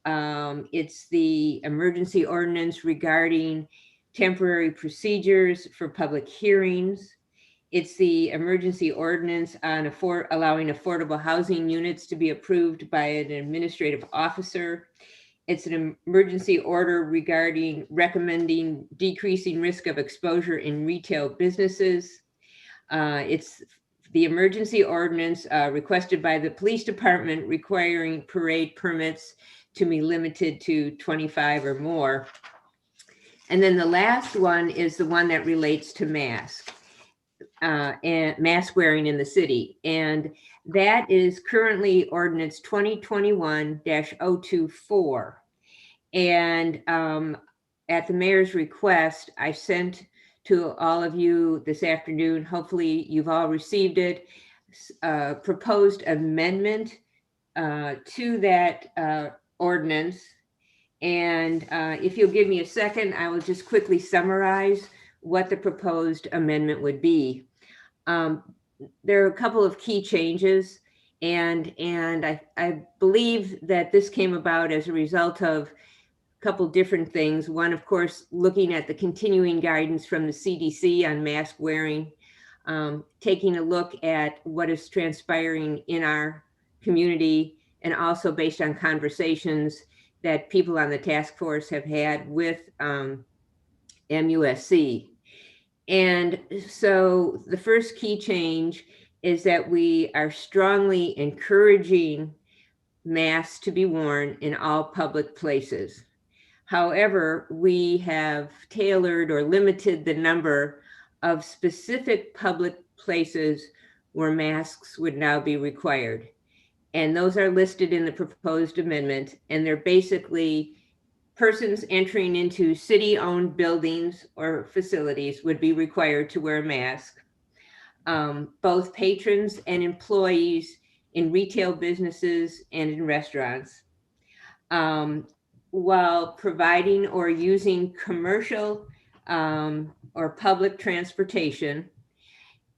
It's the emergency ordinance regarding temporary procedures for public hearings. It's the emergency ordinance on allowing affordable housing units to be approved by an administrative officer. It's an emergency order regarding recommending decreasing risk of exposure in retail businesses. It's the emergency ordinance requested by the police department requiring parade permits to be limited to 25 or more. And then the last one is the one that relates to masks and mask wearing in the city. And that is currently ordinance 2021-024. And at the mayor's request, I sent to all of you this afternoon, hopefully you've all received it, proposed amendment to that ordinance. And if you'll give me a second, I will just quickly summarize what the proposed amendment would be. There are a couple of key changes, and I believe that this came about as a result of a couple different things. One, of course, looking at the continuing guidance from the CDC on mask wearing, taking a look at what is transpiring in our community, and also based on conversations that people on the task force have had with MUSC. And so the first key change is that we are strongly encouraging masks to be worn in all public places. However, we have tailored or limited the number of specific public places where masks would now be required. And those are listed in the proposed amendment, and they're basically persons entering into city-owned buildings or facilities would be required to wear a mask. Both patrons and employees in retail businesses and in restaurants. While providing or using commercial or public transportation.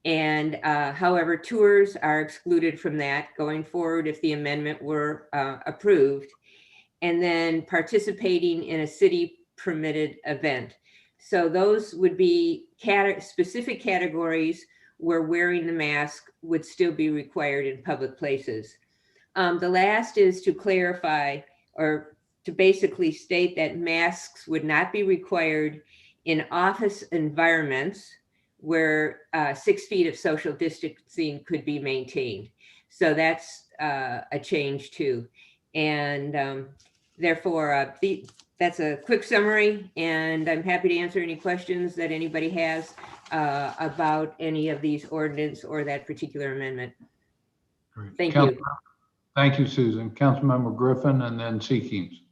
And however, tours are excluded from that going forward if the amendment were approved. And then participating in a city permitted event. So those would be specific categories where wearing the mask would still be required in public places. The last is to clarify or to basically state that masks would not be required in office environments where 6 feet of social distancing could be maintained. So that's a change too. And therefore, that's a quick summary, and I'm happy to answer any questions that anybody has about any of these ordinance or that particular amendment. Great. Thank you. Thank you, Susan. Councilmember Griffin and then Seekings.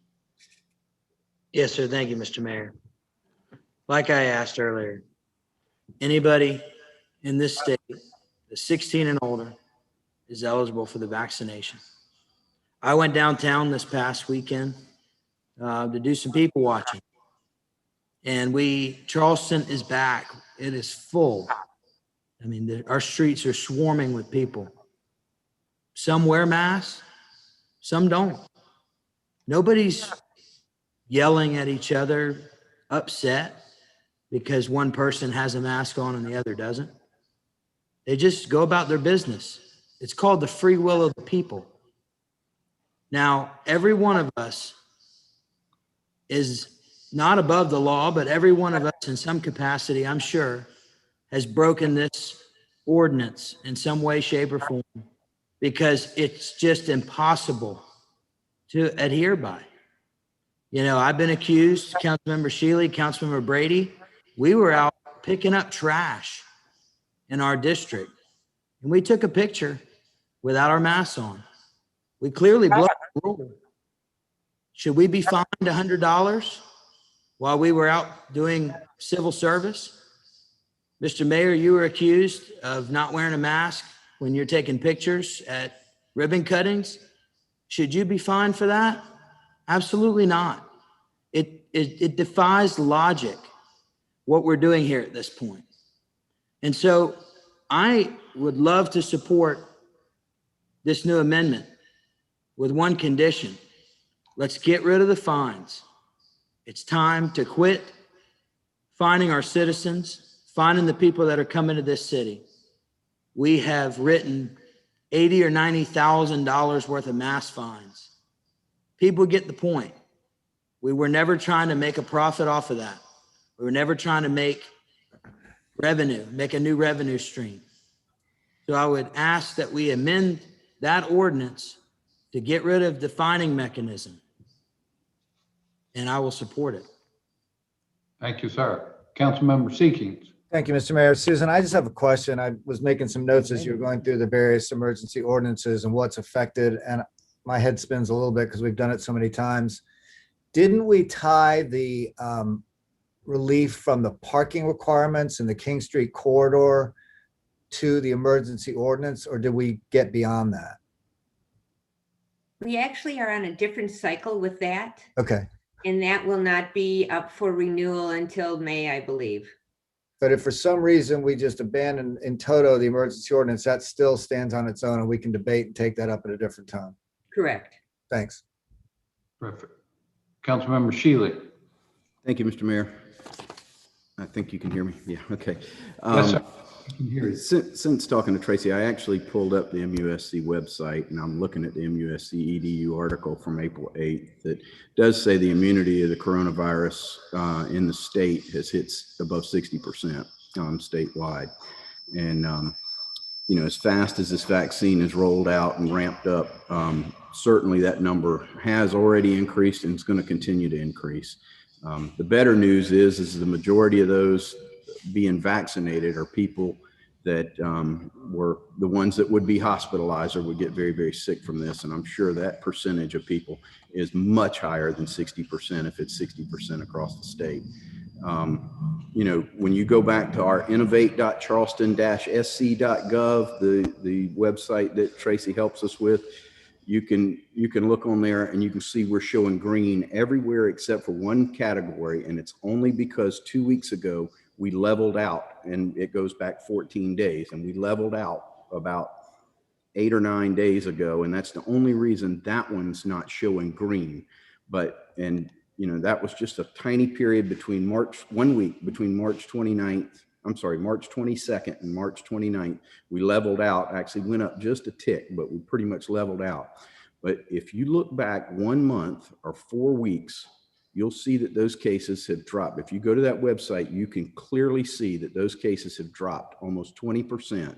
Yes, sir. Thank you, Mr. Mayor. Like I asked earlier, anybody in this state that's 16 and older is eligible for the vaccination. I went downtown this past weekend to do some people watching. And Charleston is back. It is full. I mean, our streets are swarming with people. Some wear masks, some don't. Nobody's yelling at each other, upset because one person has a mask on and the other doesn't. They just go about their business. It's called the free will of the people. Now, every one of us is not above the law, but every one of us in some capacity, I'm sure, has broken this ordinance in some way, shape, or form because it's just impossible to adhere by. You know, I've been accused, Councilmember Shealy, Councilmember Brady, we were out picking up trash in our district and we took a picture without our masks on. We clearly broke the rule. Should we be fined $100 while we were out doing civil service? Mr. Mayor, you were accused of not wearing a mask when you're taking pictures at ribbon cuttings. Should you be fined for that? Absolutely not. It defies logic what we're doing here at this point. And so I would love to support this new amendment with one condition. Let's get rid of the fines. It's time to quit fining our citizens, fining the people that are coming to this city. We have written $80,000 or $90,000 worth of mask fines. People get the point. We were never trying to make a profit off of that. We were never trying to make revenue, make a new revenue stream. So I would ask that we amend that ordinance to get rid of the fining mechanism. And I will support it. Thank you, sir. Councilmember Seekings. Thank you, Mr. Mayor. Susan, I just have a question. I was making some notes as you were going through the various emergency ordinances and what's affected, and my head spins a little bit because we've done it so many times. Didn't we tie the relief from the parking requirements in the King Street corridor to the emergency ordinance, or did we get beyond that? We actually are on a different cycle with that. Okay. And that will not be up for renewal until May, I believe. But if for some reason we just abandon in toto the emergency ordinance, that still stands on its own and we can debate and take that up at a different time. Correct. Thanks. Perfect. Councilmember Shealy. Thank you, Mr. Mayor. I think you can hear me. Yeah, okay. Yes, sir. I can hear you. Since talking to Tracy, I actually pulled up the MUSC website and I'm looking at the MUSC EDU article from April 8th that does say the immunity of the coronavirus in the state has hit above 60% statewide. And, you know, as fast as this vaccine is rolled out and ramped up, certainly that number has already increased and it's going to continue to increase. The better news is the majority of those being vaccinated are people that were the ones that would be hospitalized or would get very, very sick from this. And I'm sure that percentage of people is much higher than 60% if it's 60% across the state. You know, when you go back to our innovate.charleston-sc.gov, the website that Tracy helps us with, you can look on there and you can see we're showing green everywhere except for one category. And it's only because 2 weeks ago, we leveled out, and it goes back 14 days, and we leveled out about 8 or 9 days ago. And that's the only reason that one's not showing green. And you know, that was just a tiny period between March 22nd and March 29th. We leveled out, actually went up just a tick, but we pretty much leveled out. But if you look back 1 month or 4 weeks, you'll see that those cases have dropped. If you go to that website, you can clearly see that those cases have dropped almost 20%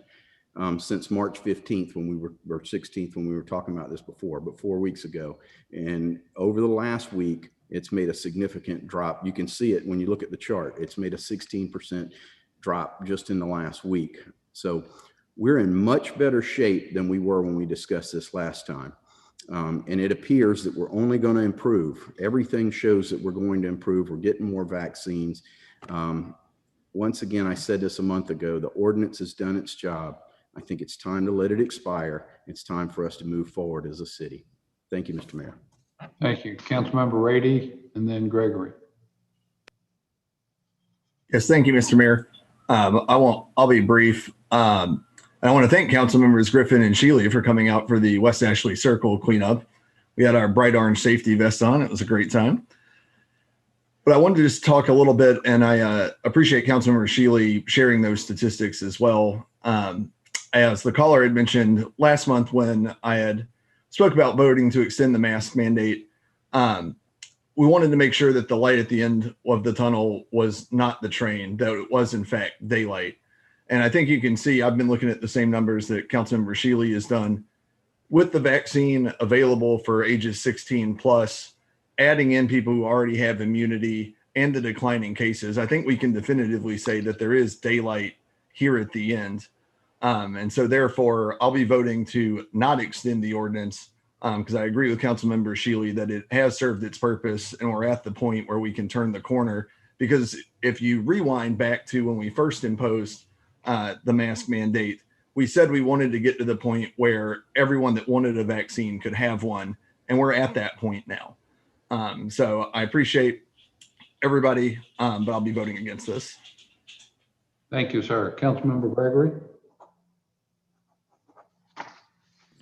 since March 15th when we were, or 16th when we were talking about this before, but 4 weeks ago. And over the last week, it's made a significant drop. You can see it when you look at the chart. It's made a 16% drop just in the last week. So we're in much better shape than we were when we discussed this last time. And it appears that we're only going to improve. Everything shows that we're going to improve. We're getting more vaccines. Once again, I said this a month ago, the ordinance has done its job. I think it's time to let it expire. It's time for us to move forward as a city. Thank you, Mr. Mayor. Thank you. Councilmember Rady and then Gregory. Yes, thank you, Mr. Mayor. I'll be brief. I want to thank council members Griffin and Shealy for coming out for the West Ashley Circle cleanup. We had our bright orange safety vest on. It was a great time. But I wanted to just talk a little bit, and I appreciate Councilmember Shealy sharing those statistics as well. As the caller had mentioned last month when I had spoke about voting to extend the mask mandate, we wanted to make sure that the light at the end of the tunnel was not the train, that it was in fact daylight. And I think you can see, I've been looking at the same numbers that Councilmember Shealy has done with the vaccine available for ages 16 plus, adding in people who already have immunity and the declining cases. I think we can definitively say that there is daylight here at the end. And so therefore I'll be voting to not extend the ordinance because I agree with Councilmember Shealy that it has served its purpose and we're at the point where we can turn the corner. Because if you rewind back to when we first imposed the mask mandate, we said we wanted to get to the point where everyone that wanted a vaccine could have one, and we're at that point now. So I appreciate everybody, but I'll be voting against this. Thank you, sir. Councilmember Gregory?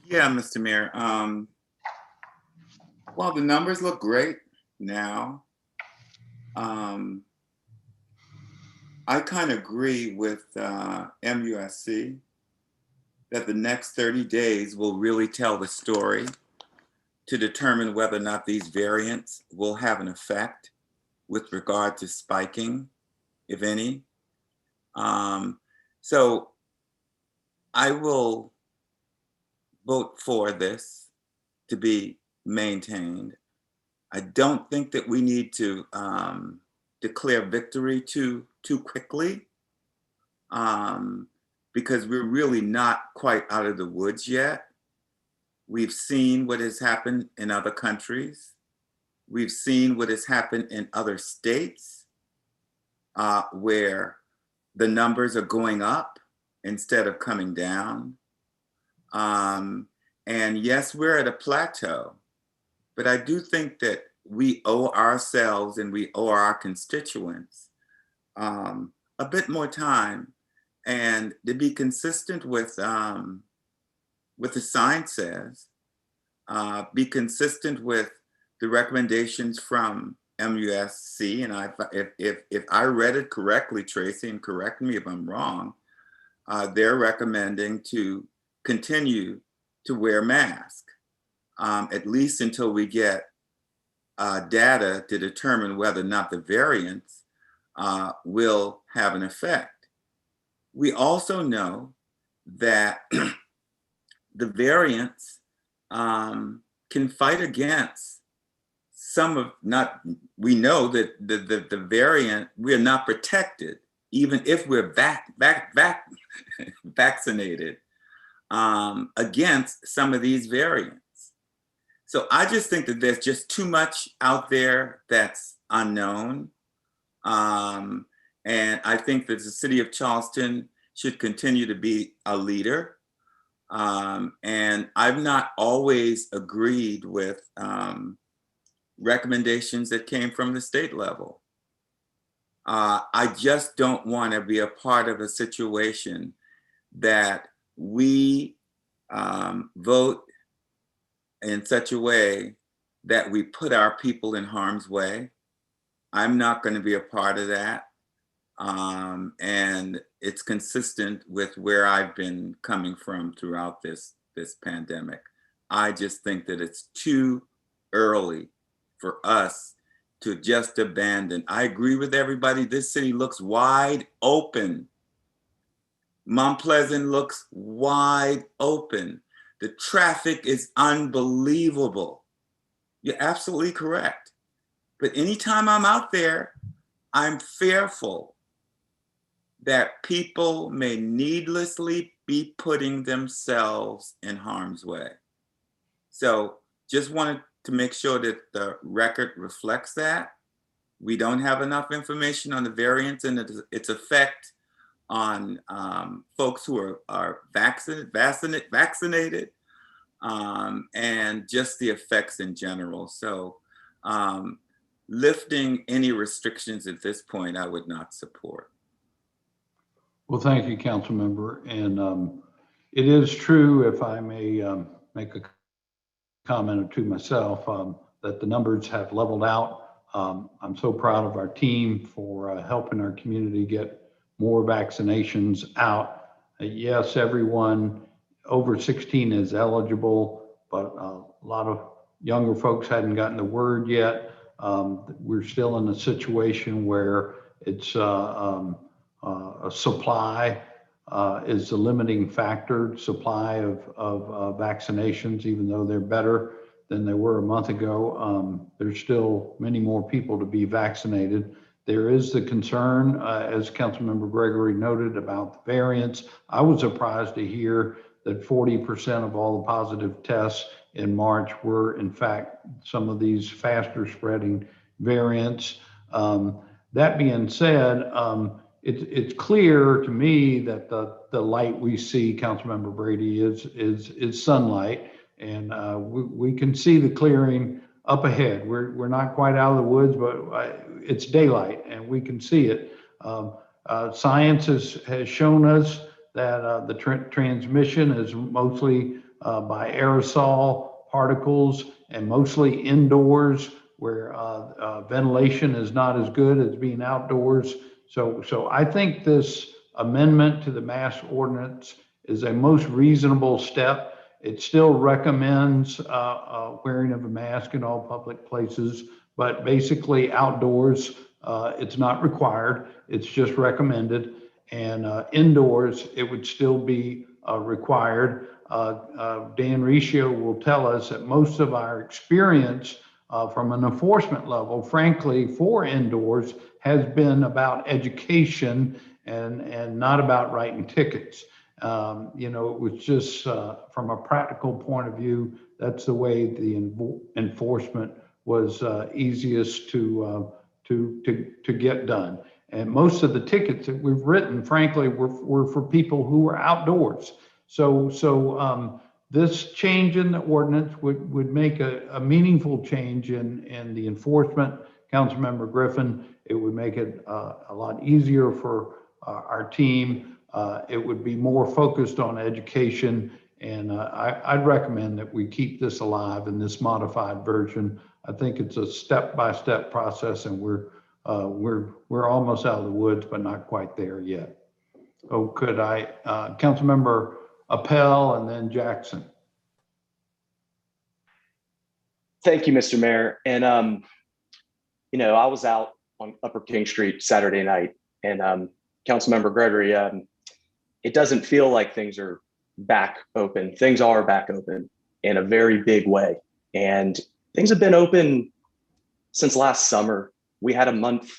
Yeah, Mr. Mayor. Well, the numbers look great now. I kind of agree with MUSC that the next 30 days will really tell the story to determine whether or not these variants will have an effect with regard to spiking, if any. So I will vote for this to be maintained. I don't think that we need to declare victory too quickly because we're really not quite out of the woods yet. We've seen what has happened in other countries. We've seen what has happened in other states where the numbers are going up instead of coming down. And yes, we're at a plateau, but I do think that we owe ourselves and we owe our constituents a bit more time and to be consistent with what the science says, be consistent with the recommendations from MUSC. And if I read it correctly, Tracy, and correct me if I'm wrong, they're recommending to continue to wear masks, at least until we get data to determine whether or not the variants will have an effect. We also know that the variants can fight against some of we know that the variant, we're not protected, even if we're vaccinated against some of these variants. So I just think that there's just too much out there that's unknown. And I think that the city of Charleston should continue to be a leader. And I've not always agreed with recommendations that came from the state level. I just don't want to be a part of a situation that we vote in such a way that we put our people in harm's way. I'm not going to be a part of that. And it's consistent with where I've been coming from throughout this pandemic. I just think that it's too early for us to just abandon. I agree with everybody. This city looks wide open. Mount Pleasant looks wide open. The traffic is unbelievable. You're absolutely correct. But anytime I'm out there, I'm fearful that people may needlessly be putting themselves in harm's way. So just wanted to make sure that the record reflects that. We don't have enough information on the variants and its effect on folks who are vaccinated, and just the effects in general. So lifting any restrictions at this point, I would not support. Well, thank you, council member. And it is true, if I may make a comment or two myself, that the numbers have leveled out. I'm so proud of our team for helping our community get more vaccinations out. Yes, everyone over 16 is eligible, but a lot of younger folks hadn't gotten the word yet. We're still in a situation where it's a supply is the limiting factor, supply of vaccinations, even though they're better than they were a month ago. There's still many more people to be vaccinated. There is the concern, as Councilmember Gregory noted, about the variants. I was surprised to hear that 40% of all the positive tests in March were, in fact, some of these faster spreading variants. That being said, it's clear to me that the light we see, Councilmember Brady, is sunlight, and we can see the clearing up ahead. We're not quite out of the woods, but it's daylight, and we can see it. Science has shown us that the transmission is mostly by aerosol particles and mostly indoors, where ventilation is not as good as being outdoors. So I think this amendment to the mask ordinance is a most reasonable step. It still recommends wearing of a mask in all public places, but basically outdoors, it's not required. It's just recommended. And indoors, it would still be required. Dan Riccio will tell us that most of our experience from an enforcement level, frankly, for indoors has been about education and not about writing tickets. You know, it was just from a practical point of view, that's the way the enforcement was easiest to get done. And most of the tickets that we've written, frankly, were for people who were outdoors. So this change in the ordinance would make a meaningful change in the enforcement. Councilmember Griffin, it would make it a lot easier for our team. It would be more focused on education, and I'd recommend that we keep this alive in this modified version. I think it's a step-by-step process, and we're almost out of the woods, but not quite there yet. Oh, could I, Councilmember Appel and then Jackson. Thank you, Mr. Mayor. And, you know, I was out on Upper King Street Saturday night, and Councilmember Gregory, it doesn't feel like things are back open. Things are back open in a very big way. And things have been open since last summer. We had a month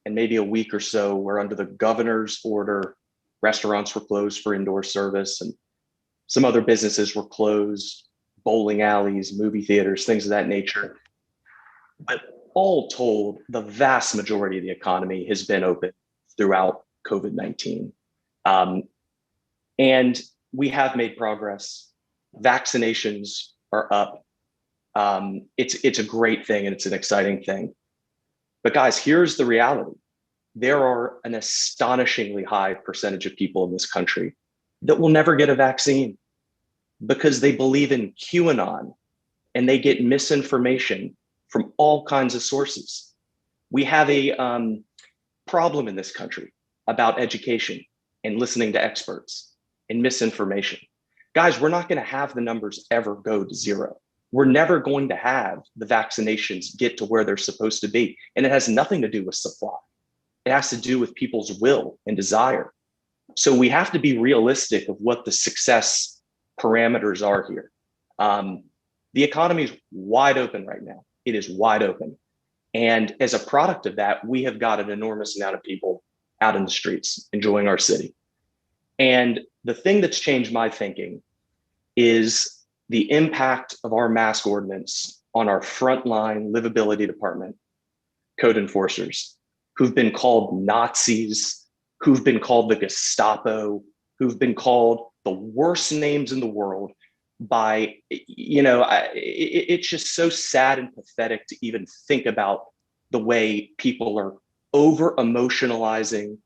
and maybe a week or so where under the governor's order, restaurants were closed for indoor service and some other businesses were closed, bowling alleys, movie theaters, things of that nature. But all told, the vast majority of the economy has been open throughout COVID-19. And we have made progress. Vaccinations are up. It's a great thing and it's an exciting thing. But guys, here's the reality. There are an astonishingly high percentage of people in this country that will never get a vaccine because they believe in QAnon and they get misinformation from all kinds of sources. We have a problem in this country about education and listening to experts and misinformation. Guys, we're not going to have the numbers ever go to zero. We're never going to have the vaccinations get to where they're supposed to be. And it has nothing to do with supply. It has to do with people's will and desire. So we have to be realistic of what the success parameters are here. The economy is wide open right now. It is wide open. And as a product of that, we have got an enormous amount of people out in the streets enjoying our city. And the thing that's changed my thinking is the impact of our mask ordinance on our frontline livability department code enforcers who've been called Nazis, who've been called the Gestapo, who've been called the worst names in the world by, you know, it's just so sad and pathetic to even think about the way people are over emotionalizing,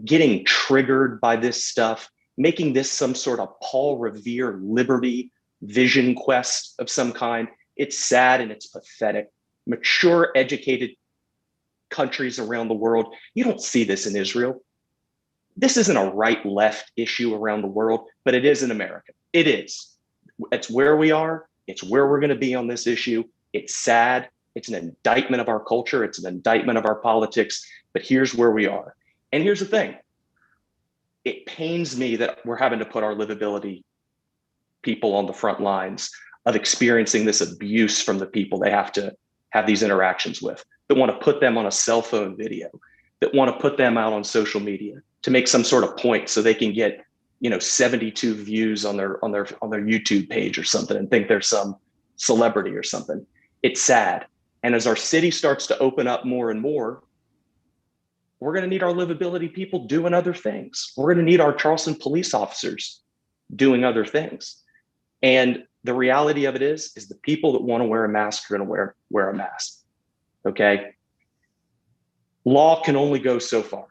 getting triggered by this stuff, making this some sort of Paul Revere liberty vision quest of some kind. It's sad and it's pathetic. mature, educated countries around the world. You don't see this in Israel. This isn't a right-left issue around the world, but it is in America. It is. It's where we are. It's where we're going to be on this issue. It's sad. It's an indictment of our culture. It's an indictment of our politics. But here's where we are. And here's the thing. It pains me that we're having to put our livability people on the front lines of experiencing this abuse from the people they have to have these interactions with, that want to put them on a cell phone video, that want to put them out on social media to make some sort of point so they can get, 72 views on their YouTube page or something and think they're some celebrity or something. It's sad. And as our city starts to open up more and more, we're going to need our livability people doing other things. We're going to need our Charleston police officers doing other things. And the reality of it is the people that want to wear a mask are going to wear a mask. Okay. Law can only go so far.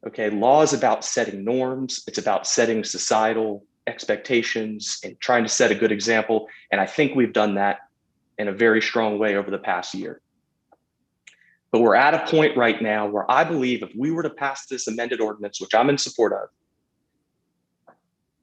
Okay. Law is about setting norms. It's about setting societal expectations and trying to set a good example. And I think we've done that in a very strong way over the past year. But we're at a point right now where I believe if we were to pass this amended ordinance, which I'm in support of,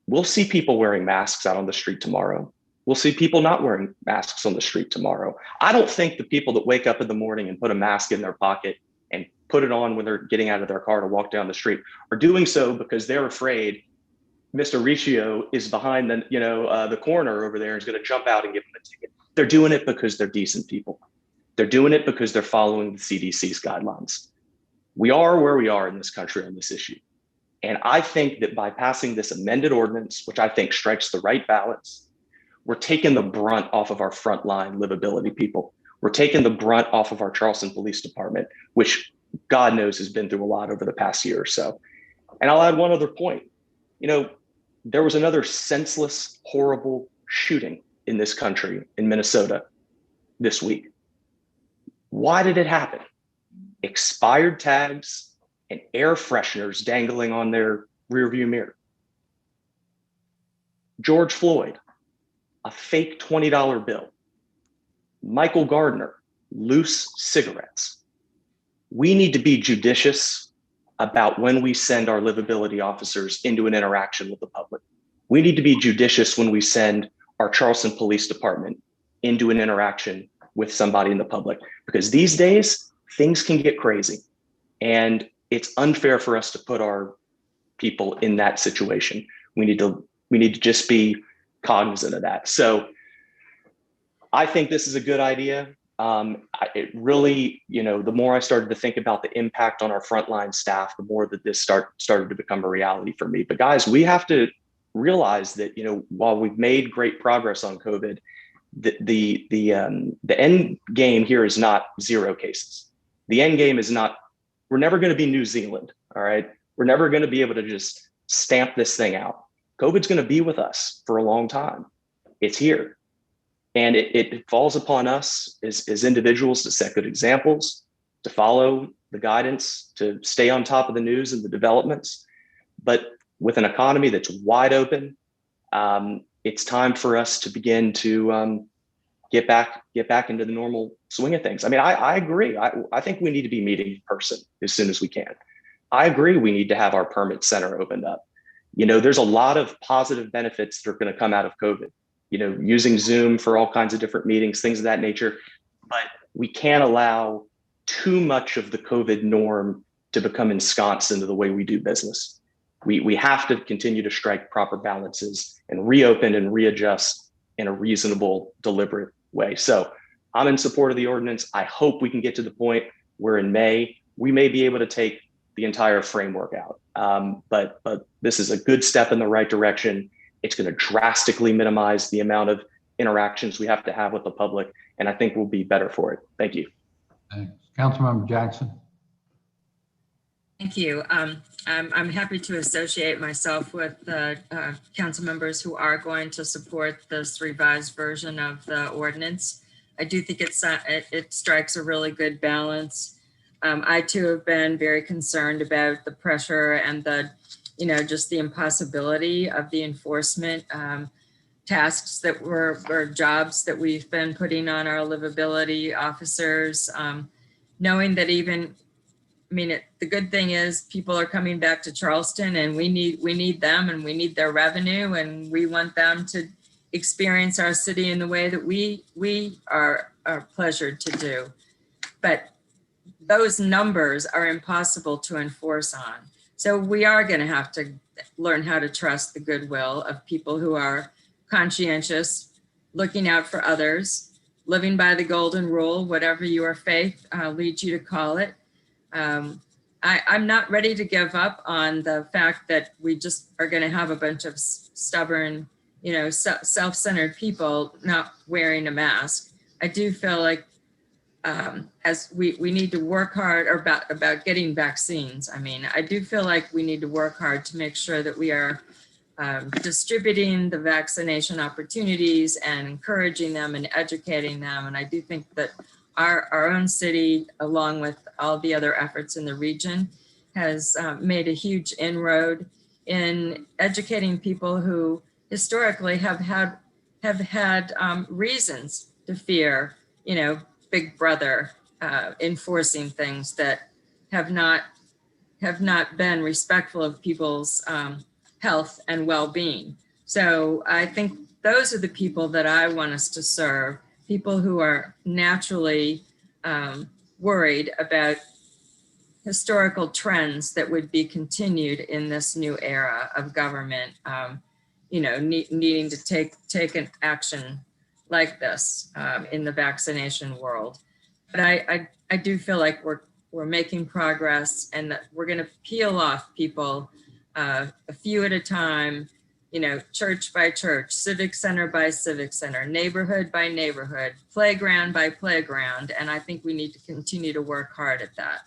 we'll see people wearing masks out on the street tomorrow. We'll see people not wearing masks on the street tomorrow. I don't think the people that wake up in the morning and put a mask in their pocket and put it on when they're getting out of their car to walk down the street are doing so because they're afraid Mr. Riccio is behind the corner over there and is going to jump out and give them a ticket. They're doing it because they're decent people. They're doing it because they're following the CDC's guidelines. We are where we are in this country on this issue. And I think that by passing this amended ordinance, which I think strikes the right balance, we're taking the brunt off of our frontline livability people. We're taking the brunt off of our Charleston Police Department, which God knows has been through a lot over the past year or so. And I'll add one other point. There was another senseless, horrible shooting in this country, in Minnesota, this week. Why did it happen? Expired tags and air fresheners dangling on their rearview mirror. George Floyd, a fake $20 bill. Michael Gardner, loose cigarettes. We need to be judicious about when we send our livability officers into an interaction with the public. We need to be judicious when we send our Charleston Police Department into an interaction with somebody in the public, because these days things can get crazy and it's unfair for us to put our people in that situation. We need to just be cognizant of that. So I think this is a good idea. It really, the more I started to think about the impact on our frontline staff, the more that this started to become a reality for me. But guys, we have to realize that, while we've made great progress on COVID, the end game here is not 0 cases. The end game is not, we're never going to be New Zealand. All right. We're never going to be able to just stamp this thing out. COVID's going to be with us for a long time. It's here. And it falls upon us as individuals to set good examples, to follow the guidance, to stay on top of the news and the developments. But with an economy that's wide open, it's time for us to begin to get back into the normal swing of things. I mean, I agree. I think we need to be meeting in person as soon as we can. I agree we need to have our permit center opened up. There's a lot of positive benefits that are going to come out of COVID. Using Zoom for all kinds of different meetings, things of that nature. But we can't allow too much of the COVID norm to become ensconced into the way we do business. We have to continue to strike proper balances and reopen and readjust in a reasonable, deliberate way. So I'm in support of the ordinance. I hope we can get to the point where in May, we may be able to take the entire framework out. But this is a good step in the right direction. It's going to drastically minimize the amount of interactions we have to have with the public, and I think we'll be better for it. Thank you. Thanks. Councilmember Jackson. Thank you. I'm happy to associate myself with the council members who are going to support this revised version of the ordinance. I do think it strikes a really good balance. I too have been very concerned about the pressure and the just the impossibility of the enforcement. tasks that or jobs that we've been putting on our livability officers, knowing that even, I mean, the good thing is people are coming back to Charleston, and we need them, and we need their revenue, and we want them to experience our city in the way that we are pleasured to do. But those numbers are impossible to enforce on. So we are going to have to learn how to trust the goodwill of people who are conscientious, looking out for others, living by the golden rule, whatever your faith leads you to call it. I'm not ready to give up on the fact that we just are going to have a bunch of stubborn, self-centered people not wearing a mask. I do feel like as we need to work hard about getting vaccines. I mean, I do feel like we need to work hard to make sure that we are distributing the vaccination opportunities and encouraging them and educating them. And I do think that our own city, along with all the other efforts in the region, has made a huge inroad in educating people who historically have had reasons to fear, Big Brother enforcing things that have not been respectful of people's health and well-being. So I think those are the people that I want us to serve, people who are naturally worried about historical trends that would be continued in this new era of government, needing to take an action like this in the vaccination world. But I do feel like we're making progress, and that we're going to peel off people a few at a time, church by church, civic center by civic center, neighborhood by neighborhood, playground by playground. And I think we need to continue to work hard at that.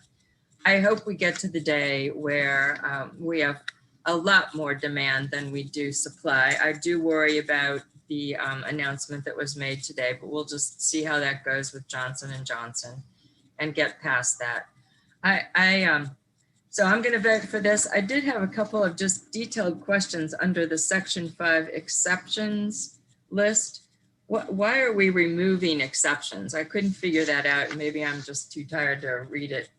I hope we get to the day where we have a lot more demand than we do supply. I do worry about the announcement that was made today, but we'll just see how that goes with Johnson & Johnson and get past that. So I'm going to vote for this. I did have a couple of just detailed questions under the Section 5 exceptions list. Why are we removing exceptions? I couldn't figure that out. Maybe I'm just too tired to read it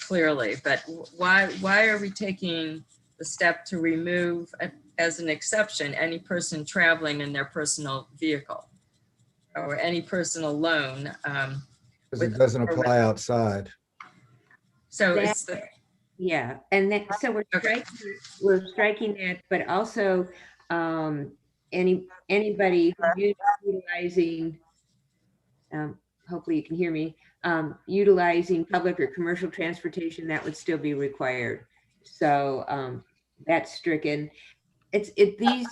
clearly, but why are we taking the step to remove as an exception any person traveling in their personal vehicle or any personal loan? Because it doesn't apply outside. So That- it's the, Yeah, and then, so we're striking that, but also anybody utilizing, hopefully you can hear me, utilizing public or commercial transportation, that would still be required. So that's stricken. These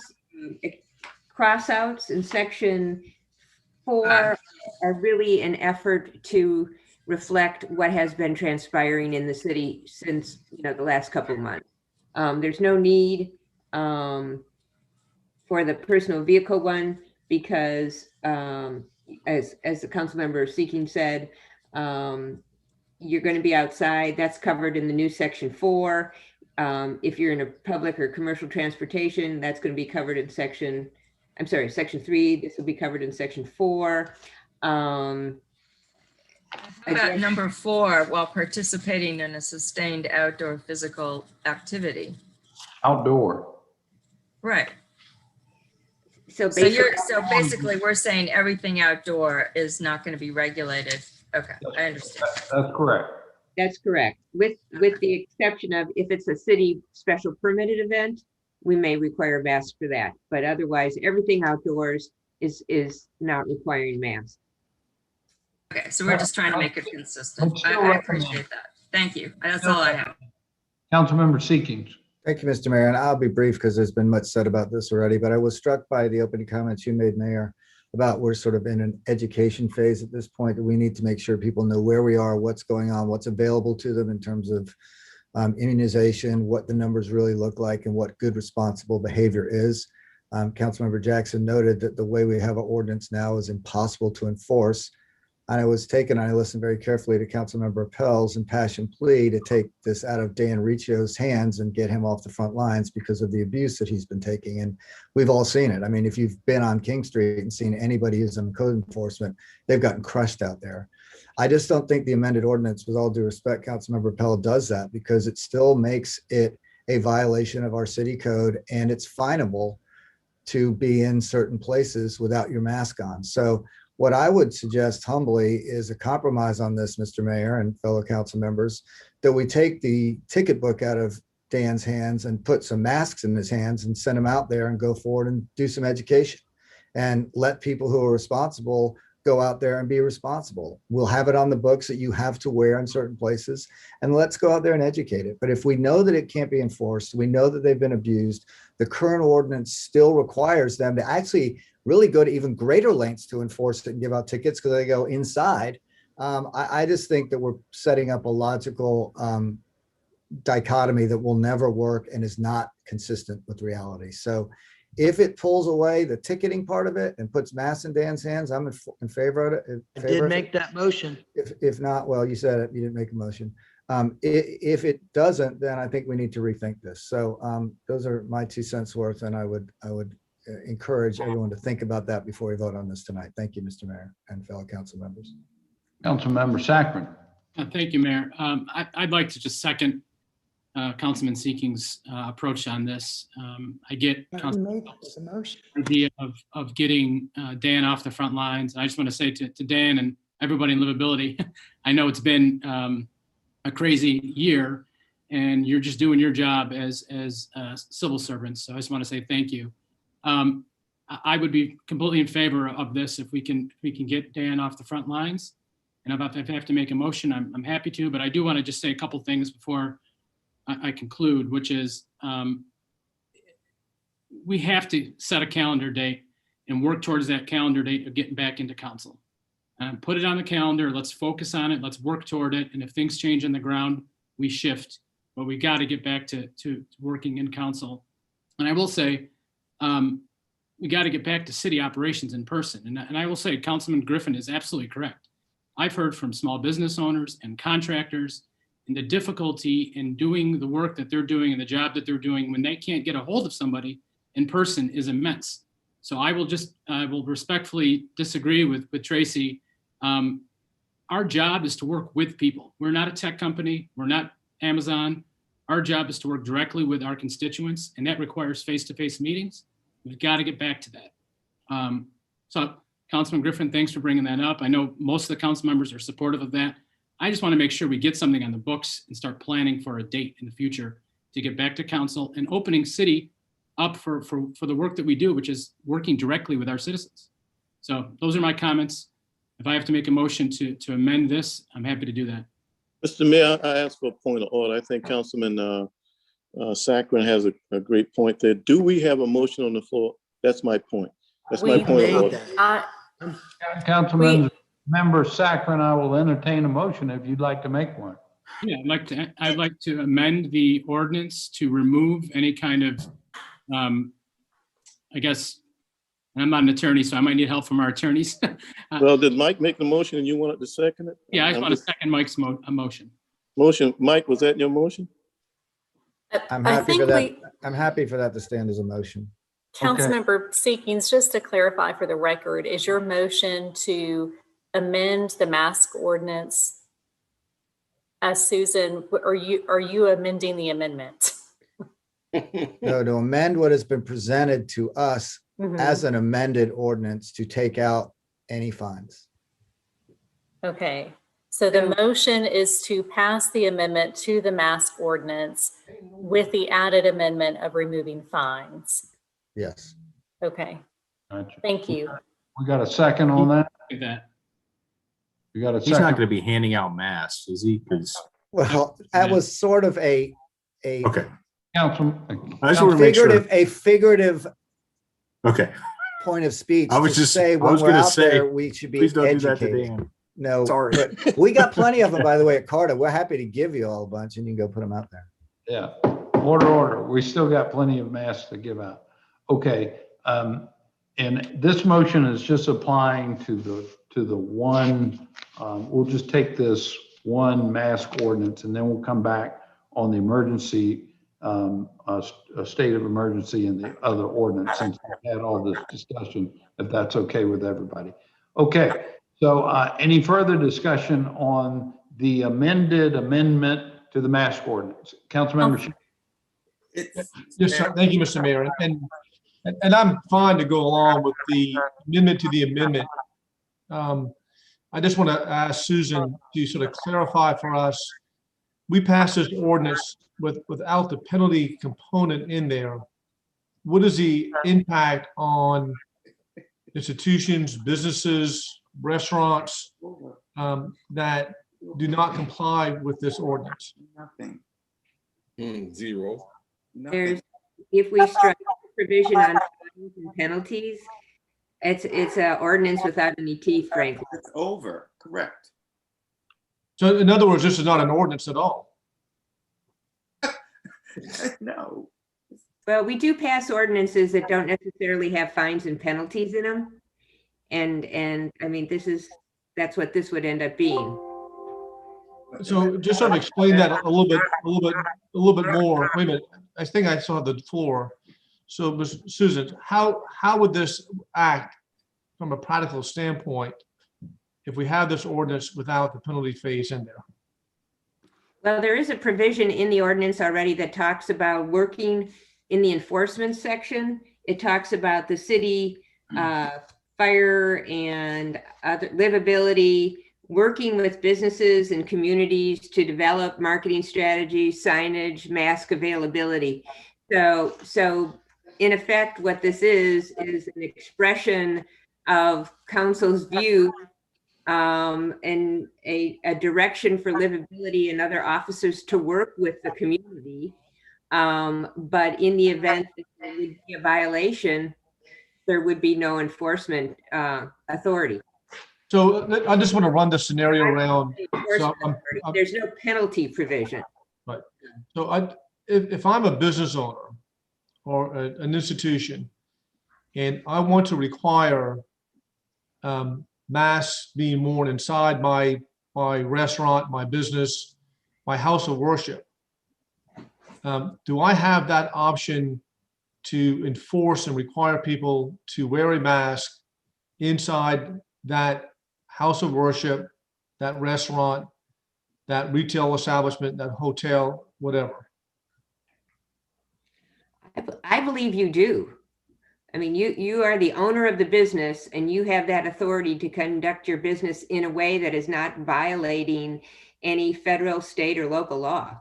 crossouts in Section 4 are really an effort to reflect what has been transpiring in the city since the last couple of months. There's no need for the personal vehicle one because as the council member Seeking said, you're going to be outside. That's covered in the new Section 4. If you're in a public or commercial transportation, that's going to be covered in Section 3. This will be covered in Section 4. how about number 4, while participating in a sustained outdoor physical activity? Outdoor. Right. So basically we're saying everything outdoor is not going to be regulated. Okay, I understand. That's correct. That's correct. With the exception of if it's a city special permitted event, we may require masks for that. But otherwise, everything outdoors is not requiring masks. Okay, so we're just trying to make it consistent. I appreciate that. Thank you. That's all I have. Councilmember Seekings. Thank you, Mr. Mayor. And I'll be brief because there's been much said about this already, but I was struck by the opening comments you made, Mayor, about we're sort of in an education phase at this point, that we need to make sure people know where we are, what's going on, what's available to them in terms of immunization, what the numbers really look like, and what good responsible behavior is. Councilmember Jackson noted that the way we have an ordinance now is impossible to enforce. I listened very carefully to Councilmember Appel's impassioned plea to take this out of Dan Riccio's hands and get him off the front lines because of the abuse that he's been taking. And we've all seen it. I mean, if you've been on King Street and seen anybody who's in code enforcement, they've gotten crushed out there. I just don't think the amended ordinance, with all due respect, Councilmember Appel, does that, because it still makes it a violation of our city code, and it's finable to be in certain places without your mask on. So what I would suggest humbly is a compromise on this, Mr. Mayor and fellow council members, that we take the ticket book out of Dan's hands and put some masks in his hands and send him out there and go forward and do some education and let people who are responsible go out there and be responsible. We'll have it on the books that you have to wear in certain places, and let's go out there and educate it. But if we know that it can't be enforced, we know that they've been abused, the current ordinance still requires them to actually really go to even greater lengths to enforce it and give out tickets because they go inside. I just think that we're setting up a logical dichotomy that will never work and is not consistent with reality. So if it pulls away the ticketing part of it and puts masks in Dan's hands, I'm in favor of it. I did make that motion. If not, well, you said it, you didn't make a motion. If it doesn't, then I think we need to rethink this. So those are my 2 cents worth, and I would encourage everyone to think about that before we vote on this tonight. Thank you, Mr. Mayor and fellow council members. Councilmember Saccharin. Thank you, Mayor. I'd like to just second Councilman Seeking's approach on this. I get the idea of getting Dan off the front lines. I just want to say to Dan and everybody in livability, I know it's been a crazy year, and you're just doing your job as civil servants. So I just want to say thank you. I would be completely in favor of this if we can get Dan off the front lines. And if I have to make a motion, I'm happy to. But I do want to just say a couple things before I conclude, which is we have to set a calendar date and work towards that calendar date of getting back into council. Put it on the calendar. Let's focus on it. Let's work toward it. And if things change on the ground, we shift. But we got to get back to working in council. And I will say, we got to get back to city operations in person. And I will say, Councilman Griffin is absolutely correct. I've heard from small business owners and contractors and the difficulty in doing the work that they're doing and the job that they're doing when they can't get a hold of somebody in person is immense. So I will respectfully disagree with Tracy. Our job is to work with people. We're not a tech company. We're not Amazon. Our job is to work directly with our constituents, and that requires face-to-face meetings. We've got to get back to that. So Councilman Griffin, thanks for bringing that up. I know most of the council members are supportive of that. I just want to make sure we get something on the books and start planning for a date in the future to get back to council and opening city up for the work that we do, which is working directly with our citizens. So those are my comments. If I have to make a motion to amend this, I'm happy to do that. Mr. Mayor, I ask for a point of order. I think Councilman Saccharin has a great point there. Do we have a motion on the floor? That's my point. That's my point of order. Councilman Member Saccharin, I will entertain a motion if you'd like to make one. Yeah, I'd like to amend the ordinance to remove any kind of, I guess, and I'm not an attorney, so I might need help from our attorneys. Well, did Mike make the motion and you wanted to second it? Yeah, I just want to second Mike's motion. Motion, Mike, was that your motion? I'm happy for that. I'm happy for that to stand as a motion. Councilmember Seekings, just to clarify for the record, is your motion to amend the mask ordinance as Susan, are you amending the amendment? No, to amend what has been presented to us as an amended ordinance to take out any fines. Okay, so the motion is to pass the amendment to the mask ordinance with the added amendment of removing fines. Yes. Okay. Gotcha. Thank you. We got a second on that? We got a second. He's not going to be handing out masks, is he? Well, that was sort of a okay. figurative okay point of speech. I was just say when we're out there, we should be please don't educated. do that to Dan. No, sorry. But we got plenty of them, by the way, at Carter. We're happy to give you all a bunch, and you can go put them out there. Yeah. Order. We still got plenty of masks to give out. Okay. And this motion is just applying to the to the one, we'll just take this one mask ordinance and then we'll come back on the emergency, a state of emergency and the other ordinance, since we had all this discussion, if that's okay with everybody. Okay, so any further discussion on the amendment to the mask ordinance? Councilmember. Yes, sir. Thank you, Mr. Mayor. And I'm fine to go along with the amendment to the amendment. I just want to ask Susan to sort of clarify for us. We passed this ordinance without the penalty component in there. What is the impact on institutions, businesses, restaurants that do not comply with this ordinance? Nothing. Zero. There's, if we strike the provision on fines and penalties, it's an ordinance without any teeth, frankly. It's over, correct. So in other words, this is not an ordinance at all. No. Well, we do pass ordinances that don't necessarily have fines and penalties in them. And I mean, that's what this would end up being. So just sort of explain that a little bit more. Wait a minute, I think I saw the floor. So Ms. Susan, how would this act from a practical standpoint if we have this ordinance without the penalty phase in there? Well, there is a provision in the ordinance already that talks about working in the enforcement section. It talks about the city fire and other livability, working with businesses and communities to develop marketing strategies, signage, mask availability. So in effect, what this is an expression of council's view and a direction for livability and other officers to work with the community. But in the event that there would be a violation, there would be no enforcement authority. So I just want to run the scenario around. So there's no penalty provision. Right. So if I'm a business owner or an institution, and I want to require masks being worn inside my restaurant, my business, my house of worship, do I have that option to enforce and require people to wear a mask inside that house of worship, that restaurant, that retail establishment, that hotel, whatever? I believe you do. I mean, you are the owner of the business and you have that authority to conduct your business in a way that is not violating any federal, state, or local law.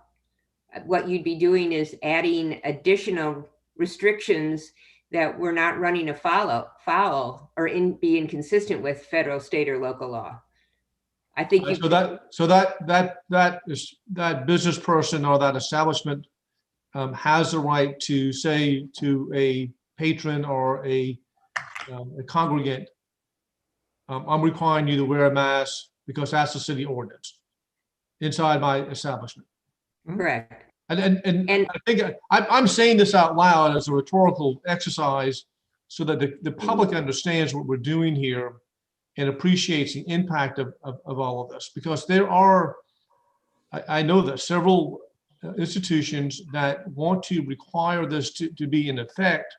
What you'd be doing is adding additional restrictions that we're not running afoul or be inconsistent with federal, state, or local law. I think so that business person or that establishment has the right to say to a patron or a congregant, I'm requiring you to wear a mask because that's the city ordinance inside my establishment. Correct. And I think I'm saying this out loud as a rhetorical exercise so that the public understands what we're doing here and appreciates the impact of all of this, because there are, I know that several institutions that want to require this to be in effect,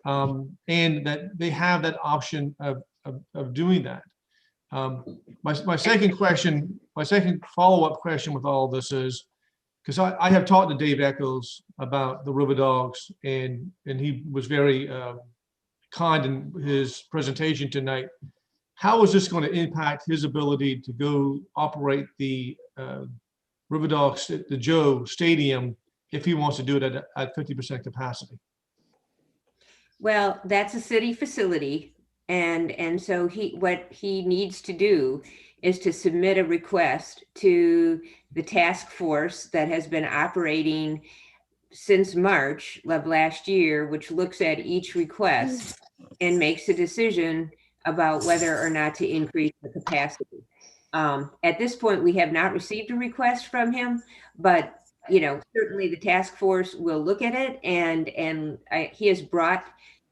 and that they have that option of doing that. My second follow-up question with all of this is, because I have talked to Dave Echols about the River Dogs, and he was very kind in his presentation tonight. How is this going to impact his ability to go operate the River Dogs, the Joe Stadium, if he wants to do it at 50% capacity? Well, that's a city facility. And so what he needs to do is to submit a request to the task force that has been operating since March of last year, which looks at each request and makes a decision about whether or not to increase the capacity. At this point, we have not received a request from him, but certainly the task force will look at it, and he has brought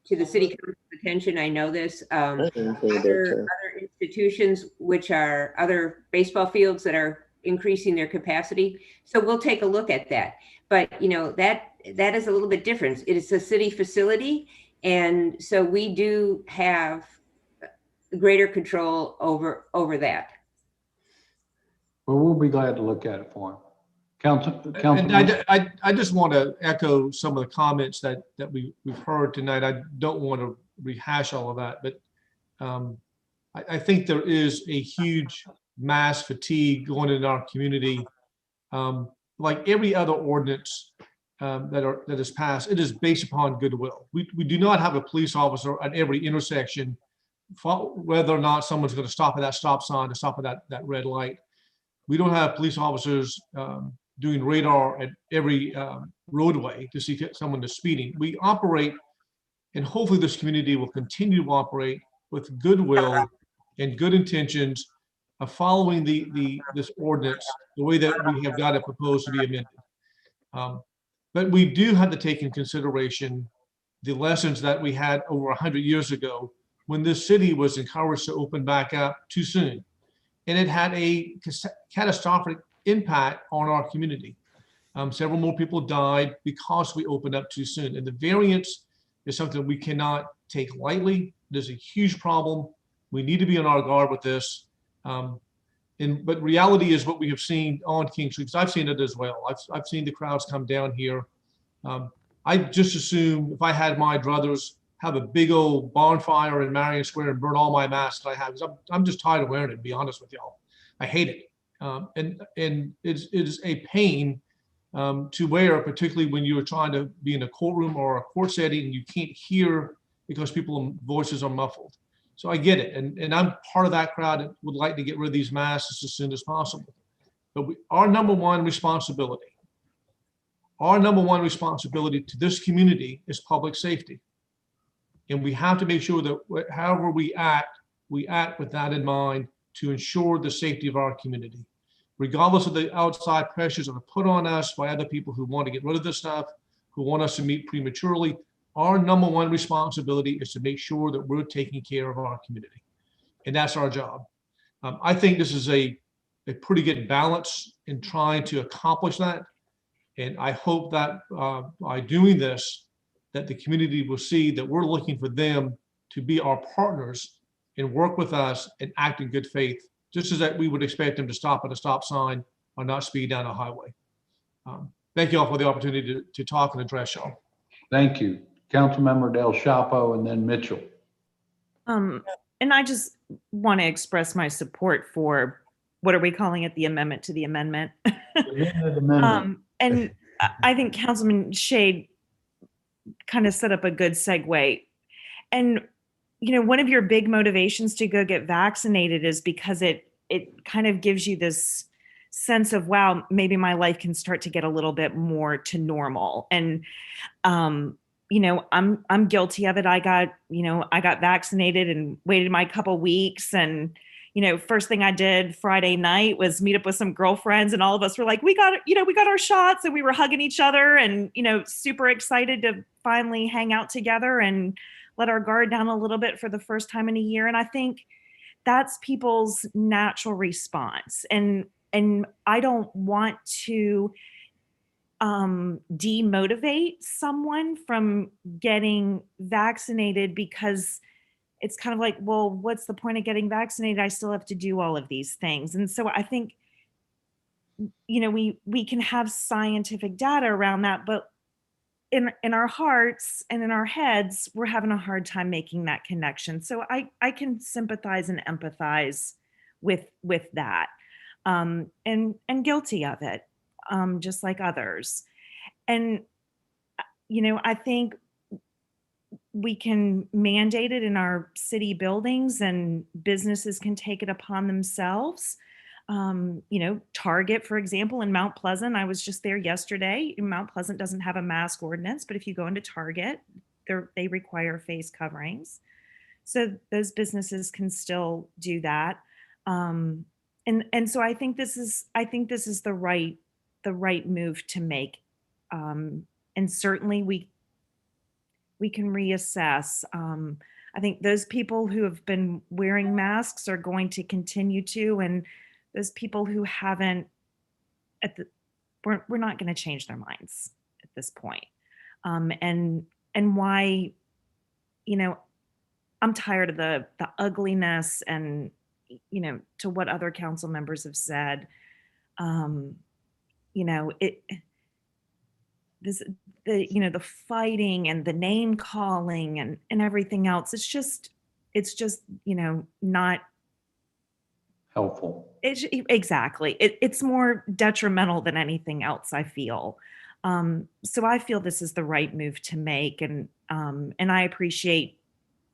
to the city council's attention, I know this, other institutions, which are other baseball fields that are increasing their capacity. So we'll take a look at that. But you know, that is a little bit different. It is a city facility. And so we do have greater control over that. Well, we'll be glad to look at it for him. And Councilman. I just want to echo some of the comments that we've heard tonight. I don't want to rehash all of that, but I think there is a huge mass fatigue going in our community. Like every other ordinance that is passed, it is based upon goodwill. We do not have a police officer at every intersection, whether or not someone's going to stop at that stop sign to stop at that red light. We don't have police officers doing radar at every roadway to see if someone is speeding. We operate, and hopefully this community will continue to operate with goodwill and good intentions of following this ordinance the way that we have got it proposed to be amended. But we do have to take in consideration the lessons that we had over 100 years ago when this city was encouraged to open back up too soon. And it had a catastrophic impact on our community. Several more people died because we opened up too soon. And the variance is something we cannot take lightly. There's a huge problem. We need to be on our guard with this. But reality is what we have seen on King Street, because I've seen it as well. I've seen the crowds come down here. I just assume if I had my druthers have a big old bonfire in Marion Square and burn all my masks that I have, because I'm just tired of wearing it, to be honest with y'all. I hate it. And it is a pain to wear, particularly when you're trying to be in a courtroom or a court setting and you can't hear because people's voices are muffled. So I get it. And I'm part of that crowd that would like to get rid of these masks as soon as possible. But our number one responsibility to this community is public safety. And we have to make sure that however we act with that in mind to ensure the safety of our community, regardless of the outside pressures that are put on us by other people who want to get rid of this stuff, who want us to meet prematurely. Our number one responsibility is to make sure that we're taking care of our community. And that's our job. I think this is a pretty good balance in trying to accomplish that. And I hope that by doing this, that the community will see that we're looking for them to be our partners and work with us and act in good faith, just as that we would expect them to stop at a stop sign or not speed down a highway. Thank you all for the opportunity to talk and address y'all. Thank you. Councilmember Del Chapo and then Mitchell. And I just want to express my support for, what are we calling it? The amendment to the amendment. And I think Councilman Shade kind of set up a good segue. And, you know, one of your big motivations to go get vaccinated is because it kind of gives you this sense of, wow, maybe my life can start to get a little bit more to normal. And, you know, I'm guilty of it. I got vaccinated and waited my couple weeks. And, you know, first thing I did Friday night was meet up with some girlfriends, and all of us were like, we got our shots, and we were hugging each other and, you know, super excited to finally hang out together and let our guard down a little bit for the first time in a year. And I think that's people's natural response. And I don't want to demotivate someone from getting vaccinated, because it's kind of like, well, what's the point of getting vaccinated? I still have to do all of these things. And so I think, you know, we can have scientific data around that, but in our hearts and in our heads, we're having a hard time making that connection. So I can sympathize and empathize with that, and guilty of it, just like others. And, you know, I think we can mandate it in our city buildings, and businesses can take it upon themselves. You know, Target, for example, in Mount Pleasant, I was just there yesterday. Mount Pleasant doesn't have a mask ordinance, but if you go into Target, they require face coverings. So those businesses can still do that. And so I think this is the right move to make. And certainly we can reassess. I think those people who have been wearing masks are going to continue to, and those people who haven't, we're not going to change their minds at this point. And why, you know, I'm tired of the ugliness, and, you know, to what other council members have said, you know, the fighting and the name calling and everything else. It's just, you know, not Helpful. Exactly. It's more detrimental than anything else, I feel. So I feel this is the right move to make. And I appreciate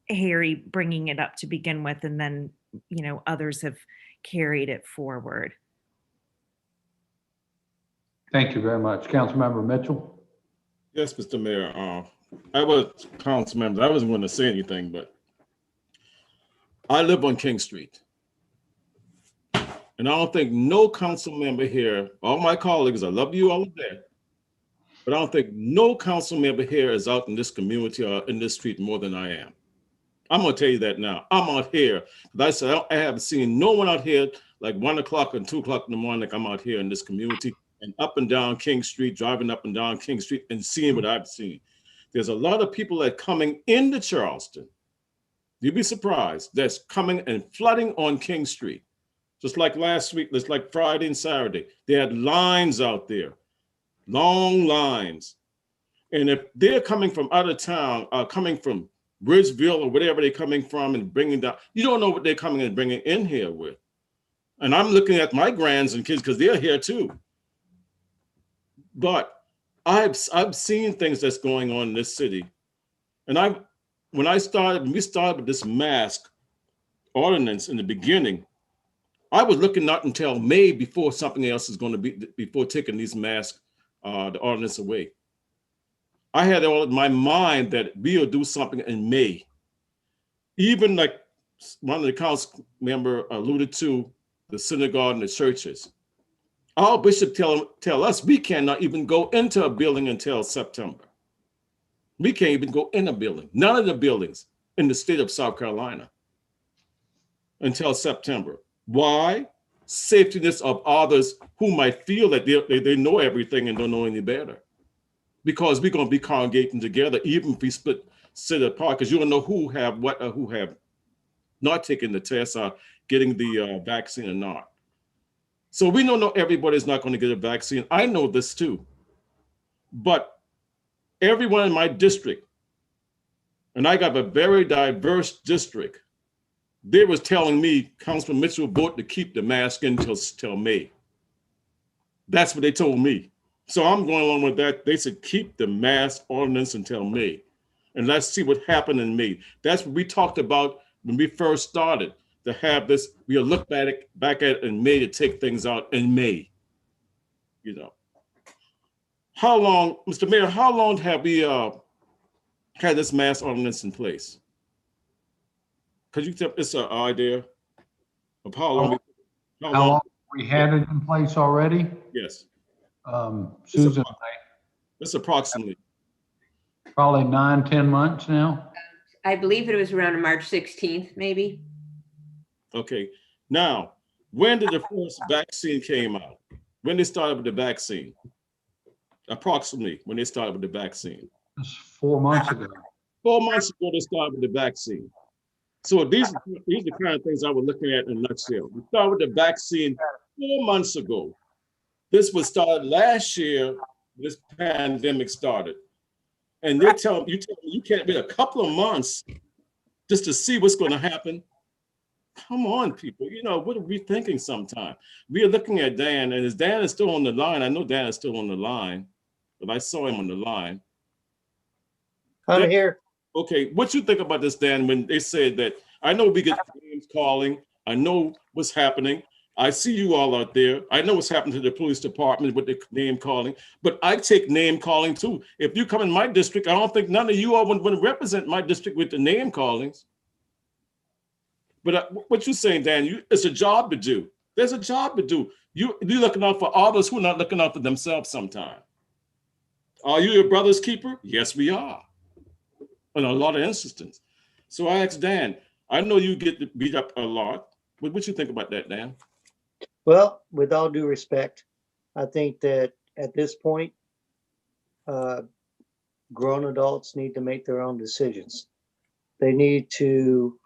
Harry bringing it up to begin with, and then, you know, others have carried it forward. Thank you very much. Councilmember Mitchell. Yes, Mr. Mayor. I was council member. I wasn't going to say anything, but I live on King Street. And I don't think no council member here, all my colleagues, I love you all there, but I don't think no council member here is out in this community or in this street more than I am. I'm gonna tell you that now. I'm out here. I said I haven't seen no one out here like 1 o'clock and 2 o'clock in the morning like I'm out here in this community and up and down King Street, driving up and down King Street and seeing what I've seen. There's a lot of people that are coming into Charleston. You'd be surprised. That's coming and flooding on King Street. Just like last week, just like Friday and Saturday, they had lines out there, long lines. And if they're coming from out of town, coming from Bridgeville or whatever they're coming from and bringing down, you don't know what they're coming and bringing in here with. And I'm looking at my grands and kids because they're here too. But I've seen things that's going on in this city. And when we started with this mask ordinance in the beginning, I was looking not until May before something else is going to be, before taking these masks, the ordinance away. I had all in my mind that we'll do something in May. Even like one of the council member alluded to, the synagogue and the churches. Our bishop tell us we cannot even go into a building until September. We can't even go in a building, none of the buildings in the state of South Carolina until September. Why? Safetyness of others who might feel that they know everything and don't know any better. Because we're going to be congregating together, even if we sit apart, because you don't know who have what or who have not taken the test or getting the vaccine or not. So we don't know everybody's not going to get a vaccine. I know this too. But everyone in my district, and I got a very diverse district, they was telling me, Councilman Mitchell voted to keep the mask until May. That's what they told me. So I'm going along with that. They said, keep the mask ordinance until May. And let's see what happened in May. That's what we talked about when we first started, to have this, we'll look back at it in May to take things out in May. You know. How long, Mr. Mayor, how long have we had this mask ordinance in place? Could you tell us an idea of how long? How long we had it in place already? Yes. Susan, it's approximately. Probably 9-10 months now. I believe it was around March 16th, maybe. Okay. Now, when did the first vaccine came out? When they started with the vaccine? Approximately when they started with the vaccine. It's 4 months ago. 4 months ago, they started with the vaccine. So these are the kind of things I was looking at in a nutshell. We started with the vaccine 4 months ago. This was started last year. This pandemic started. And they tell you can't wait a couple of months just to see what's going to happen. Come on, people. You know, what are we thinking sometime? We are looking at Dan, and Dan is still on the line. I know Dan is still on the line, but I saw him on the line. I'm here. Okay, what you think about this, Dan, when they said that, I know we get names calling, I know what's happening, I see you all out there, I know what's happened to the police department with the name calling, but I take name calling too. If you come in my district, I don't think none of you all would represent my district with the name callings. But what you're saying, Dan, it's a job to do. There's a job to do. You're looking out for others who are not looking out for themselves sometimes. Are you your brother's keeper? Yes, we are. In a lot of instances. So I asked Dan, I know you get beat up a lot. What you think about that, Dan? Well, with all due respect, I think that at this point, grown adults need to make their own decisions. They need to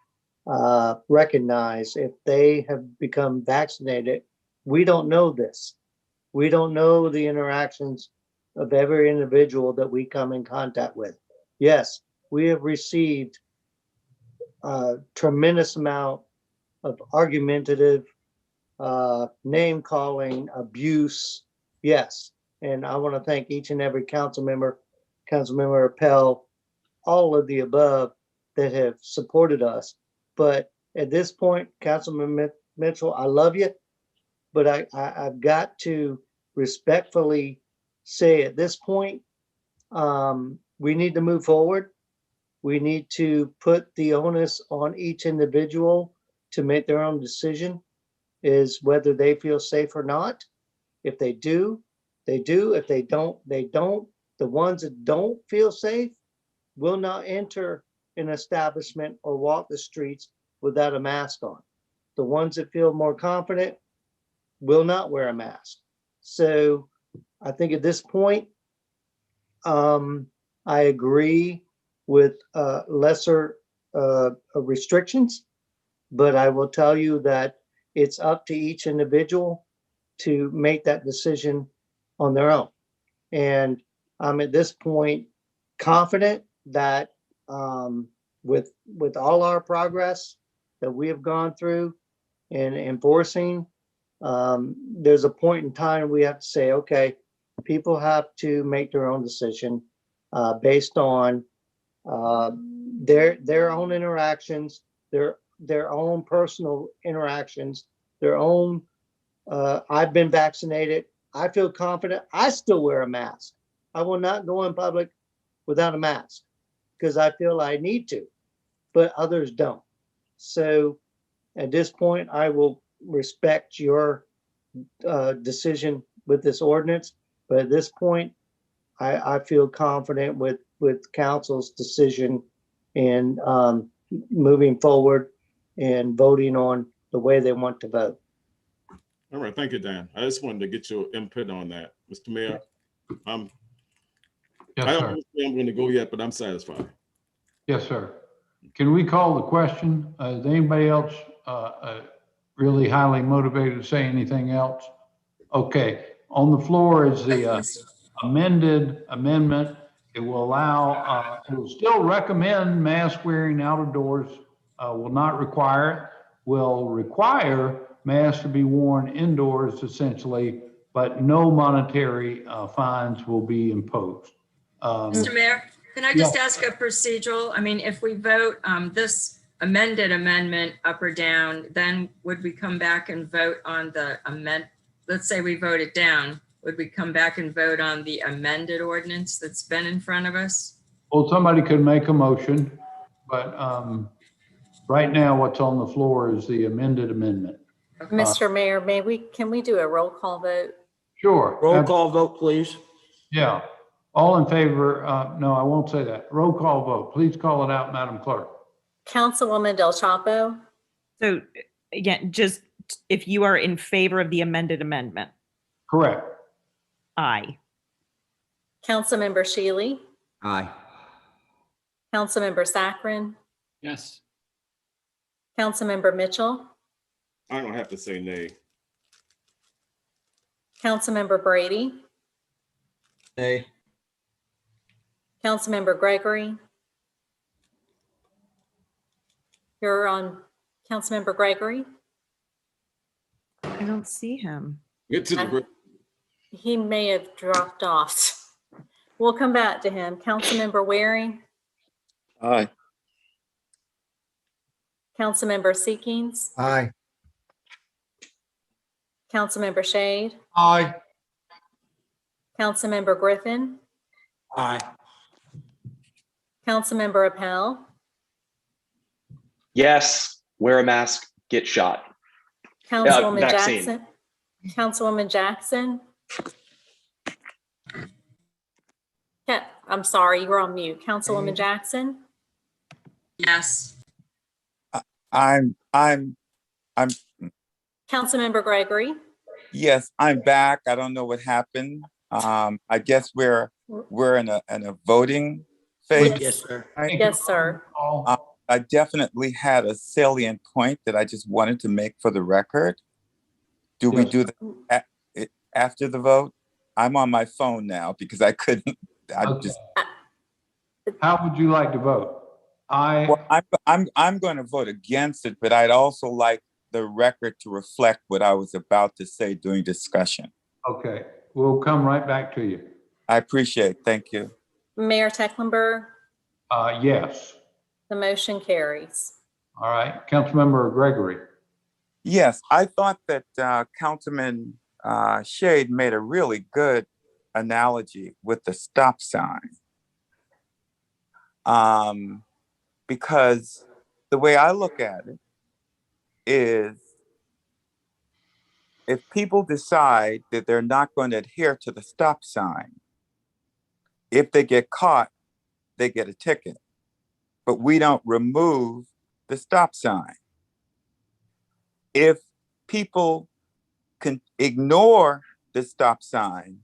recognize if they have become vaccinated. We don't know this. We don't know the interactions of every individual that we come in contact with. Yes, we have received a tremendous amount of argumentative name calling, abuse. Yes. And I want to thank each and every Councilmember Appel, all of the above that have supported us. But at this point, Councilman Mitchell, I love you, but I've got to respectfully say at this point, we need to move forward. We need to put the onus on each individual to make their own decision, is whether they feel safe or not. If they do, they do. If they don't, they don't. The ones that don't feel safe will not enter an establishment or walk the streets without a mask on. The ones that feel more confident will not wear a mask. So I think at this point, I agree with lesser restrictions, but I will tell you that it's up to each individual to make that decision on their own. And I'm at this point confident that with all our progress that we have gone through in enforcing, there's a point in time we have to say, okay, people have to make their own decision based on their own interactions, their own personal interactions, their own, I've been vaccinated, I feel confident, I still wear a mask. I will not go in public without a mask because I feel I need to, but others don't. So at this point, I will respect your decision with this ordinance, but at this point, I feel confident with council's decision in moving forward and voting on the way they want to vote. All right, thank you, Dan. I just wanted to get your input on that. Mr. Mayor, Yes, I don't sir. know where I'm going to go yet, but I'm satisfied. Yes, sir. Can we call the question? Is anybody else really highly motivated to say anything else? Okay, on the floor is the amended amendment. It will allow, it will still recommend mask wearing out of doors, will not require it, will require masks to be worn indoors essentially, but no monetary fines will be imposed. Mr. Mayor, can I just ask a procedural? I mean, if we vote this amended amendment up or down, then would we come back and vote on the let's say we vote it down, would we come back and vote on the amended ordinance that's been in front of us? Well, somebody could make a motion, but right now what's on the floor is the amended amendment. Mr. Mayor, can we do a roll call vote? Sure. Roll call vote, please. Yeah. All in favor? No, I won't say that. Roll call vote. Please call it out, Madam Clerk. Councilwoman Del Chapo, So again, just if you are in favor of the amended amendment. Correct. Aye. Councilmember Shealy, Aye. Councilmember Saccharin, Yes. Councilmember Mitchell, I don't have to say nay. Councilmember Brady, Nay. Councilmember Gregory. You're on, Councilmember Gregory. I don't see him. Get to the. He may have dropped off. We'll come back to him. Councilmember Waring, Aye. Councilmember Seekings, Aye. Councilmember Shade, Aye. Councilmember Griffin, Aye. Councilmember Appel, Yes, wear a mask, get shot. Councilwoman vaccine. Jackson, Councilwoman Jackson. Yeah, I'm sorry, you were on mute. Councilwoman Jackson, Yes. I'm, Councilmember Gregory. yes, I'm back. I don't know what happened. I guess we're in a voting phase. Yes, sir. Yes, sir. I definitely had a salient point that I just wanted to make for the record. Do we do that after the vote? I'm on my phone now because I couldn't. How would you like to vote? Well, I'm going to vote against it, but I'd also like the record to reflect what I was about to say during discussion. Okay, we'll come right back to you. I appreciate it. Thank you. Mayor Tecklenburg. Yes. The motion carries. All right, Councilmember Gregory. Yes, I thought that Councilman Shade made a really good analogy with the stop sign. Because the way I look at it is if people decide that they're not going to adhere to the stop sign, if they get caught, they get a ticket. But we don't remove the stop sign. If people can ignore the stop sign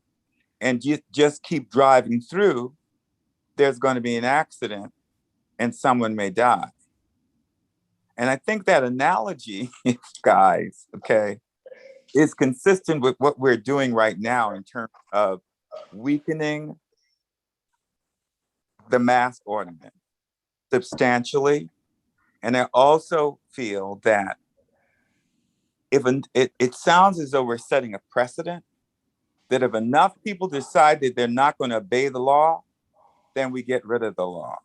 and just keep driving through, there's going to be an accident and someone may die. And I think that analogy, guys, okay, is consistent with what we're doing right now in terms of weakening the mask ordinance substantially. And I also feel that it sounds as though we're setting a precedent that if enough people decide that they're not going to obey the law, then we get rid of the law.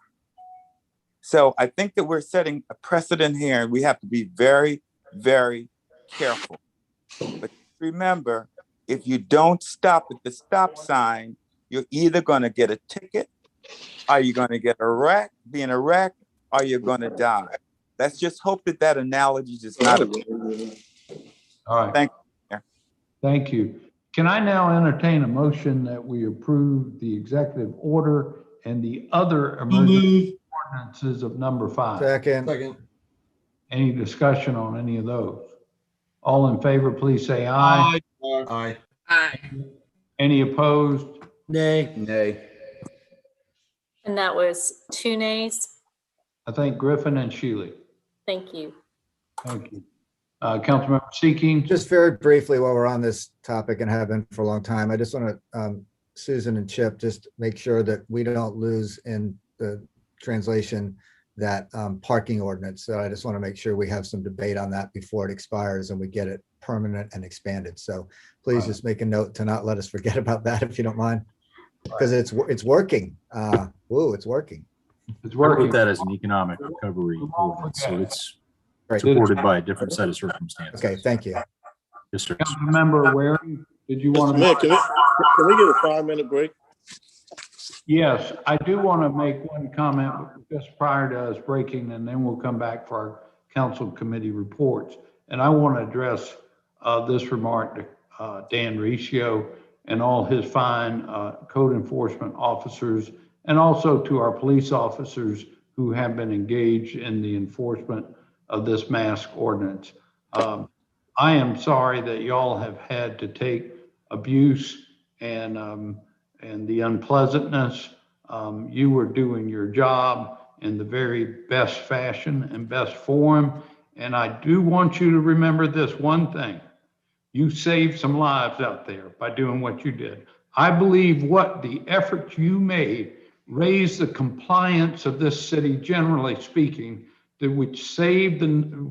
So I think that we're setting a precedent here, and we have to be very, very careful. But remember, if you don't stop at the stop sign, you're either going to get a ticket, or you're going to get a wreck, be in a wreck, or you're going to die. Let's just hope that that analogy does not. All right. Thank you. Thank you. Can I now entertain a motion that we approve the executive order and the other emergency ordinances of number 5? Second. Any discussion on any of those? All in favor, please say aye. Aye. Aye. Any opposed? Nay. Nay. And that was 2 nays. I think Griffin and Shealy. Thank you. Thank you. Councilmember Seeking. Just very briefly, while we're on this topic and have been for a long time, I just want to, Susan and Chip, just make sure that we don't lose in the translation that parking ordinance. So I just want to make sure we have some debate on that before it expires and we get it permanent and expanded. So please just make a note to not let us forget about that if you don't mind, because it's working. It's working. It's I working. put that as an economic recovery ordinance, so it's supported by a different set of circumstances. Okay, thank you. Yes, sir. Councilmember Waring, did you want to? Mayor, can we get a 5-minute break? Yes, I do want to make one comment just prior to us breaking, and then we'll come back for our council committee reports. And I want to address this remark to Dan Riccio and all his fine code enforcement officers, and also to our police officers who have been engaged in the enforcement of this mask ordinance. I am sorry that y'all have had to take abuse and the unpleasantness. You were doing your job in the very best fashion and best form. And I do want you to remember this one thing. You saved some lives out there by doing what you did. I believe what the efforts you made raised the compliance of this city, generally speaking, that would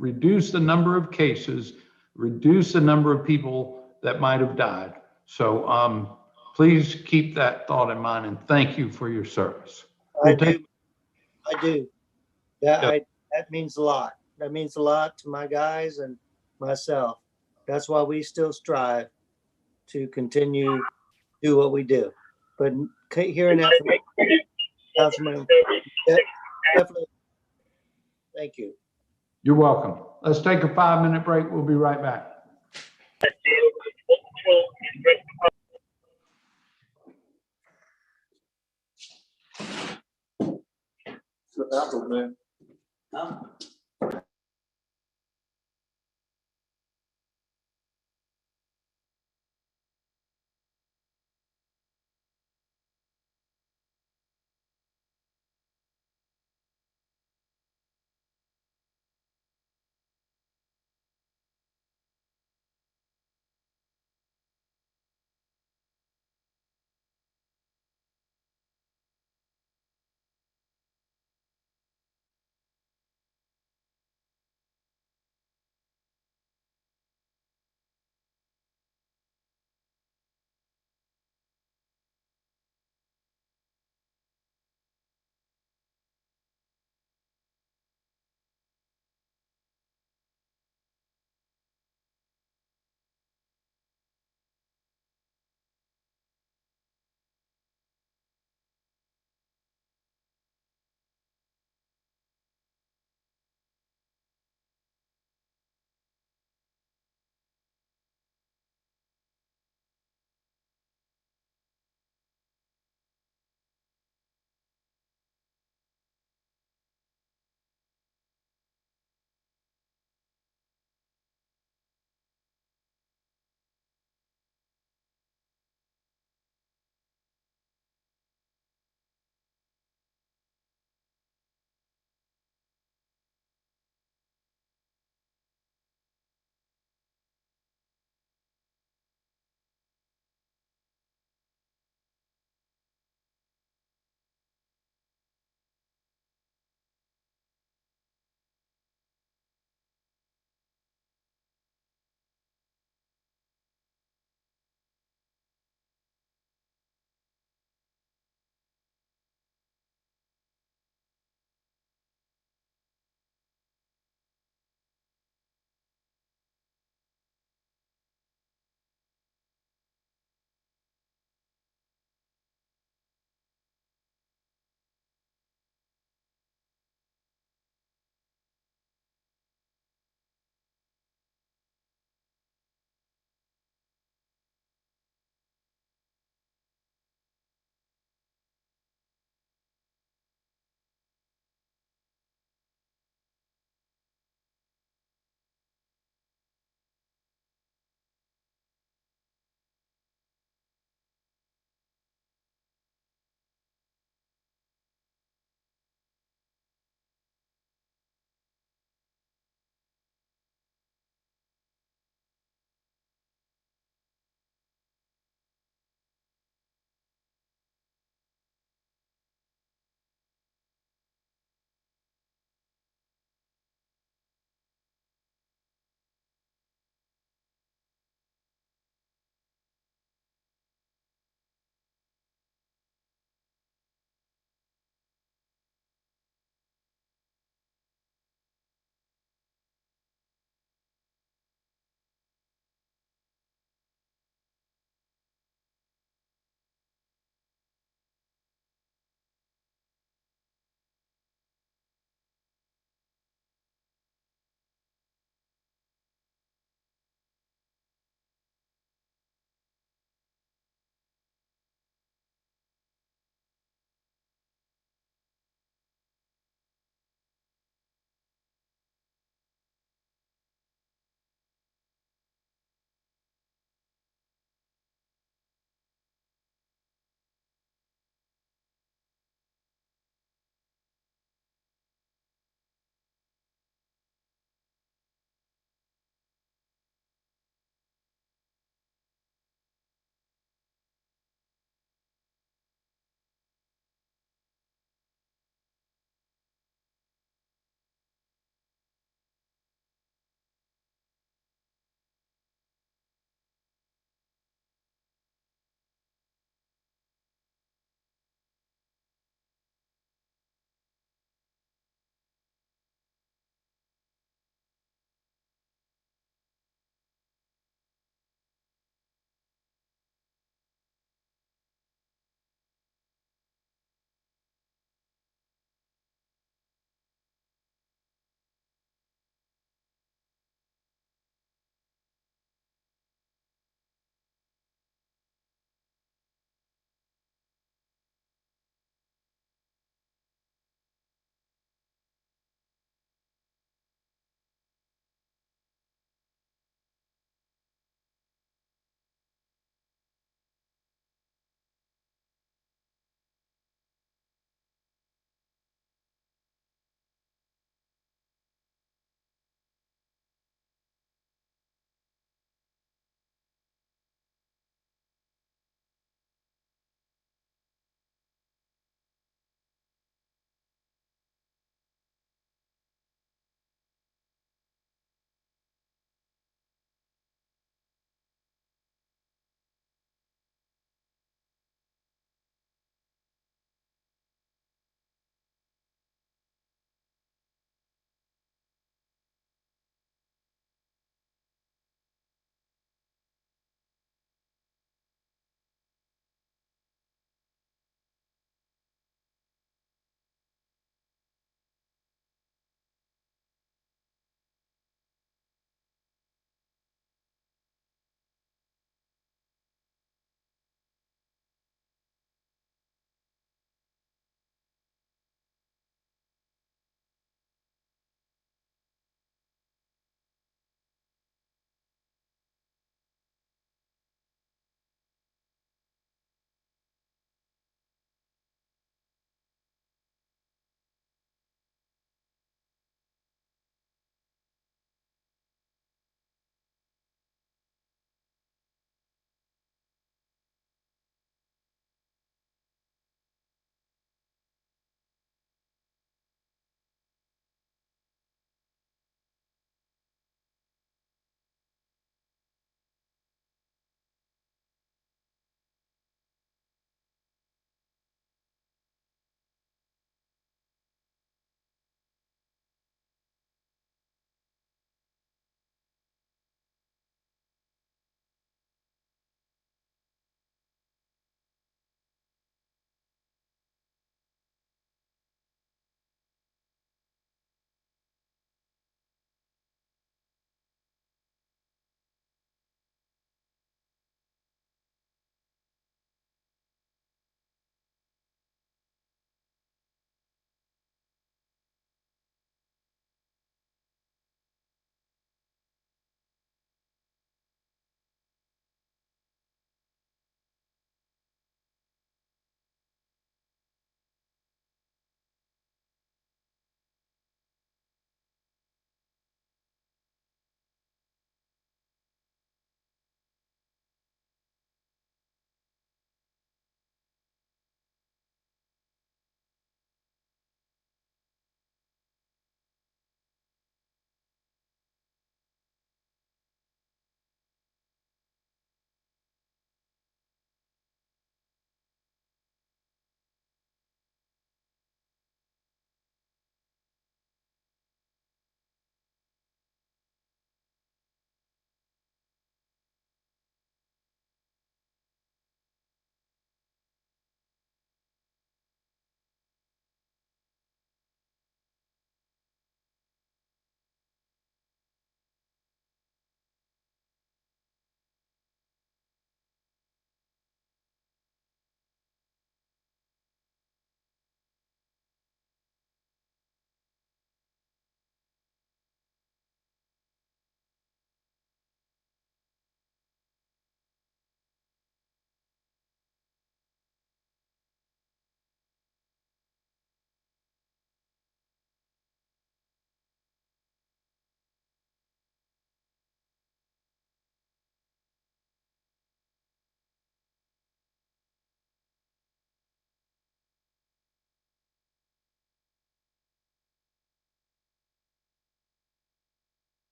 reduce the number of cases, reduce the number of people that might have died. So please keep that thought in mind, and thank you for your service. I do. That means a lot. That means a lot to my guys and myself. That's why we still strive to continue to do what we do. But hearing that from Councilman, definitely, thank you. You're welcome. Let's take a 5-minute break. We'll be right back. Apple, man.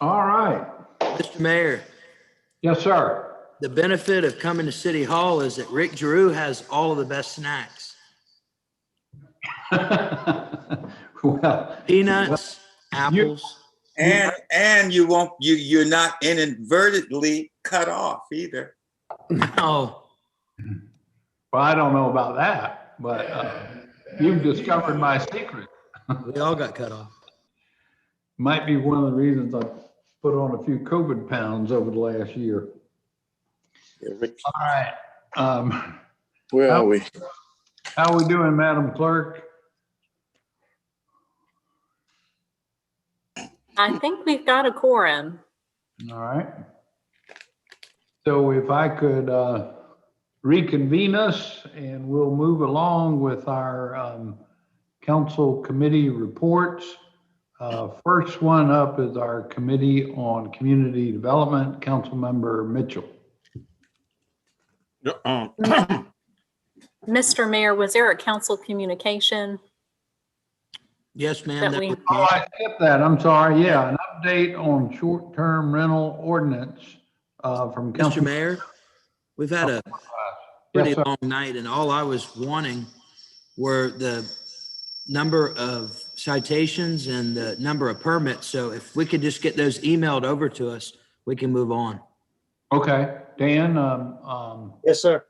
All right. Mr. Mayor, Yes, sir. the benefit of coming to City Hall is that Rick Drew has all of the best snacks. Well, Peanuts, apples. And you're not inadvertently cut off either. No. well, I don't know about that, but you've discovered my secret. We all got cut off. Might be one of the reasons I put on a few COVID pounds over the last year. Yeah, Rick, All right. where are we? How we doing, Madam Clerk? I think we've got a quorum. All right. So if I could reconvene us and we'll move along with our council committee reports. First one up is our Committee on Community Development, Councilmember Mitchell. Mr. Mayor, was there a council communication? Yes, ma'am. That we- Oh, I skipped that. I'm sorry. Yeah, an update on short-term rental ordinance from Mr. Council. Mayor, we've had a pretty long night, and all I was wanting were the number of citations and the number of permits. So if we could just get those emailed over to us, we can move on. Okay, Dan, Yes, sir.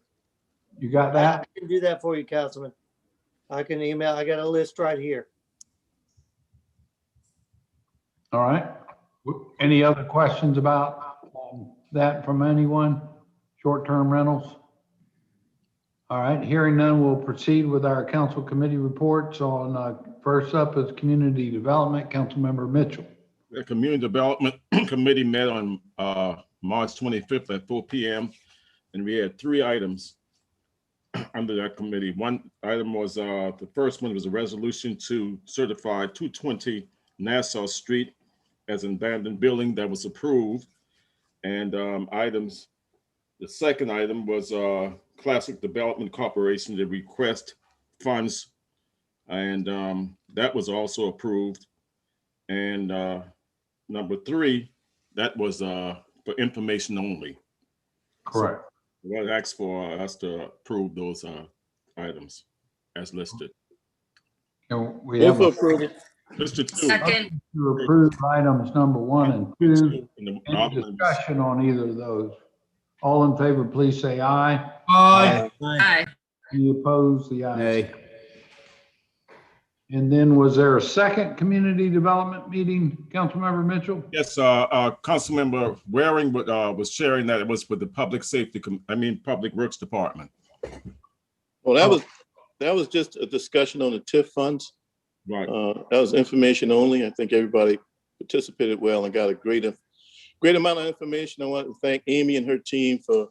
you got I that? can do that for you, Councilman. I can email, I got a list right here. All right. Any other questions about that from anyone? Short-term rentals? All right, hearing none, we'll proceed with our council committee reports on, first up is Community Development, Councilmember Mitchell. The Community Development Committee met on March 25th at 4 p.m. and we had 3 items under that committee. One item was, the first one was a resolution to certify 220 Nassau Street as an abandoned building. That was approved. And the second item was Classic Development Corporation to request funds, and that was also approved. And number 3, that was for information only. Correct. So what asked for us to approve those items as listed. And we have Move for approval. Listed 2. Second. to approve items number 1 and 2. In the Any omnibus. discussion on either of those? All in favor, please say aye. Aye. Aye. Any opposed? The ayes. Nay. And then was there a second community development meeting, Councilmember Mitchell? Yes, Councilmember Waring was sharing that it was with the Public Works Department. Well, that was just a discussion on the TIF funds. Right. That was information only. I think everybody participated well and got a great amount of information. I want to thank Amy and her team for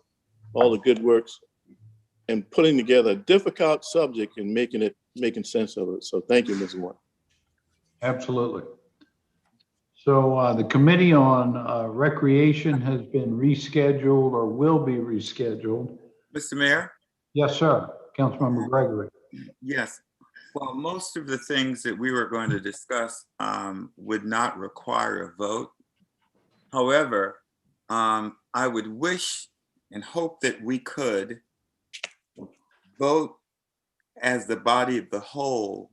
all the good works and putting together a difficult subject and making sense of it. So thank you, Ms. Warren. Absolutely. So the Committee on Recreation has been rescheduled or will be rescheduled. Mr. Mayor? Yes, sir. Councilmember Gregory. Yes. Well, most of the things that we were going to discuss would not require a vote. However, I would wish and hope that we could vote as the body of the whole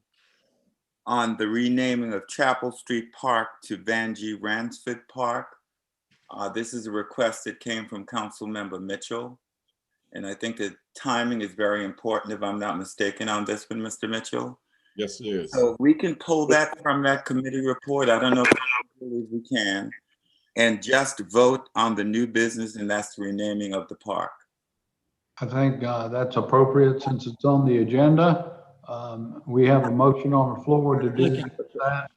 on the renaming of Chapel Street Park to Van G. Ransford Park. This is a request that came from Councilmember Mitchell. And I think the timing is very important, if I'm not mistaken, on this one, Mr. Mitchell. Yes, it is. So we can pull that from that committee report. I don't know if we can. And just vote on the new business, and that's the renaming of the park. I think that's appropriate since it's on the agenda. We have a motion on the floor to do that.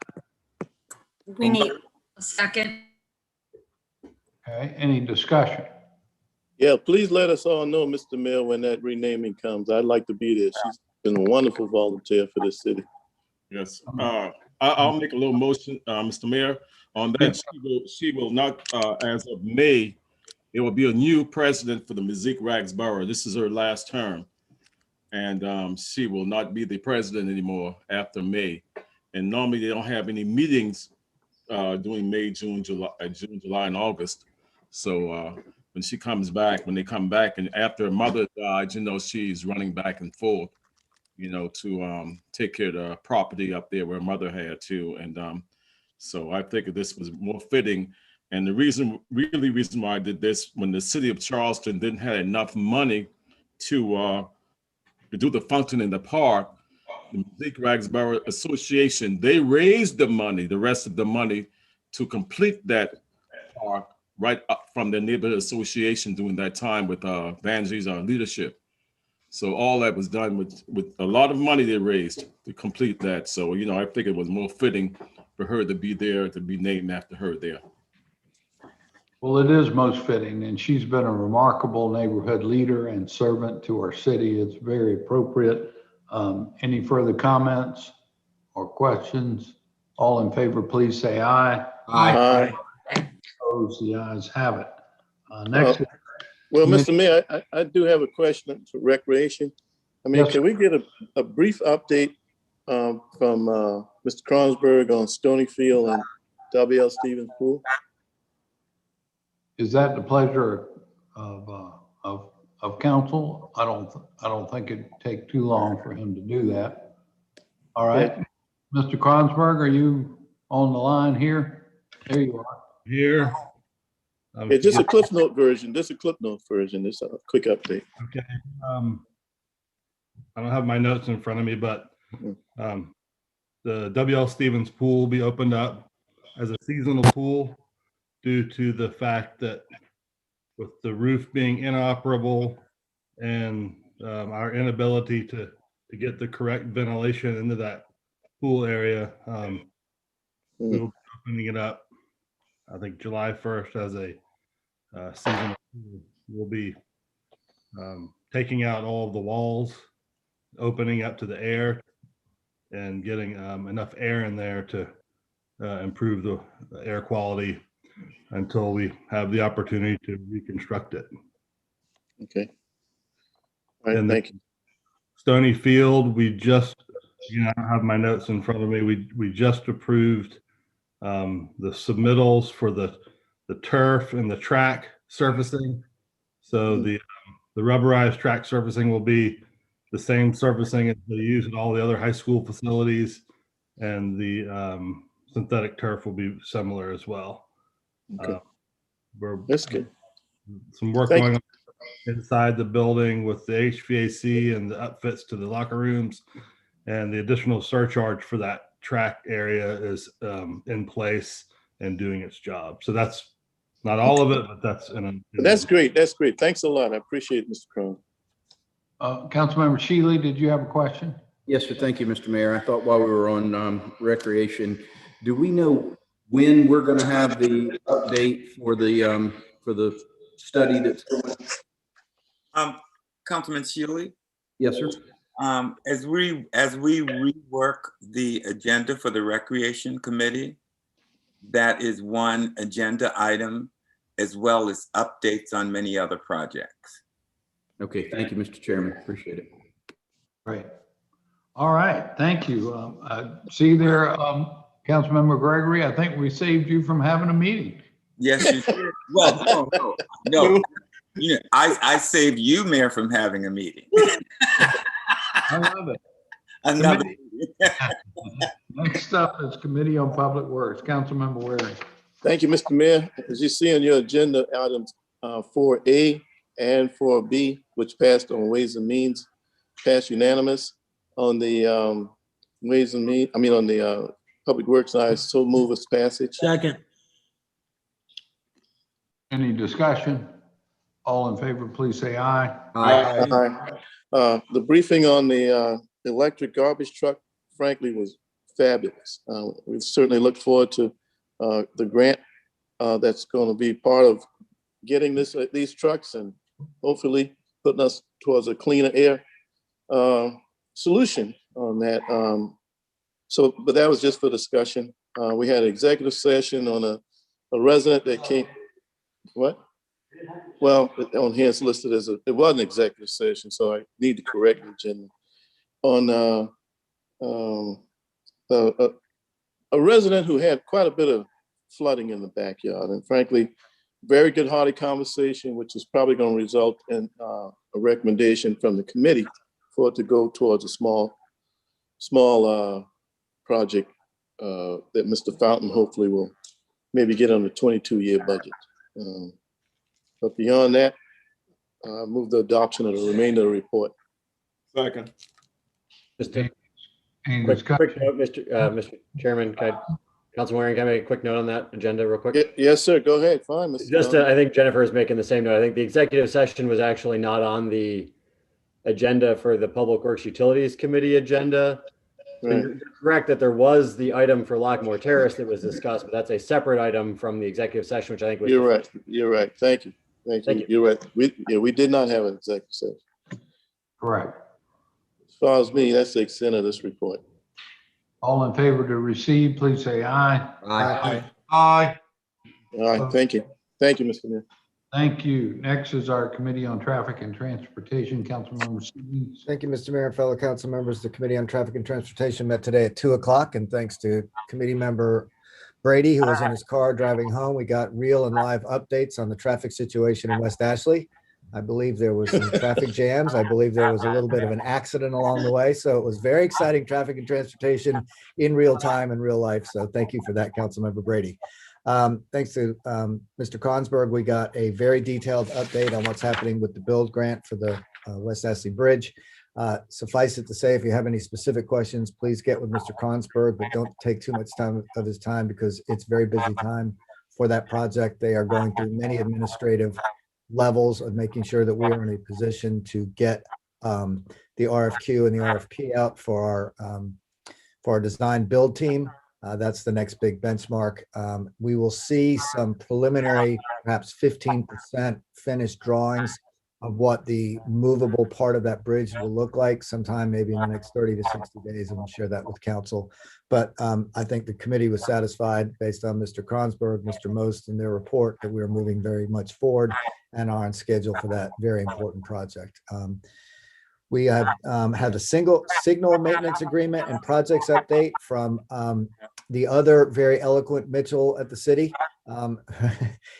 We need, A second. Okay, any discussion? Yeah, please let us all know, Mr. Mayor, when that renaming comes. I'd like to be there. She's been a wonderful volunteer for this city. Yes. I'll make a little motion, Mr. Mayor, on that. She will not, as of May, it will be a new president for the Mezquite Rags Borough. This is her last term. And she will not be the president anymore after May. And normally they don't have any meetings during May, June, July, and August. So when she comes back, when they come back, and after her mother died, she's running back and forth, to take care of the property up there where her mother had too. And so I figured this was more fitting. And the reason why I did this, when the city of Charleston didn't have enough money to do the function in the park, the Mosaic Ragsboro Association, they raised the money, the rest of the money, to complete that park right up from the neighborhood association during that time with Vanjie's leadership. So all that was done with a lot of money they raised to complete that. So, I think it was more fitting for her to be there, to be named after her there. Well, it is most fitting, and she's been a remarkable neighborhood leader and servant to our city. It's very appropriate. Any further comments or questions? All in favor, please say aye. Aye. Opposed, the ayes have it. Next. Well, Mr. Mayor, I do have a question for recreation. I mean, Yes, can we get a brief update from Mr. Kronsberg on Stonyfield and W.L. Stevens Pool? Is that the pleasure of council? I don't think it'd take too long for him to do that. All right. Mr. Kronsberg, are you on the line here? There you are. Here. Yeah, just a Cliff Note version. Just a Cliff Note version. Just a quick update. Okay. I don't have my notes in front of me, but the W.L. Stevens pool will be opened up as a seasonal pool due to the fact that with the roof being inoperable and our inability to get the correct ventilation into that pool area, we will be opening it up, I think, July 1st as a seasonal pool. We'll be taking out all of the walls, opening up to the air, and getting enough air in there to improve the air quality until we have the opportunity to reconstruct it. Okay. All right, thank you. Stonyfield, we just, I don't have my notes in front of me. We just approved the submittals for the turf and the track surfacing. So the rubberized track surfacing will be the same surfacing as they use at all the other high school facilities, and the synthetic turf will be similar as well. Okay. That's good. Some work going on inside the building with the HVAC and the upfits to the locker rooms, and the additional surcharge for that track area is in place and doing its job. So that's not all of it, but that's That's great. That's great. Thanks a lot. I appreciate it, Mr. Crone. Councilmember Shealy, did you have a question? Yes, sir. Thank you, Mr. Mayor. I thought while we were on recreation, do we know when we're going to have the update for the study that's Councilman Shealy? Yes, sir. As we rework the agenda for the Recreation Committee, that is one agenda item, as well as updates on many other projects. Okay, thank you, Mr. Chairman. Appreciate it. Great. All right, thank you. See there, Councilmember Gregory, I think we saved you from having a meeting. Yes, you did. Well, no. I saved you, Mayor, from having a meeting. I love it. Another. Next up is Committee on Public Works. Councilmember Waring. Thank you, Mr. Mayor. As you see on your agenda, items 4A and 4B, which passed on Ways and Means, passed unanimous. On the Ways and Means, on the Public Works side, so move its passage. Second. Any discussion? All in favor, please say aye. Aye. The briefing on the electric garbage truck, frankly, was fabulous. We certainly look forward to the grant that's going to be part of getting these trucks and hopefully putting us towards a cleaner air solution on that. But that was just for discussion. We had an executive session on a resident that came. What? Well, on here it's listed as it was an executive session, so I need to correct the agenda. On a resident who had quite a bit of flooding in the backyard. And frankly, very good hearty conversation, which is probably going to result in a recommendation from the committee for it to go towards a small project that Mr. Fountain hopefully will maybe get on the 22-year budget. But beyond that, move the adoption of the remainder of the report. Second. Mr. Any Quick discussion? note, Mr. Chairman, Councilman Waring, can I make a quick note on that agenda real quick? Yes, sir. Go ahead. Fine, Mr. Just, Fountain. I think Jennifer is making the same note. I think the executive session was actually not on the agenda for the Public Works Utilities Committee agenda. Right. You're correct that there was the item for Lockmore Terrace that was discussed, but that's a separate item from the executive session, which I think was. You're right. You're right. Thank you. Thank you. You're right. We did not have an executive session. Correct. As far as me, that's the extent of this report. All in favor to receive, please say aye. Aye. Aye. All right. Thank you. Thank you, Mr. Mayor. Thank you. Next is our Committee on Traffic and Transportation, Councilmember Stevens. Thank you, Mr. Mayor and fellow council members. The Committee on Traffic and Transportation met today at 2:00, and thanks to committee member Brady, who was in his car driving home, we got real and live updates on the traffic situation in West Ashley. I believe there was some traffic jams. I believe there was a little bit of an accident along the way. So it was very exciting traffic and transportation in real time and real life. So thank you for that, Councilmember Brady. Thanks to Mr. Consberg, we got a very detailed update on what's happening with the build grant for the West Ashley Bridge. Suffice it to say, if you have any specific questions, please get with Mr. Consberg, but don't take too much time of his time because it's very busy time for that project. They are going through many administrative levels of making sure that we are in a position to get the RFQ and the RFP out for our design build team. That's the next big benchmark. We will see some preliminary, perhaps 15% finished drawings of what the movable part of that bridge will look like sometime maybe in the next 30 to 60 days, and we'll share that with council. But I think the committee was satisfied based on Mr. Kronsberg, Mr. Most, and their report that we are moving very much forward and are on schedule for that very important project. We have had a signal maintenance agreement and projects update from the other very eloquent Mitchell at the city.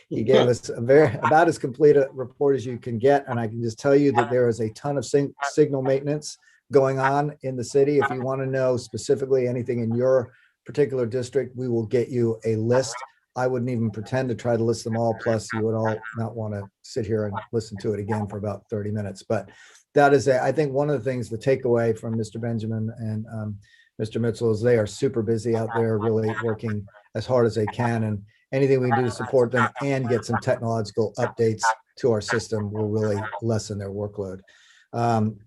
He gave us about as complete a report as you can get. And I can just tell you that there is a ton of signal maintenance going on in the city. If you want to know specifically anything in your particular district, we will get you a list. I wouldn't even pretend to try to list them all. Plus you would all not want to sit here and listen to it again for about 30 minutes. But that is, I think, one of the things, the takeaway from Mr. Benjamin and Mr. Mitchell is they are super busy out there, really working as hard as they can. And anything we can do to support them and get some technological updates to our system will really lessen their workload.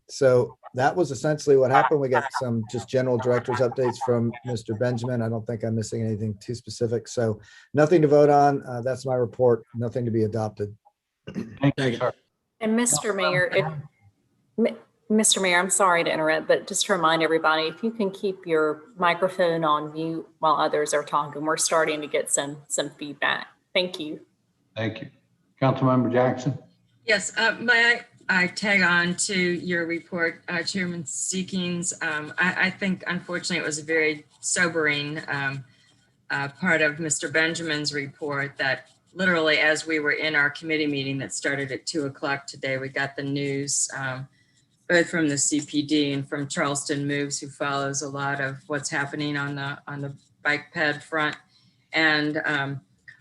So that was essentially what happened. We got some just general director's updates from Mr. Benjamin. I don't think I'm missing anything too specific. So nothing to vote on. That's my report. Nothing to be adopted. Thank you, sir. And Mr. Mayor, Mr. Mayor, I'm sorry to interrupt, but just to remind everybody, if you can keep your microphone on mute while others are talking, we're starting to get some feedback. Thank you. Thank you. Councilmember Jackson. Yes, may I tag on to your report, Chairman Seekings. I think, unfortunately, it was a very sobering part of Mr. Benjamin's report that literally as we were in our committee meeting that started at 2:00 today, we got the news both from the CPD and from Charleston Moves, who follows a lot of what's happening on the bike ped front. And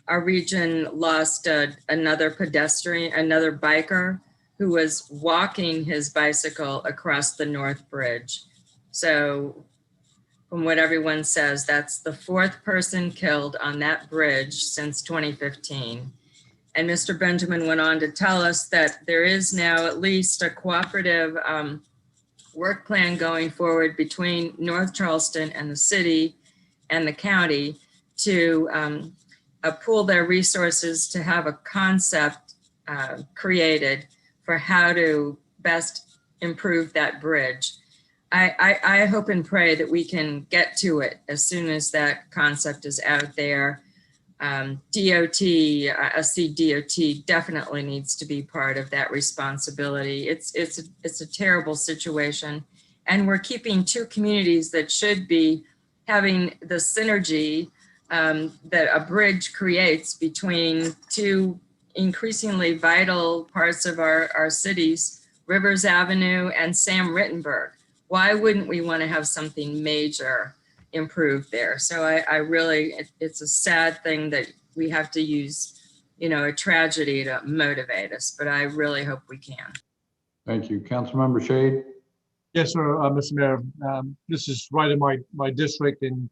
our region lost another pedestrian, another biker who was walking his bicycle across the North Bridge. So from what everyone says, that's the 4th person killed on that bridge since 2015. And Mr. Benjamin went on to tell us that there is now at least a cooperative work plan going forward between North Charleston and the city and the county to pool their resources to have a concept created for how to best improve that bridge. I hope and pray that we can get to it as soon as that concept is out there. DOT, I see DOT definitely needs to be part of that responsibility. It's a terrible situation. And we're keeping two communities that should be having the synergy that a bridge creates between two increasingly vital parts of our cities, Rivers Avenue and Sam Rittenberg. Why wouldn't we want to have something major improved there? So I really, it's a sad thing that we have to use, a tragedy to motivate us, but I really hope we can. Thank you. Councilmember Shade? Yes, sir, Mr. Mayor. This is right in my district, and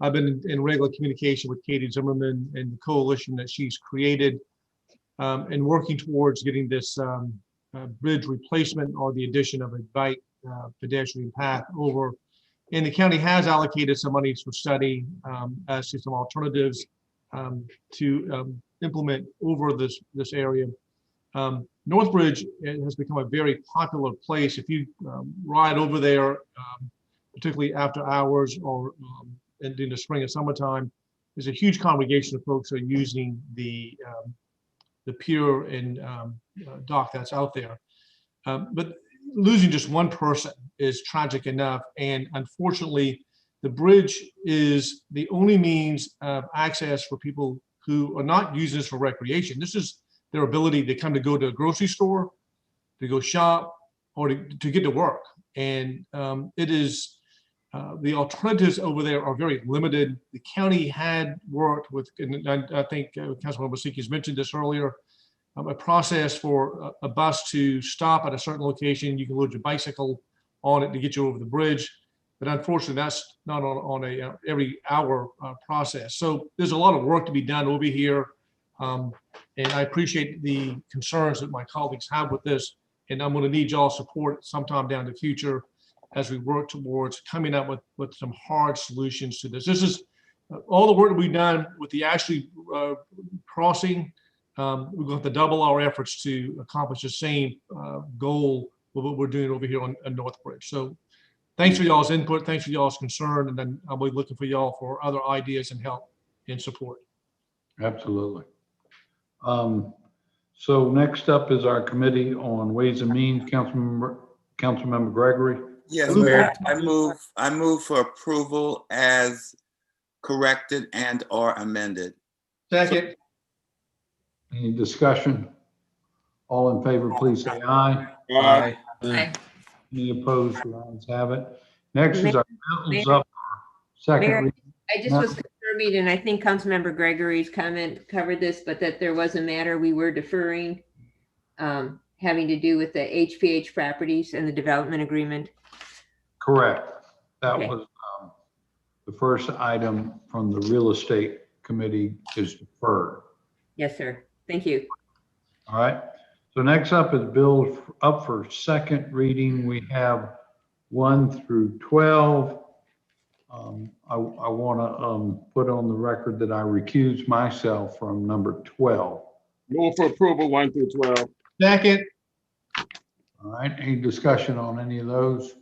I've been in regular communication with Katie Zimmerman and the coalition that she's created, and working towards getting this bridge replacement or the addition of a bike pedestrian path over. And the county has allocated some monies for study as to some alternatives to implement over this area. Northbridge has become a very popular place. If you ride over there, particularly after hours or in the spring and summertime, there's a huge congregation of folks who are using the pier and dock that's out there. But losing just one person is tragic enough. And unfortunately, the bridge is the only means of access for people who are not using this for recreation. This is their ability to come to go to a grocery store, to go shop, or to get to work. And it is, the alternatives over there are very limited. The county had worked with, and I think Councilmember Wasicki has mentioned this earlier, a process for a bus to stop at a certain location. You can load your bicycle on it to get you over the bridge. But unfortunately, that's not on a every hour process. So there's a lot of work to be done over here. And I appreciate the concerns that my colleagues have with this. And I'm going to need y'all support sometime down the future as we work towards coming up with some hard solutions to this. This is all the work that we've done with the Ashley crossing. We're going to have to double our efforts to accomplish the same goal with what we're doing over here on Northbridge. So thanks for y'all's input. Thanks for y'all's concern. And then I'll be looking for y'all for other ideas and help and support. Absolutely. So next up is our Committee on Ways and Means. Councilmember Gregory. Yes, Mayor. I move for approval as corrected and or amended. Second. Any discussion? All in favor, please say aye. Aye. Aye. Any opposed? The ayes have it. Next is our mountains Mayor, up. Second Mayor, reading. I just was confirming, and I think Councilmember Gregory's comment covered this, but that there was a matter we were deferring having to do with the HPH properties and the development agreement. Correct. That Okay. was the first item from the Real Estate Committee is deferred. Yes, sir. Thank you. All right. So next up is bills up for second reading. We have 1 through 12. I want to put on the record that I recuse myself from number 12. Move for approval 1 through 12. Second. All right. Any discussion on any of those?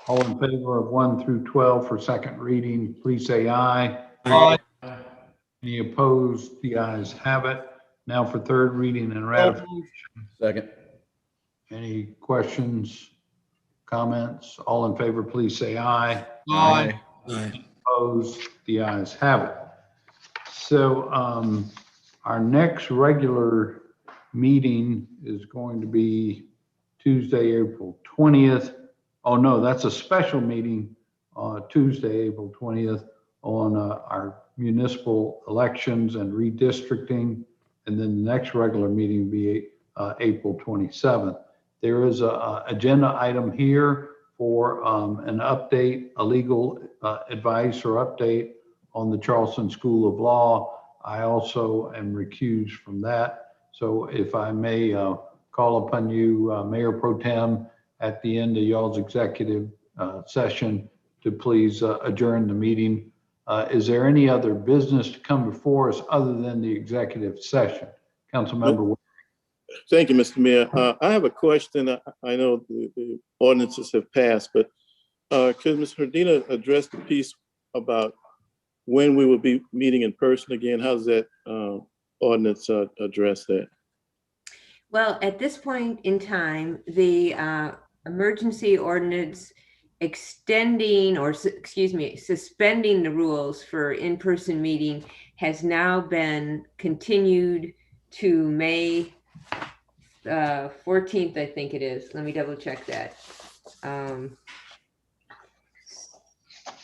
All in favor of 1 through 12 for second reading, please say aye. Aye. Any opposed? The ayes have it. Now for third reading and ratification. Second. Any questions, comments? All in favor, please say aye. Aye. Opposed? The ayes have it. So our next regular meeting is going to be Tuesday, April 20th. Oh, no, that's a special meeting, Tuesday, April 20th, on our municipal elections and redistricting. And then the next regular meeting will be April 27th. There is an agenda item here for an update, a legal advice or update on the Charleston School of Law. I also am recused from that. So if I may call upon you, Mayor Pro Tem, at the end of y'all's executive session to please adjourn the meeting. Is there any other business to come before us other than the executive session? Councilmember. Thank you, Mr. Mayor. I have a question. I know the ordinances have passed, but could Ms. Herdina address the piece about when we will be meeting in person again? How does that ordinance address that? Well, at this point in time, the emergency ordinance extending or, excuse me, suspending the rules for in-person meeting has now been continued to May 14th, I think it is. Let me double check that.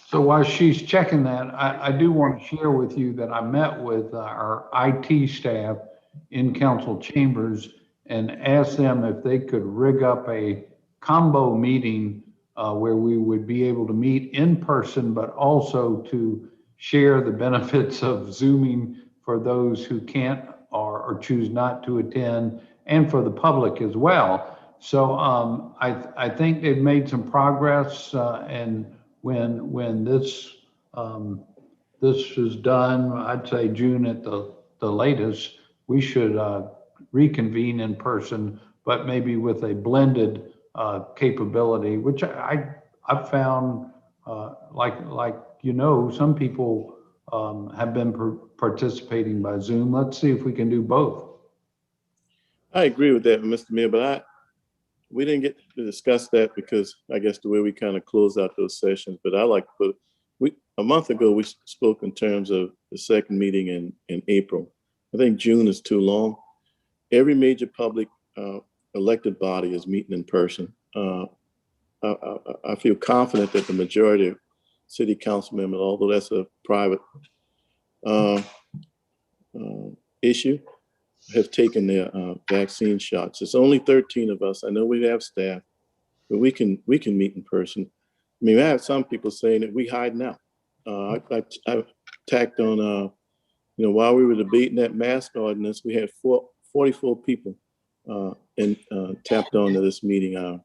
So while she's checking that, I do want to share with you that I met with our IT staff in council chambers and asked them if they could rig up a combo meeting where we would be able to meet in person, but also to share the benefits of Zooming for those who can't or choose not to attend, and for the public as well. So I think they've made some progress, and when this is done, I'd say June at the latest, we should reconvene in person, but maybe with a blended capability, which I've found, like you know, some people have been participating by Zoom. Let's see if we can do both. I agree with that, Mr. Mayor, but we didn't get to discuss that because I guess the way we kind of closed out those sessions, but I like to put, a month ago, we spoke in terms of the second meeting in April. I think June is too long. Every major public elected body is meeting in person. I feel confident that the majority of city council members, although that's a private issue, have taken their vaccine shots. It's only 13 of us. I know we have staff, but we can meet in person. I mean, I have some people saying that we hide now. I tacked on, while we were debating that mask ordinance, we had 44 people and tapped on to this meeting.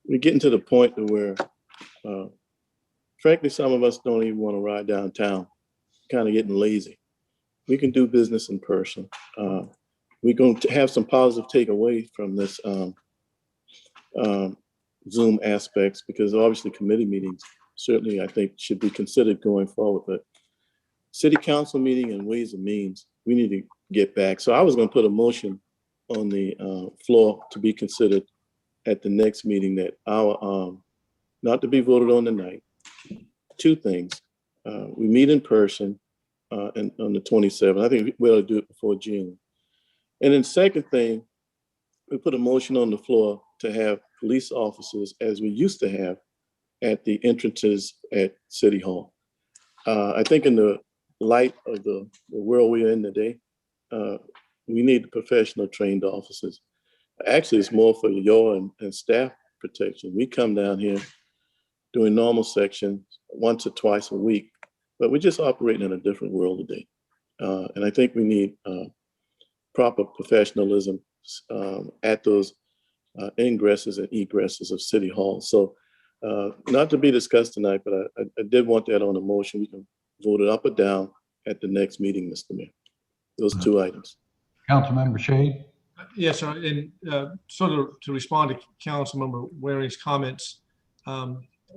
We're getting to the point where, frankly, some of us don't even want to ride downtown, kind of getting lazy. We can do business in person. We're going to have some positive takeaways from this Zoom aspects, because obviously committee meetings certainly, I think, should be considered going forward. But city council meeting and Ways and Means, we need to get back. So I was going to put a motion on the floor to be considered at the next meeting that our, not to be voted on tonight, two things. We meet in person and on the 27th. I think we ought to do it before June. And then second thing, we put a motion on the floor to have police officers, as we used to have, at the entrances at City Hall. I think in the light of the world we're in today, we need professional trained officers. Actually, it's more for your and staff protection. We come down here doing normal sections once or twice a week, but we're just operating in a different world today. And I think we need proper professionalism at those ingresses and egresses of City Hall. So not to be discussed tonight, but I did want that on a motion. We can vote it up or down at the next meeting, Mr. Mayor. Those two items. Councilmember Shade? Yes, sir. And sort of to respond to Councilmember Waring's comments,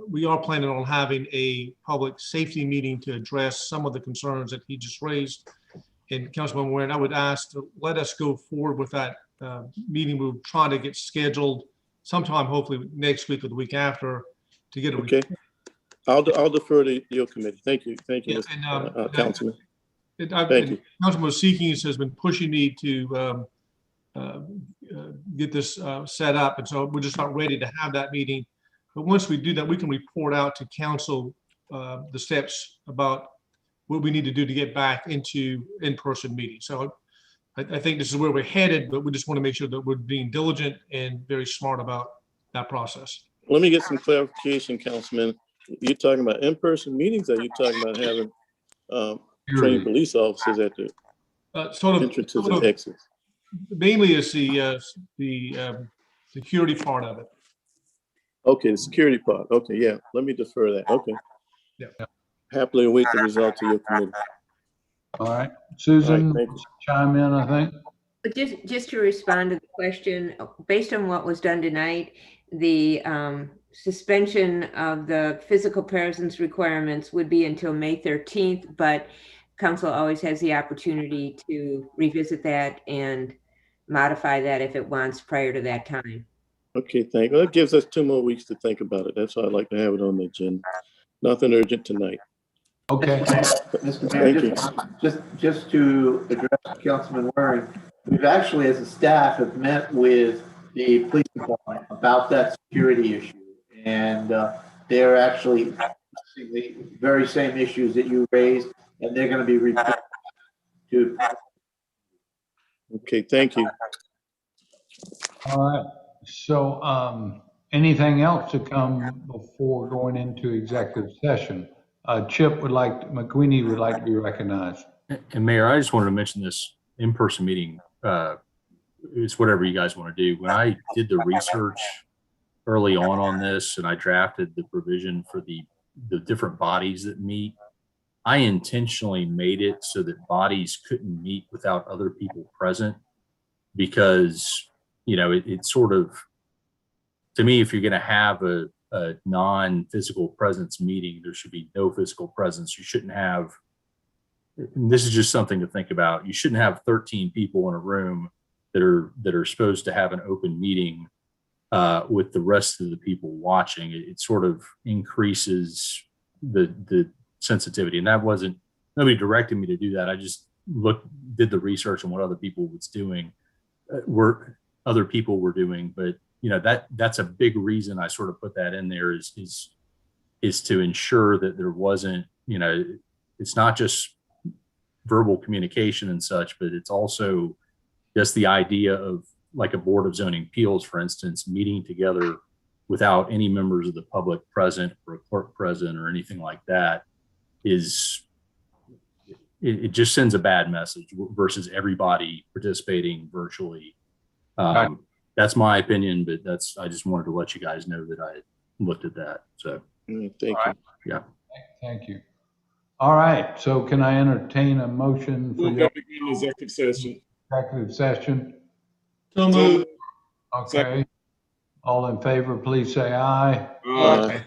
we are planning on having a public safety meeting to address some of the concerns that he just raised. And Councilmember Waring, I would ask to let us go forward with that meeting. We'll try to get scheduled sometime, hopefully next week or the week after, to get a okay. I'll defer to your committee. Thank you, yeah, Mr. Councilman. Thank you. Councilman Seekings has been pushing me to get this set up, and so we're just not ready to have that meeting. But once we do that, we can report out to council the steps about what we need to do to get back into in-person meetings. So I think this is where we're headed, but we just want to make sure that we're being diligent and very smart about that process. Let me get some clarification, Councilman. You're talking about in-person meetings, or you're talking about having trained police officers at the entrances and exits? Mainly is the security part of it. Okay, the security part. Okay, yeah. Let me defer that. Okay. Yeah. Happily await the results of your committee. All right, Susan, All right, chime in, I think. But just to respond to the question, based on what was done tonight, the suspension of the physical presence requirements would be until May 13th, but council always has the opportunity to revisit that and modify that if it wants prior to that time. Okay, thank you. That gives us 2 more weeks to think about it. That's why I'd like to have it on the agenda. Nothing urgent tonight. Okay. Mr. Mayor, just to address Councilman Waring, we've actually, as a staff, have met with the police department about that security issue. And they're actually addressing the very same issues that you raised, and they're going to be reporting to. Okay, thank you. All right. So, anything else to come before going into executive session? McQueenie would like to be recognized. And Mayor, I just wanted to mention this in-person meeting. It's whatever you guys want to do. When I did the research early on this, and I drafted the provision for the different bodies that meet, I intentionally made it so that bodies couldn't meet without other people present, because, you know, it sort of, to me, if you're going to have a non-physical presence meeting, there should be no physical presence. You shouldn't have, and this is just something to think about, you shouldn't have 13 people in a room that are supposed to have an open meeting with the rest of the people watching. It sort of increases the sensitivity. And that wasn't, nobody directed me to do that. I just did the research on what other people was doing, other people were doing. But you know, that's a big reason I sort of put that in there is to ensure that there wasn't, you know, it's not just verbal communication and such, but it's also just the idea of, like, a board of zoning appeals, for instance, meeting together without any members of the public present or a clerk present or anything like that it just sends a bad message versus everybody participating virtually. That's my opinion, but I just wanted to let you guys know that I looked at that. So Thank you. Yeah. Thank you. All right. So can I entertain a motion for your Executive session. executive session? So moved. Okay. All in favor, please say aye. Aye.